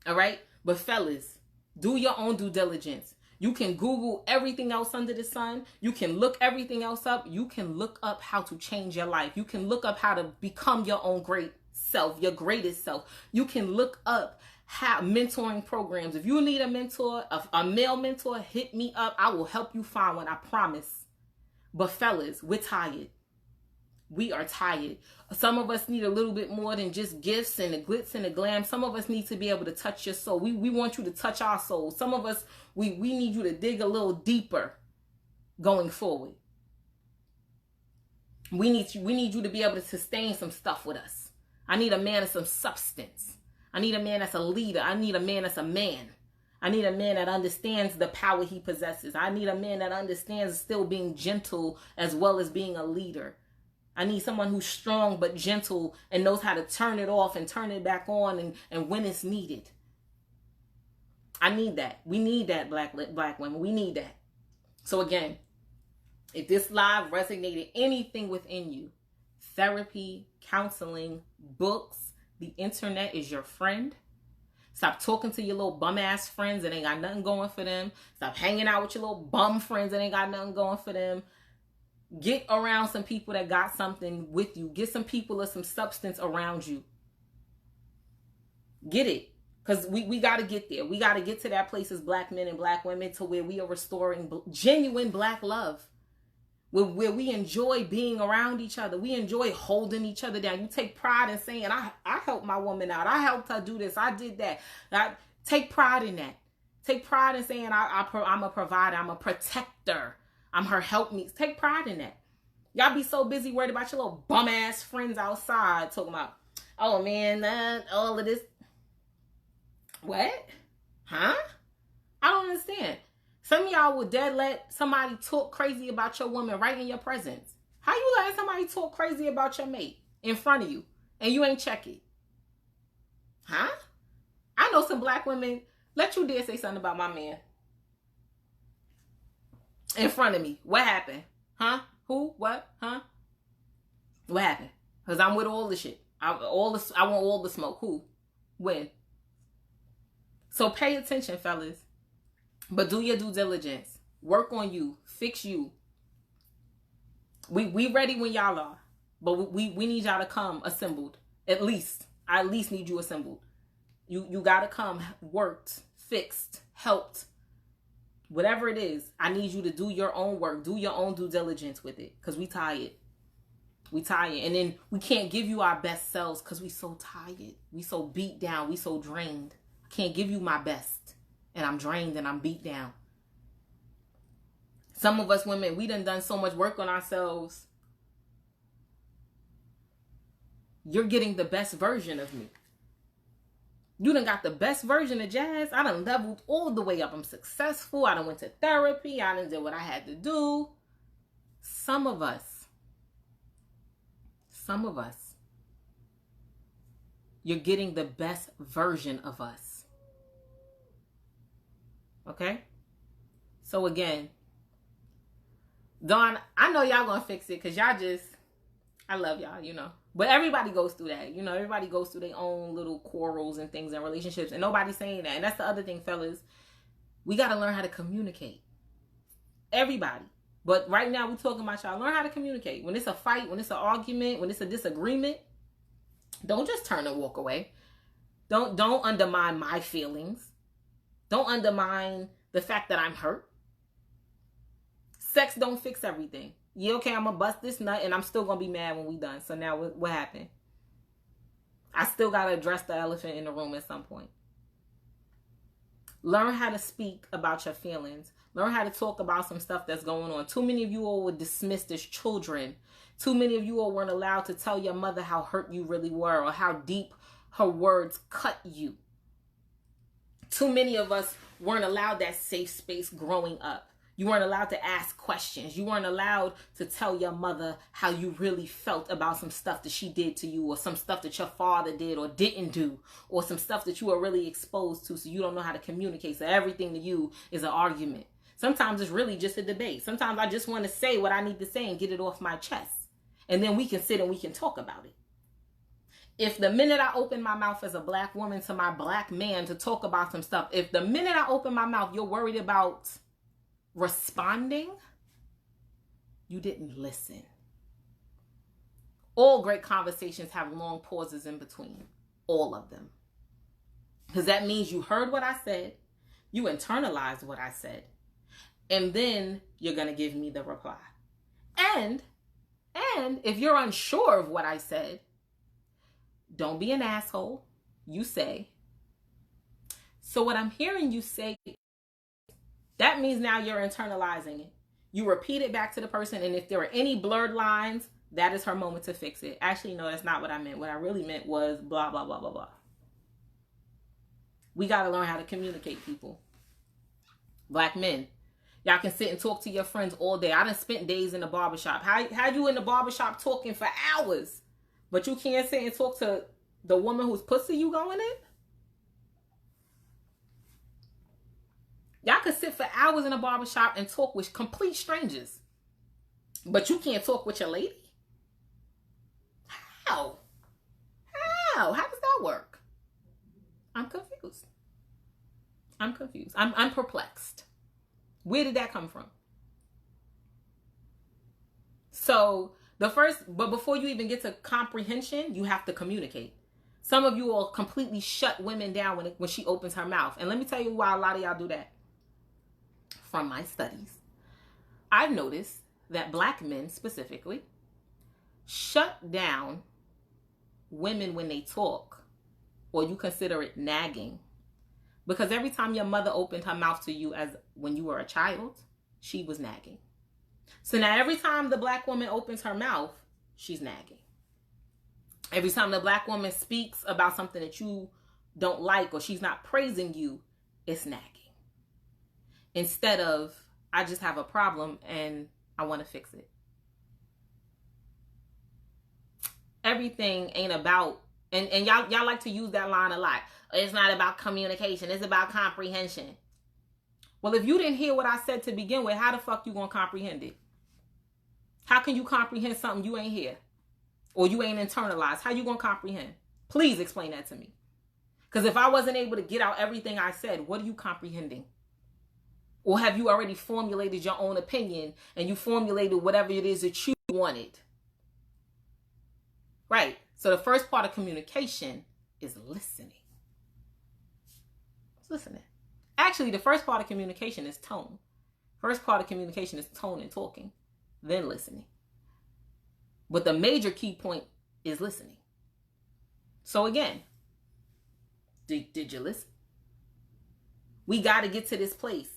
All right? But fellas, do your own due diligence. You can Google everything else under the sun. You can look everything else up. You can look up how to change your life. You can look up how to become your own great self, your greatest self. You can look up how mentoring programs. If you need a mentor, a male mentor, hit me up. I will help you find one, I promise. But fellas, we're tired. We are tired. Some of us need a little bit more than just gifts and the glitz and the glam. Some of us need to be able to touch your soul. We want you to touch our soul. Some of us, we need you to dig a little deeper going forward. We need you to be able to sustain some stuff with us. I need a man of some substance. I need a man that's a leader. I need a man that's a man. I need a man that understands the power he possesses. I need a man that understands still being gentle as well as being a leader. I need someone who's strong but gentle and knows how to turn it off and turn it back on and when it's needed. I need that. We need that, black women. We need that. So again, if this live resonated anything within you, therapy, counseling, books, the internet is your friend. Stop talking to your little bum ass friends that ain't got nothing going for them. Stop hanging out with your little bum friends that ain't got nothing going for them. Get around some people that got something with you. Get some people of some substance around you. Get it. Because we got to get there. We got to get to that place as black men and black women to where we are restoring genuine black love. Where we enjoy being around each other. We enjoy holding each other down. You take pride in saying, I helped my woman out. I helped her do this. I did that. Take pride in that. Take pride in saying, I'm a provider. I'm a protector. I'm her helpmeet. Take pride in that. Y'all be so busy worried about your little bum ass friends outside talking about, oh man, all of this. What? Huh? I don't understand. Some of y'all would dead let somebody talk crazy about your woman right in your presence. How you letting somebody talk crazy about your mate in front of you and you ain't check it? Huh? I know some black women, let you dare say something about my man in front of me. What happened? Huh? Who? What? Huh? What happened? Because I'm with all the shit. I want all the smoke. Who? When? So pay attention, fellas. But do your due diligence. Work on you. Fix you. We ready when y'all are. But we need y'all to come assembled. I at least need you assembled. You got to come worked, fixed, helped. Whatever it is, I need you to do your own work. Do your own due diligence with it. Because we tired. We tired. And then we can't give you our best selves because we so tired. We so beat down. We so drained. I can't give you my best. And I'm drained and I'm beat down. Some of us women, we done so much work on ourselves. You're getting the best version of me. You done got the best version of Jazz. I done leveled all the way up. I'm successful. I done went to therapy. I done did what I had to do. Some of us, you're getting the best version of us. Okay? So again, Dawn, I know y'all gonna fix it because y'all just, I love y'all, you know. But everybody goes through that. You know, everybody goes through their own little quarrels and things in relationships. And nobody's saying that. And that's the other thing, fellas. We got to learn how to communicate. Everybody. But right now, we're talking about y'all. Learn how to communicate. When it's a fight, when it's an argument, when it's a disagreement, don't just turn and walk away. Don't undermine my feelings. Don't undermine the fact that I'm hurt. Sex don't fix everything. Yeah, okay, I'm going to bust this nut and I'm still going to be mad when we done. So now what happened? I still got to address the elephant in the room at some point. Learn how to speak about your feelings. Learn how to talk about some stuff that's going on. Too many of you all were dismissed as children. Too many of you all weren't allowed to tell your mother how hurt you really were or how deep her words cut you. Too many of us weren't allowed that safe space growing up. You weren't allowed to ask questions. You weren't allowed to tell your mother how you really felt about some stuff that she did to you, or some stuff that your father did or didn't do, or some stuff that you were really exposed to, so you don't know how to communicate. So everything to you is an argument. Sometimes it's really just a debate. Sometimes I just want to say what I need to say and get it off my chest. And then we can sit and we can talk about it. If the minute I open my mouth as a black woman to my black man to talk about some stuff, if the minute I open my mouth, you're worried about responding, you didn't listen. All great conversations have long pauses in between. All of them. Because that means you heard what I said, you internalized what I said, and then you're going to give me the reply. And if you're unsure of what I said, don't be an asshole. You say, so what I'm hearing you say, that means now you're internalizing it. You repeat it back to the person, and if there are any blurred lines, that is her moment to fix it. Actually, no, that's not what I meant. What I really meant was blah, blah, blah, blah, blah. We got to learn how to communicate, people. Black men, y'all can sit and talk to your friends all day. I done spent days in the barbershop. How you in the barbershop talking for hours, but you can't sit and talk to the woman whose pussy you going in? Y'all could sit for hours in a barbershop and talk with complete strangers, but you can't talk with your lady? How? How does that work? I'm confused. I'm perplexed. Where did that come from? So but before you even get to comprehension, you have to communicate. Some of you all completely shut women down when she opens her mouth. And let me tell you why a lot of y'all do that. From my studies, I've noticed that black men specifically shut down women when they talk, or you consider it nagging. Because every time your mother opened her mouth to you as when you were a child, she was nagging. So now every time the black woman opens her mouth, she's nagging. Every time the black woman speaks about something that you don't like, or she's not praising you, it's nagging. Instead of, I just have a problem and I want to fix it. Everything ain't about, and y'all like to use that line a lot. It's not about communication. It's about comprehension. Well, if you didn't hear what I said to begin with, how the fuck you gonna comprehend it? How can you comprehend something you ain't hear? Or you ain't internalized? How you gonna comprehend? Please explain that to me. Because if I wasn't able to get out everything I said, what are you comprehending? Or have you already formulated your own opinion and you formulated whatever it is that you wanted? Right. So the first part of communication is listening. It's listening. Actually, the first part of communication is tone. First part of communication is tone and talking, then listening. But the major key point is listening. So again, did you listen? We got to get to this place.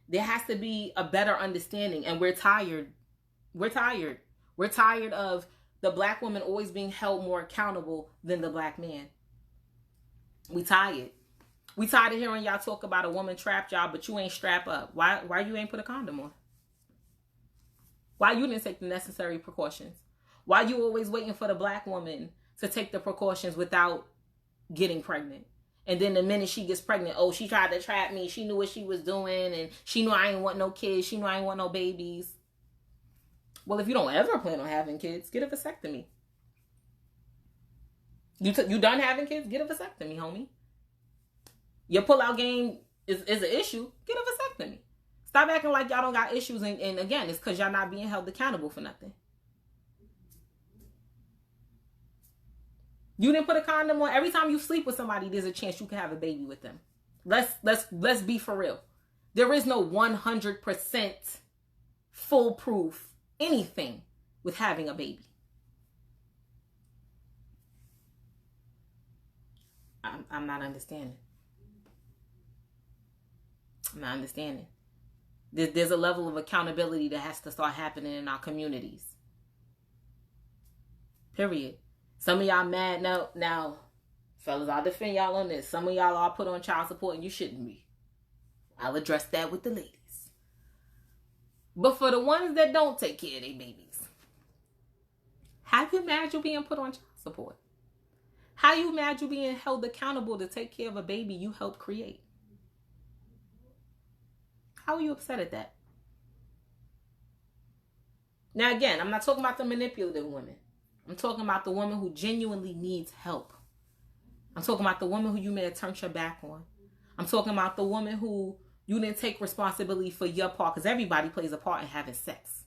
There has to be a better understanding, and we're tired. We're tired. We're tired of the black woman always being held more accountable than the black man. We tired. We tired of hearing y'all talk about a woman trapped y'all, but you ain't strap up. Why you ain't put a condom on? Why you didn't take the necessary precautions? Why you always waiting for the black woman to take the precautions without getting pregnant? And then the minute she gets pregnant, oh, she tried to trap me. She knew what she was doing, and she knew I ain't want no kids. She knew I ain't want no babies. Well, if you don't ever plan on having kids, get a vasectomy. You done having kids? Get a vasectomy, homie. Your pullout game is an issue. Get a vasectomy. Stop acting like y'all don't got issues, and again, it's because y'all not being held accountable for nothing. You didn't put a condom on. Every time you sleep with somebody, there's a chance you can have a baby with them. Let's be for real. There is no 100% foolproof anything with having a baby. I'm not understanding. I'm not understanding. There's a level of accountability that has to start happening in our communities. Period. Some of y'all mad now, fellas, I'll defend y'all on this. Some of y'all are put on child support and you shouldn't be. I'll address that with the ladies. But for the ones that don't take care of their babies, how you mad you being put on child support? How you mad you being held accountable to take care of a baby you helped create? How are you upset at that? Now again, I'm not talking about the manipulative women. I'm talking about the woman who genuinely needs help. I'm talking about the woman who you may have turned your back on. I'm talking about the woman who you didn't take responsibility for your part, because everybody plays a part in having sex.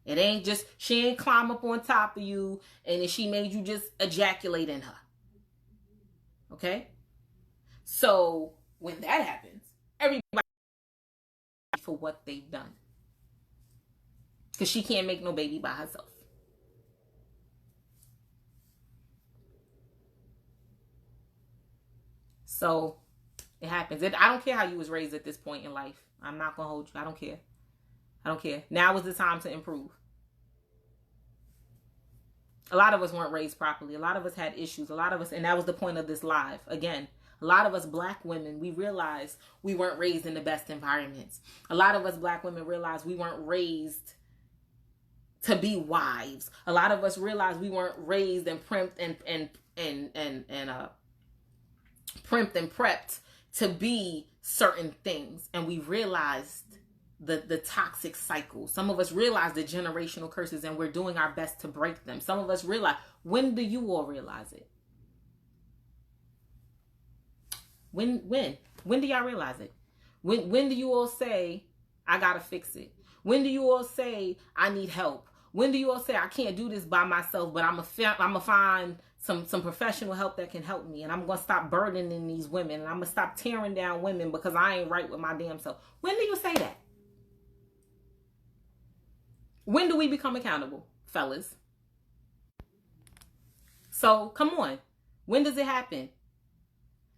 It ain't just, she ain't climb up on top of you and then she made you just ejaculate in her. Okay? So when that happens, everybody for what they've done. Because she can't make no baby by herself. So it happens. I don't care how you was raised at this point in life. I'm not going to hold you. I don't care. I don't care. Now is the time to improve. A lot of us weren't raised properly. A lot of us had issues. A lot of us, and that was the point of this live. Again, a lot of us black women, we realized we weren't raised in the best environments. A lot of us black women realized we weren't raised to be wives. A lot of us realized we weren't raised and primed and prepped to be certain things. And we realized the toxic cycle. Some of us realize the generational curses and we're doing our best to break them. Some of us realize. When do you all realize it? When do y'all realize it? When do you all say, I gotta fix it? When do you all say, I need help? When do you all say, I can't do this by myself, but I'm gonna find some professional help that can help me, and I'm gonna stop burdening these women, and I'm gonna stop tearing down women because I ain't right with my damn self? When do you say that? When do we become accountable, fellas? So come on. When does it happen?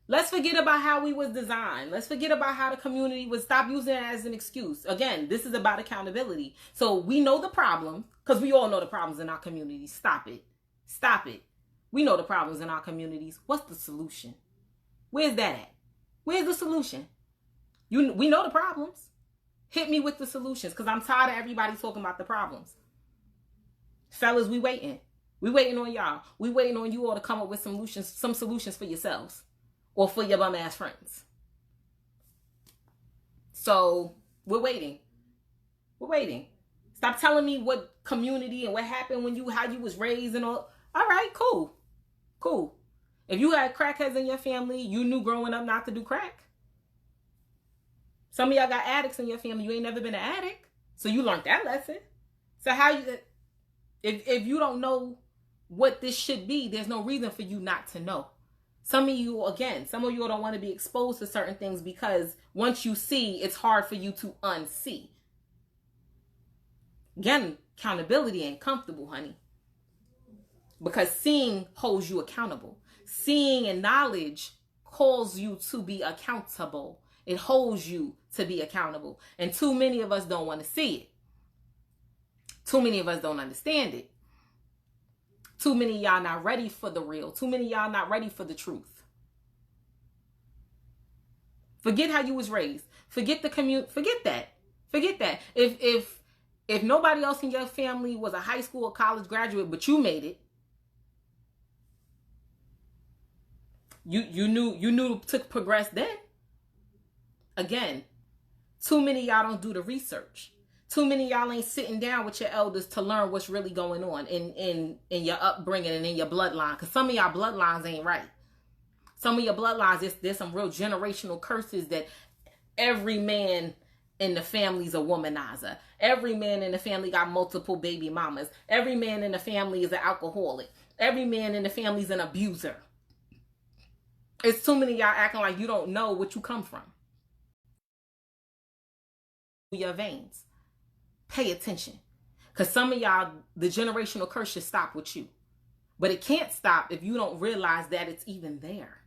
Let's forget about how we was designed. Let's forget about how the community would stop using it as an excuse. Again, this is about accountability. So we know the problem, because we all know the problems in our communities. Stop it. Stop it. We know the problems in our communities. What's the solution? Where's that at? Where's the solution? We know the problems. Hit me with the solutions, because I'm tired of everybody talking about the problems. Fellas, we waiting. We waiting on y'all. We waiting on you all to come up with some solutions for yourselves or for your bum ass friends. So we're waiting. We're waiting. Stop telling me what community and what happened how you was raised and all. All right, cool. Cool. If you had crackheads in your family, you knew growing up not to do crack. Some of y'all got addicts in your family. You ain't never been an addict. So you learned that lesson. So if you don't know what this should be, there's no reason for you not to know. Some of you don't want to be exposed to certain things because once you see, it's hard for you to unsee. Again, accountability ain't comfortable, honey. Because seeing holds you accountable. Seeing and knowledge calls you to be accountable. It holds you to be accountable. And too many of us don't want to see it. Too many of us don't understand it. Too many of y'all not ready for the real. Too many of y'all not ready for the truth. Forget how you was raised. Forget the community. Forget that. Forget that. If nobody else in your family was a high school or college graduate, but you made it, you knew to progress then. Again, too many of y'all don't do the research. Too many of y'all ain't sitting down with your elders to learn what's really going on in your upbringing and in your bloodline. Because some of y'all bloodlines ain't right. Some of your bloodlines, there's some real generational curses that every man in the family's a womanizer. Every man in the family got multiple baby mamas. Every man in the family is an alcoholic. Every man in the family is an abuser. It's too many of y'all acting like you don't know what you come from. Your veins. Pay attention. Because some of y'all, the generational curse should stop with you. But it can't stop if you don't realize that it's even there.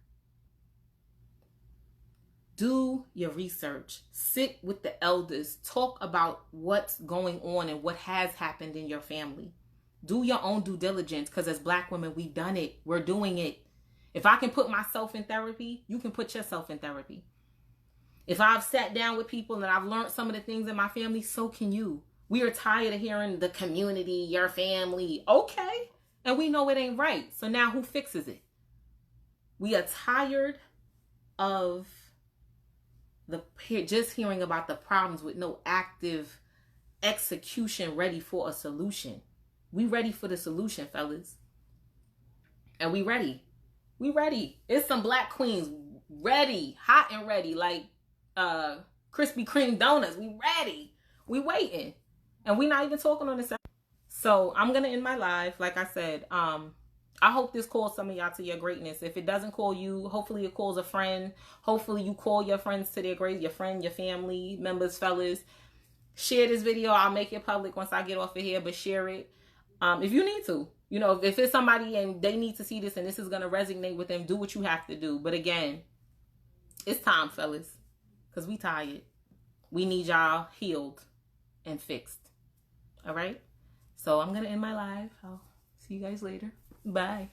Do your research. Sit with the elders. Talk about what's going on and what has happened in your family. Do your own due diligence, because as Black women, we've done it. We're doing it. If I can put myself in therapy, you can put yourself in therapy. If I've sat down with people and I've learned some of the things in my family, so can you. We are tired of hearing the community, your family. Okay. And we know it ain't right. So now who fixes it? We are tired of just hearing about the problems with no active execution ready for a solution. We ready for the solution, fellas. And we ready. We ready. It's some Black queens ready, hot and ready, like Krispy Kreme donuts. We ready. We waiting. And we not even talking on this. So I'm going to end my live. Like I said, I hope this calls some of y'all to your greatness. If it doesn't call you, hopefully it calls a friend. Hopefully you call your friends to their greatness, your friend, your family members, fellas. Share this video. I'll make it public once I get off of here, but share it if you need to. You know, if it's somebody and they need to see this and this is going to resonate with them, do what you have to do. But again, it's time, fellas, because we tired. We need y'all healed and fixed. All right? So I'm going to end my live. I'll see you guys later. Bye.